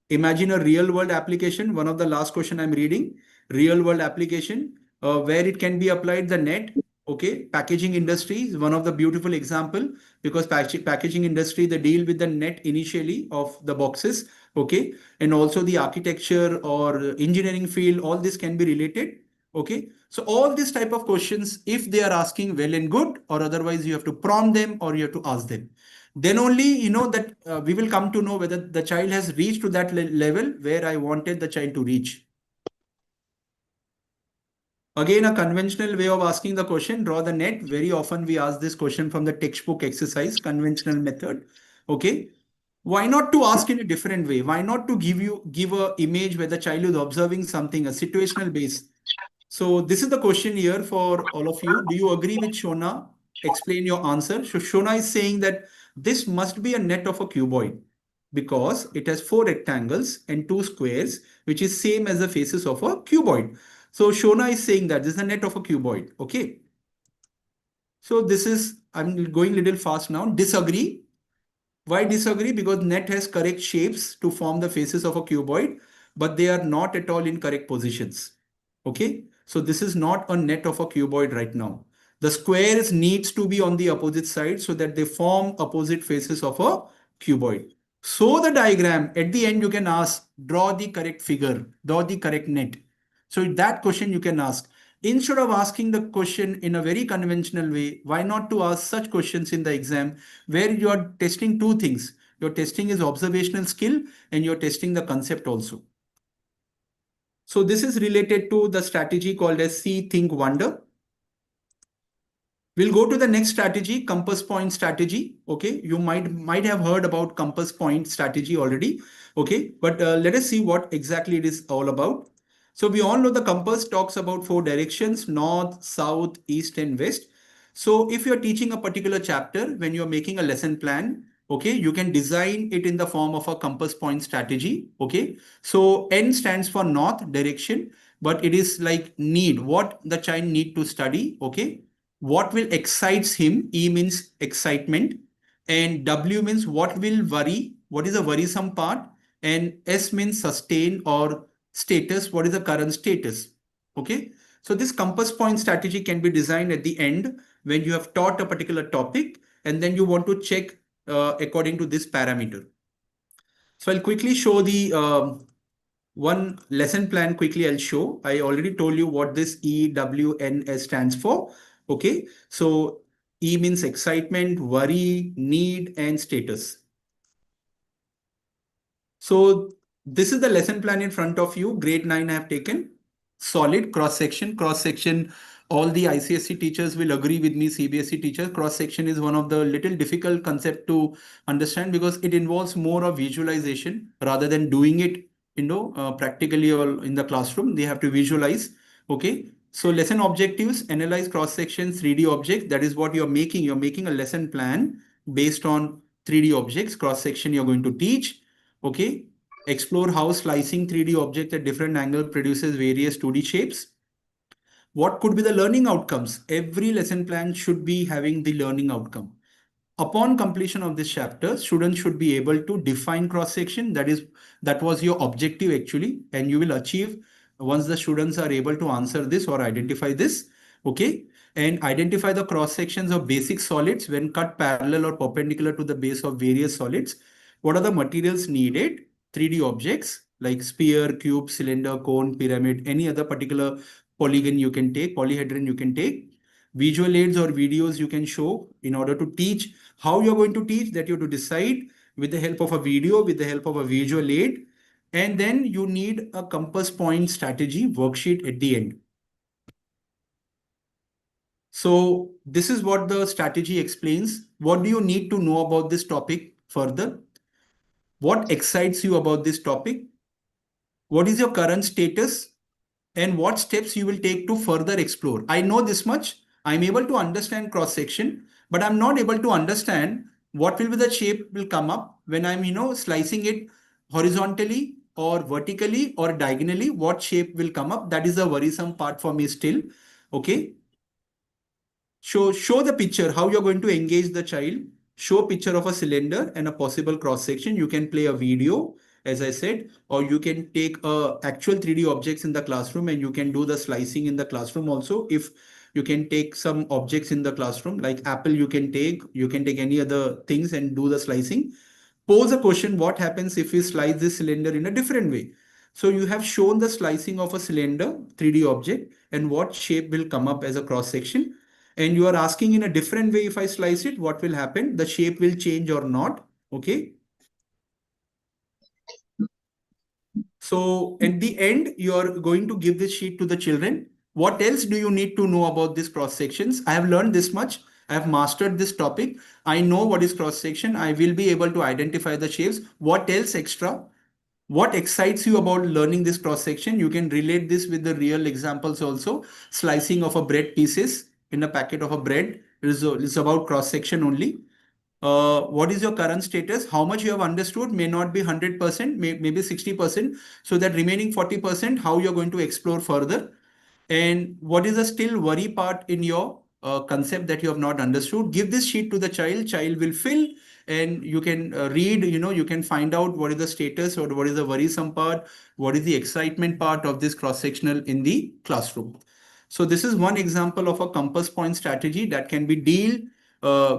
[SPEAKER 4] Imagine a real world application. One of the last question I'm reading, real world application, where it can be applied the net. Okay, packaging industry is one of the beautiful example, because packaging industry, they deal with the net initially of the boxes. Okay, and also the architecture or engineering field, all this can be related. Okay, so all these type of questions, if they are asking, well and good, or otherwise you have to prompt them or you have to ask them. Then only you know that we will come to know whether the child has reached to that level where I wanted the child to reach. Again, a conventional way of asking the question, draw the net. Very often we ask this question from the textbook exercise, conventional method. Okay. Why not to ask in a different way? Why not to give a image where the child is observing something, a situational base? So this is the question here for all of you. Do you agree with Shona? Explain your answer. So Shona is saying that this must be a net of a cuboid because it has 4 rectangles and 2 squares, which is same as the faces of a cuboid. So Shona is saying that this is a net of a cuboid. Okay. So this is, I'm going a little fast now. Disagree. Why disagree? Because net has correct shapes to form the faces of a cuboid, but they are not at all in correct positions. Okay. So this is not a net of a cuboid right now. The squares needs to be on the opposite side so that they form opposite faces of a cuboid. So the diagram at the end, you can ask, draw the correct figure, draw the correct net. So that question you can ask. Instead of asking the question in a very conventional way, why not to ask such questions in the exam where you are testing 2 things. Your testing is observational skill and you're testing the concept also. So this is related to the strategy called as See, Think, Wonder. We'll go to the next strategy, compass point strategy. Okay, you might have heard about compass point strategy already. Okay, but let us see what exactly it is all about. So we all know the compass talks about 4 directions, north, south, east, and west. So if you're teaching a particular chapter, when you're making a lesson plan, okay, you can design it in the form of a compass point strategy. Okay, so N stands for north direction, but it is like need, what the child need to study. Okay, what will excites him? E means excitement, and W means what will worry, what is a worrisome part, and S means sustain or status, what is the current status. Okay, so this compass point strategy can be designed at the end when you have taught a particular topic and then you want to check according to this parameter. So I'll quickly show the one lesson plan. Quickly I'll show. I already told you what this E, W, N, S stands for. Okay, so E means excitement, worry, need, and status. So this is the lesson plan in front of you. Grade 9 I have taken. Solid cross-section. Cross-section, all the ICSE teachers will agree with me, CBSE teachers. Cross-section is one of the little difficult concept to understand because it involves more of visualization rather than doing it, practically or in the classroom. They have to visualize. Okay. So lesson objectives, analyze cross-section, 3D objects. That is what you're making. You're making a lesson plan based on 3D objects. Cross-section you're going to teach. Okay. Explore how slicing 3D object at different angle produces various 2D shapes. What could be the learning outcomes? Every lesson plan should be having the learning outcome. Upon completion of this chapter, students should be able to define cross-section. That was your objective actually, and you will achieve once the students are able to answer this or identify this. Okay, and identify the cross-sections of basic solids when cut parallel or perpendicular to the base of various solids. What are the materials needed? 3D objects like sphere, cube, cylinder, cone, pyramid, any other particular polygon you can take, polyhedron you can take. Visual aids or videos you can show in order to teach. How you're going to teach, that you have to decide with the help of a video, with the help of a visual aid. And then you need a compass point strategy worksheet at the end. So this is what the strategy explains. What do you need to know about this topic further? What excites you about this topic? What is your current status? And what steps you will take to further explore? I know this much. I'm able to understand cross-section, but I'm not able to understand what will be the shape will come up when I'm, slicing it horizontally or vertically or diagonally. What shape will come up? That is the worrisome part for me still. Okay. Show the picture, how you're going to engage the child. Show a picture of a cylinder and a possible cross-section. You can play a video, as I said, or you can take actual 3D objects in the classroom and you can do the slicing in the classroom also. If you can take some objects in the classroom, like apple you can take any other things and do the slicing. Pose a question, what happens if we slice this cylinder in a different way? So you have shown the slicing of a cylinder, 3D object, and what shape will come up as a cross section. And you are asking in a different way, if I slice it, what will happen? The shape will change or not. Okay. So at the end, you are going to give this sheet to the children. What else do you need to know about these cross sections? I have learned this much. I have mastered this topic. I know what is cross section. I will be able to identify the shapes. What else extra? What excites you about learning this cross section? You can relate this with the real examples also. Slicing of a bread pieces in a packet of a bread is about cross section only. What is your current status? How much you have understood may not be 100%, maybe 60%. So that remaining 40%, how you're going to explore further. And what is the still worry part in your concept that you have not understood? Give this sheet to the child will fill, and you can read, you can find out what is the status or what is the worrisome part, what is the excitement part of this cross-sectional in the classroom. So this is one example of a compass point strategy that can be deal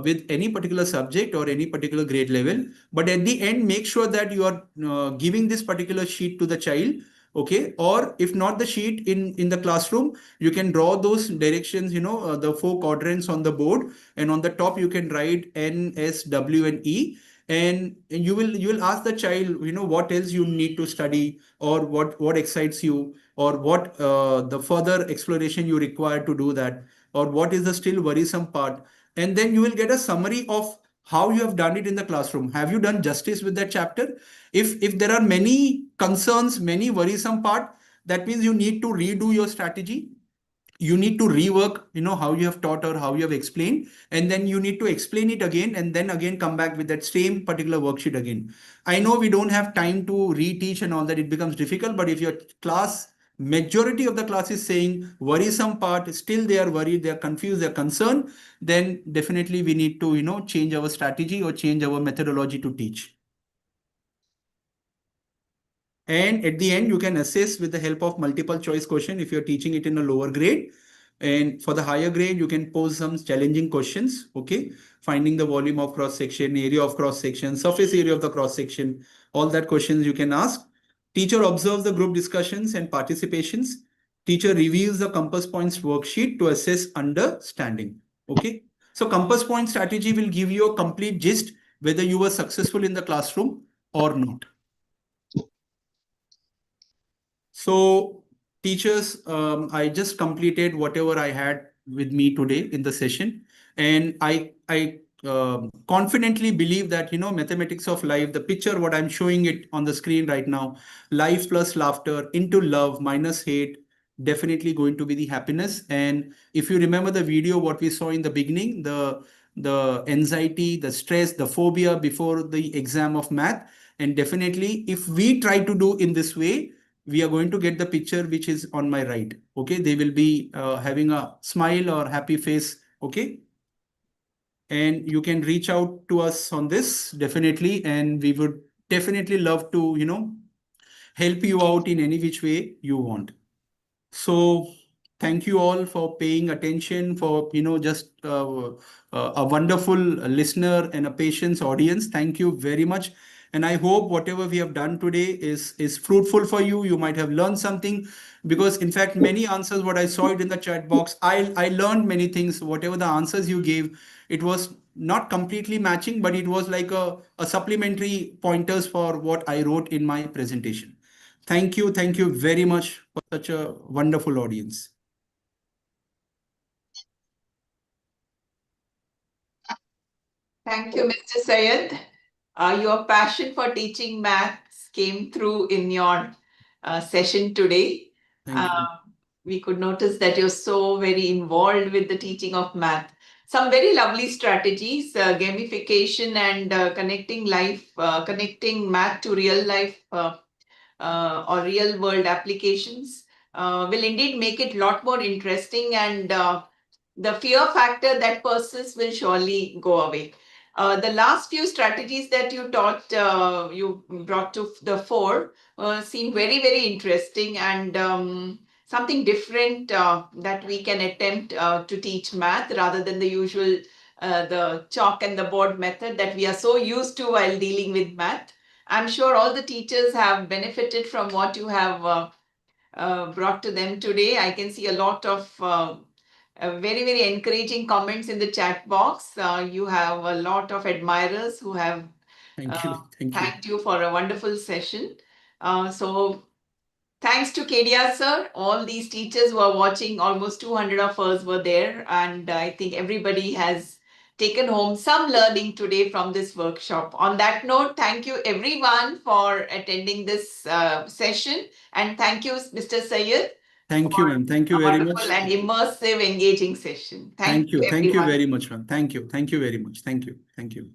[SPEAKER 4] with any particular subject or any particular grade level. But at the end, make sure that you are giving this particular sheet to the child. Okay. Or if not the sheet in the classroom, you can draw those directions, the 4 quadrants on the board, and on the top you can write N, S, W, and E. And you will ask the child, what else you need to study, or what excites you, or what the further exploration you require to do that, or what is the still worrisome part. And then you will get a summary of how you have done it in the classroom. Have you done justice with that chapter? If there are many concerns, many worrisome part, that means you need to redo your strategy. You need to rework, how you have taught or how you have explained, and then you need to explain it again, and then again come back with that same particular worksheet again. I know we don't have time to reteach and all that, it becomes difficult, but if your class, majority of the class is saying worrisome part, still they are worried, they are confused, they are concerned, then definitely we need to, change our strategy or change our methodology to teach. And at the end, you can assess with the help of multiple choice question if you're teaching it in a lower grade. And for the higher grade, you can pose some challenging questions. Okay. Finding the volume of cross section, area of cross section, surface area of the cross section, all that questions you can ask. Teacher observes the group discussions and participations. Teacher reviews the compass points worksheet to assess understanding. Okay. So compass point strategy will give you a complete gist whether you were successful in the classroom or not. So teachers, I just completed whatever I had with me today in the session, and I confidently believe that, mathematics of life, the picture, what I'm showing it on the screen right now, life plus laughter into love minus hate, definitely going to be the happiness. And if you remember the video, what we saw in the beginning, the anxiety, the stress, the phobia before the exam of math, and definitely if we try to do in this way, we are going to get the picture which is on my right. Okay. They will be having a smile or happy face. Okay. And you can reach out to us on this definitely. And we would definitely love to, help you out in any which way you want. So thank you all for paying attention, for, just a wonderful listener and a patient audience. Thank you very much. And I hope whatever we have done today is fruitful for you. You might have learned something, because in fact, many answers, what I saw it in the chat box, I learned many things. Whatever the answers you gave, it was not completely matching, but it was like a supplementary pointers for what I wrote in my presentation. Thank you. Thank you very much for such a wonderful audience.
[SPEAKER 2] Thank you, Mr. Syed. Your passion for teaching maths came through in your session today.
[SPEAKER 4] Thank you.
[SPEAKER 2] We could notice that you're so very involved with the teaching of math. Some very lovely strategies, gamification and connecting math to real life or real world applications will indeed make it a lot more interesting, and the fear factor that persists will surely go away. The last few strategies that you taught, you brought to the fore, seem very, very interesting, and something different that we can attempt to teach math rather than the usual the chalk and the board method that we are so used to while dealing with math. I'm sure all the teachers have benefited from what you have brought to them today. I can see a lot of very, very encouraging comments in the chat box. You have a lot of admirers who have
[SPEAKER 4] Thank you. Thank you.
[SPEAKER 2] thanked you for a wonderful session. So thanks to KDR sir, all these teachers who are watching, almost 200 of us were there, and I think everybody has taken home some learning today from this workshop. On that note, thank you everyone for attending this session, and thank you, Mr. Sayed.
[SPEAKER 4] Thank you, ma'am. Thank you
[SPEAKER 2] A
[SPEAKER 4] very
[SPEAKER 2] wonderful
[SPEAKER 4] much.
[SPEAKER 2] and immersive, engaging session.
[SPEAKER 4] Thank you. Thank you
[SPEAKER 2] everyone.
[SPEAKER 4] very much, ma'am. Thank you. Thank you very much. Thank you. Thank you.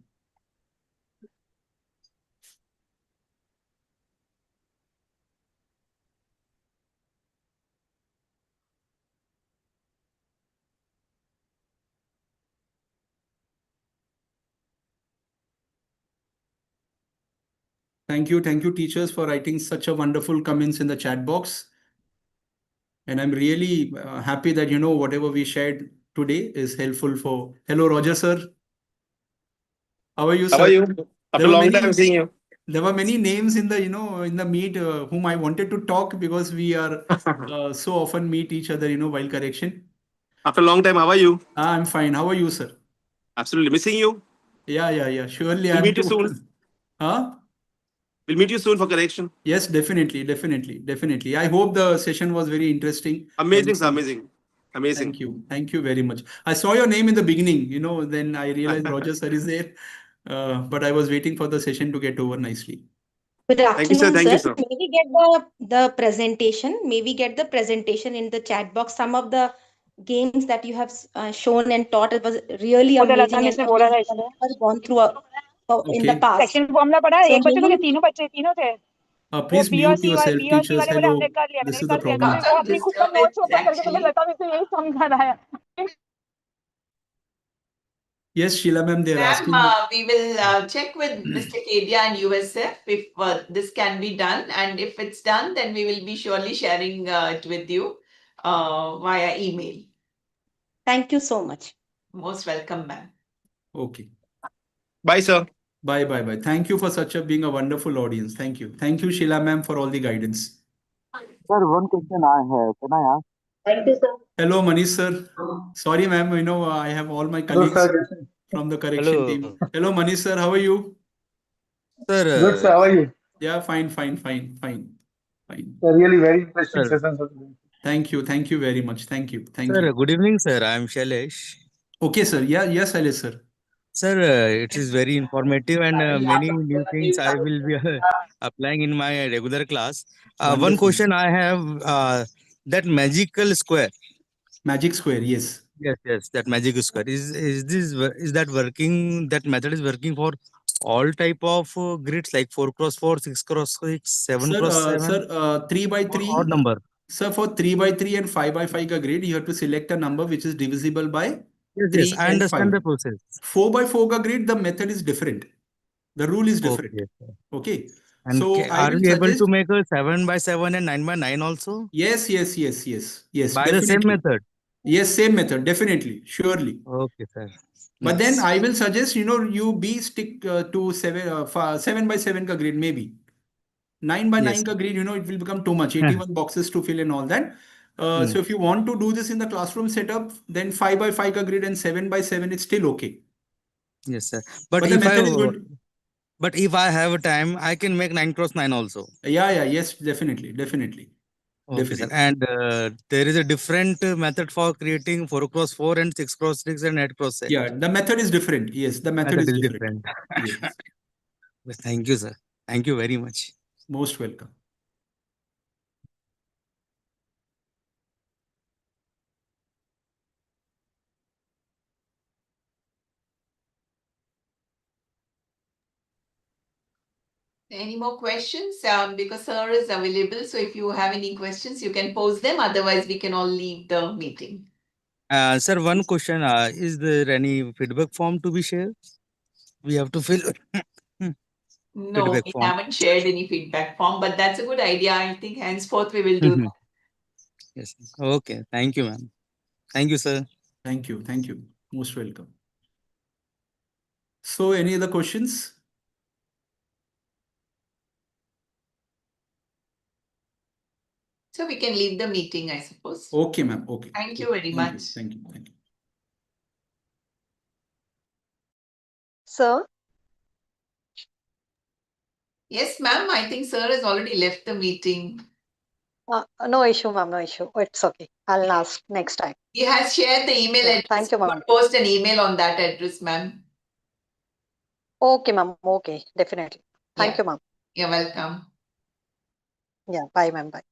[SPEAKER 4] Thank you. Thank you, teachers, for writing such a wonderful comments in the chat box. And I'm really happy that, whatever we shared today is helpful for. Hello, Roger, sir. How are you, sir?
[SPEAKER 10] How are you? After
[SPEAKER 4] There
[SPEAKER 10] a
[SPEAKER 4] were
[SPEAKER 10] long
[SPEAKER 4] many,
[SPEAKER 10] time seeing you.
[SPEAKER 4] there were many names in the, in the meet whom I wanted to talk because we are so often meet each other, while correction.
[SPEAKER 10] After a long time, how are you?
[SPEAKER 4] I'm fine. How are you, sir?
[SPEAKER 10] Absolutely missing you.
[SPEAKER 4] Yeah. Surely
[SPEAKER 10] We'll
[SPEAKER 4] I'm
[SPEAKER 10] meet you
[SPEAKER 4] too.
[SPEAKER 10] soon.
[SPEAKER 4] Huh?
[SPEAKER 10] We'll meet you soon for correction.
[SPEAKER 4] Yes, definitely. I hope the session was very interesting.
[SPEAKER 10] Amazing, sir. Amazing.
[SPEAKER 4] Thank you. Thank you very much. I saw your name in the beginning, then I realized Roger sir is there. But I was waiting for the session to get over nicely.
[SPEAKER 7] Good
[SPEAKER 10] Thank you, sir.
[SPEAKER 7] afternoon,
[SPEAKER 10] Thank you,
[SPEAKER 7] sir.
[SPEAKER 10] sir.
[SPEAKER 7] May we get the presentation? May we get the presentation in the chat box? Some of the games that you have shown and taught, it was really amazing and we have never gone through in the
[SPEAKER 4] Okay.
[SPEAKER 7] past.
[SPEAKER 5] Section formula पढ़ा है,
[SPEAKER 7] So
[SPEAKER 5] एक बच्चे को
[SPEAKER 7] may
[SPEAKER 5] कि
[SPEAKER 7] we-
[SPEAKER 5] तीनों थे वो
[SPEAKER 4] Please
[SPEAKER 5] B और
[SPEAKER 4] mute
[SPEAKER 5] सी
[SPEAKER 4] yourself,
[SPEAKER 5] बी और सी
[SPEAKER 4] teachers.
[SPEAKER 5] वाले बोले हमने
[SPEAKER 4] Hello.
[SPEAKER 5] कर लिया,
[SPEAKER 4] This
[SPEAKER 5] मैंने
[SPEAKER 4] is the
[SPEAKER 5] कर लिया, तो
[SPEAKER 4] problem.
[SPEAKER 5] फिर वो अपनी खुद का नोट्स ओपन करके तुम्हें लता भी तो यही समझा रहा है.
[SPEAKER 4] Yes, Sheila ma'am, they're
[SPEAKER 2] Ma'am,
[SPEAKER 4] asking.
[SPEAKER 2] we will check with Mr. Kedia and USF if this can be done, and if it's done, then we will be surely sharing it with you via email.
[SPEAKER 7] Thank you so much.
[SPEAKER 2] Most welcome, ma'am.
[SPEAKER 4] Okay.
[SPEAKER 10] Bye, sir.
[SPEAKER 4] Bye. Thank you for being a wonderful audience. Thank you. Thank you, Sheila ma'am, for all the guidance.
[SPEAKER 11] Sir, one question I have. Can I ask?
[SPEAKER 7] Thank you, sir.
[SPEAKER 4] Hello, Manish sir. Sorry, ma'am. I have all my
[SPEAKER 11] Hello,
[SPEAKER 4] colleagues
[SPEAKER 11] sir.
[SPEAKER 4] from the correction
[SPEAKER 11] Hello.
[SPEAKER 4] team. Hello, Manish sir. How are you?
[SPEAKER 11] Sir,
[SPEAKER 12] Good, sir. How are you?
[SPEAKER 4] Yeah, fine.
[SPEAKER 12] Sir, really very interesting
[SPEAKER 11] Sir.
[SPEAKER 12] session. Sir.
[SPEAKER 4] Thank you very much. Thank you.
[SPEAKER 11] Sir, good evening, sir. I am Shailesh.
[SPEAKER 4] Okay, sir. Yes, Alice, sir.
[SPEAKER 11] Sir, it is very informative and many new things I will be applying in my regular class. One
[SPEAKER 4] Wonderful.
[SPEAKER 11] question I have, that magical square.
[SPEAKER 4] Magic square, yes.
[SPEAKER 11] Yes, that magic square. Is that working? That method is working for all type of grids like 4x4, 6x6, 7x7,
[SPEAKER 4] Sir, 3 by 3.
[SPEAKER 11] odd number.
[SPEAKER 4] Sir, for 3 by 3 and 5 by 5 ka grid, you have to select a number which is divisible by
[SPEAKER 11] Yes,
[SPEAKER 4] 3
[SPEAKER 11] I
[SPEAKER 4] and
[SPEAKER 11] understand
[SPEAKER 4] 5.
[SPEAKER 11] the process.
[SPEAKER 4] 4 by 4 ka grid, the method is different. The rule is different.
[SPEAKER 11] Okay.
[SPEAKER 4] Okay.
[SPEAKER 11] And
[SPEAKER 4] So I
[SPEAKER 11] are
[SPEAKER 4] will
[SPEAKER 11] we able
[SPEAKER 4] suggest.
[SPEAKER 11] to make a 7 by 7 and 9 by 9 also?
[SPEAKER 4] Yes.
[SPEAKER 11] By
[SPEAKER 4] Definitely.
[SPEAKER 11] the same method?
[SPEAKER 4] Yes, same method. Definitely. Surely.
[SPEAKER 11] Okay, sir.
[SPEAKER 4] But then
[SPEAKER 11] Nice.
[SPEAKER 4] I will suggest, you stick to 7 by 7 ka grid, maybe. 9 by 9
[SPEAKER 11] Yes.
[SPEAKER 4] ka grid, it will become too much. 81 boxes to fill and all that. So if you want to do this in the classroom setup, then 5 by 5 ka grid and 7 by 7 is still okay.
[SPEAKER 11] Yes, sir. But
[SPEAKER 4] But the
[SPEAKER 11] if
[SPEAKER 4] method is good.
[SPEAKER 11] but if I have a time, I can make 9x9 also.
[SPEAKER 4] Yeah. Yes, definitely.
[SPEAKER 11] Okay, sir. And there is a different method for creating 4x4 and 6x6 and 8x8.
[SPEAKER 4] Yeah, the method is different. Yes, the method is different. Yes.
[SPEAKER 11] Thank you, sir. Thank you very much.
[SPEAKER 4] Most welcome.
[SPEAKER 2] Any more questions? Because sir is available, so if you have any questions, you can pose them. Otherwise, we can all leave the meeting.
[SPEAKER 11] Sir, one question. Is there any feedback form to be shared? We have to fill
[SPEAKER 2] No,
[SPEAKER 11] feedback
[SPEAKER 2] we
[SPEAKER 11] form.
[SPEAKER 2] haven't shared any feedback form, but that's a good idea. I think henceforth we will do that.
[SPEAKER 11] Yes. Okay. Thank you, ma'am. Thank you, sir.
[SPEAKER 4] Thank you. Most welcome. So, any other questions?
[SPEAKER 2] So So we can leave the meeting, I suppose.
[SPEAKER 4] Okay, ma'am. Okay.
[SPEAKER 2] Thank you
[SPEAKER 4] Okay.
[SPEAKER 2] very
[SPEAKER 4] Thank you.
[SPEAKER 2] much.
[SPEAKER 4] Thank you. Thank you.
[SPEAKER 12] Sir,
[SPEAKER 2] Yes, ma'am. I think sir has already left the meeting.
[SPEAKER 12] no issue, ma'am, no issue. It's okay. I'll ask next time.
[SPEAKER 2] He has shared the email
[SPEAKER 12] Yeah,
[SPEAKER 2] address.
[SPEAKER 12] thank you,
[SPEAKER 2] You
[SPEAKER 12] ma'am.
[SPEAKER 2] could post an email on that address, ma'am.
[SPEAKER 12] Okay, ma'am. Okay, definitely. Thank
[SPEAKER 2] Yeah.
[SPEAKER 12] you, ma'am.
[SPEAKER 2] You're welcome.
[SPEAKER 12] Yeah, bye, ma'am. Bye.